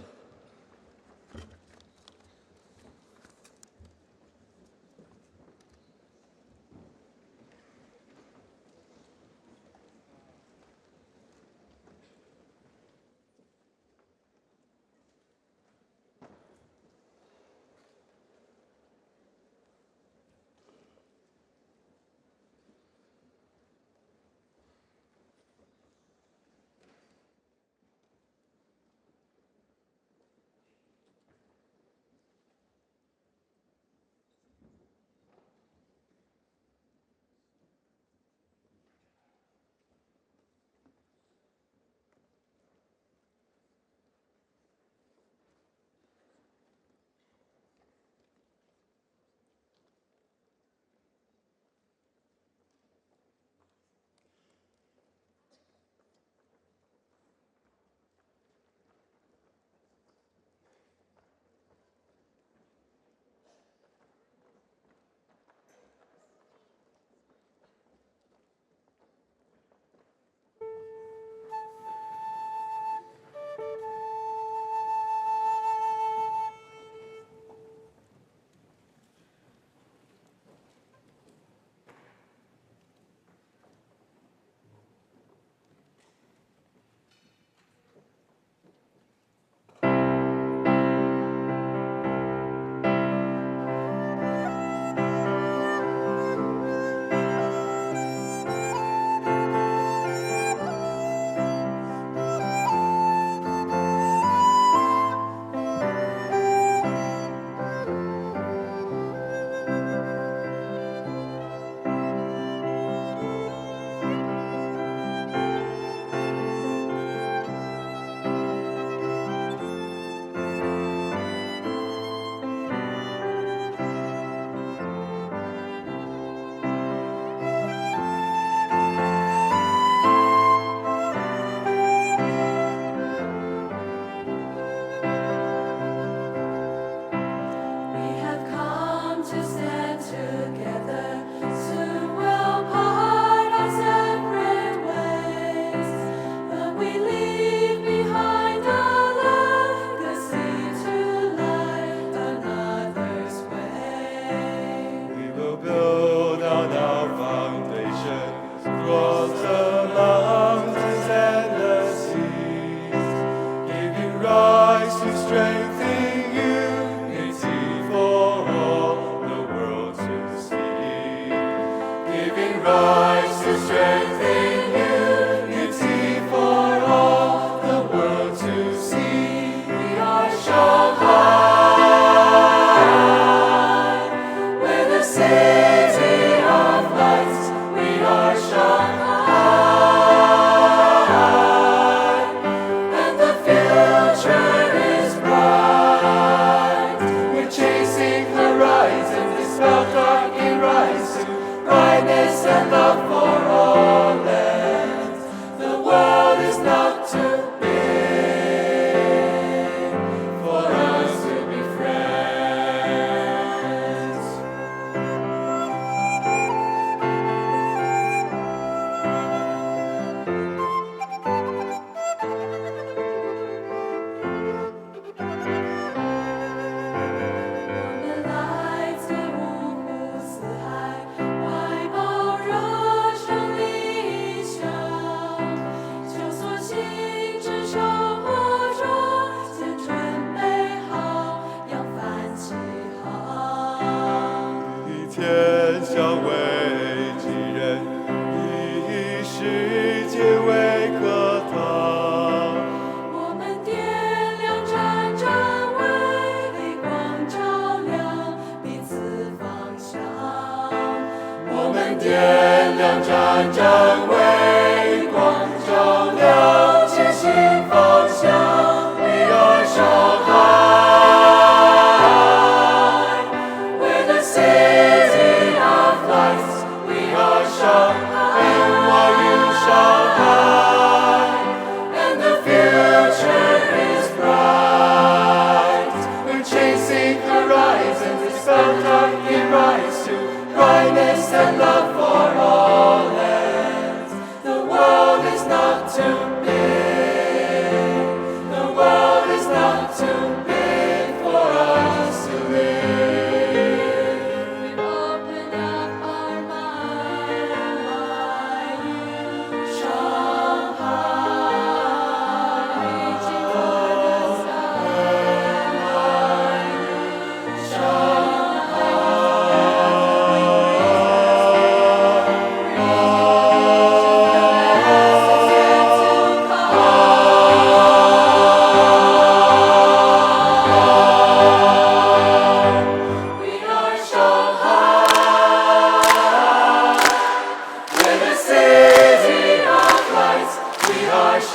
点亮战争，为光照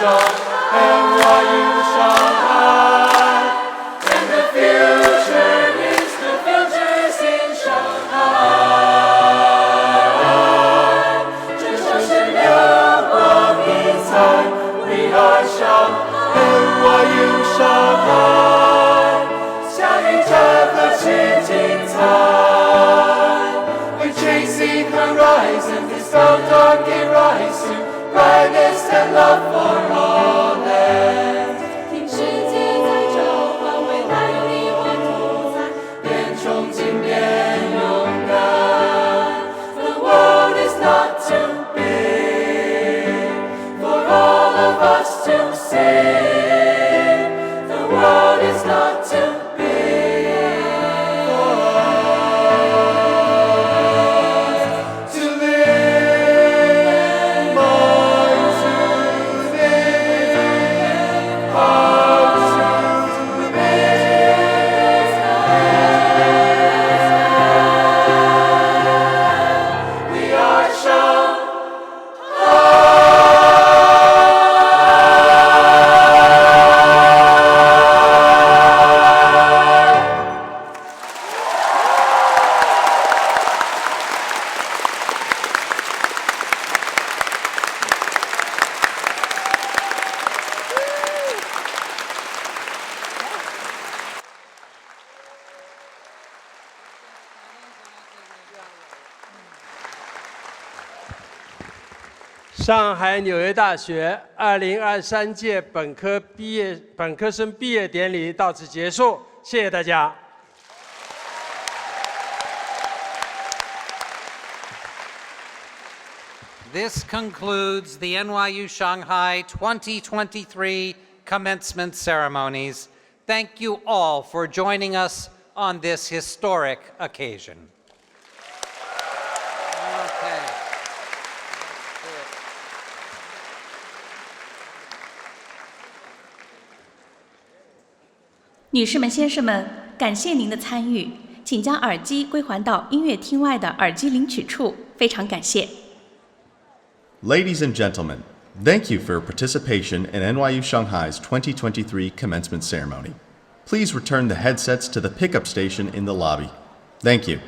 NYU Shanghai. And the future is the future's in Shanghai. 这城市流光溢彩， We are Shanghai, NYU Shanghai. 下一站何其精彩 We're chasing horizons, this dark rise to brightness and love for all lands. 听世界在召唤，未来有你我主宰，边憧憬边勇敢。The world is not too big for all of us to sing. The world is not too big for us to live. Minds to live, hearts to live. We are Shanghai. 上海纽约大学2023届本科生毕业典礼到此结束，谢谢大家。This concludes the NYU Shanghai 2023 commencement ceremonies. Thank you all for joining us on this historic occasion. Okay. 女士们、先生们，感谢您的参与，请将耳机归还到音乐厅外的耳机领取处，非常感谢。 Ladies and gentlemen, thank you for your participation in NYU Shanghai's 2023 commencement ceremony. Please return the headsets to the pickup station in the lobby. Thank you.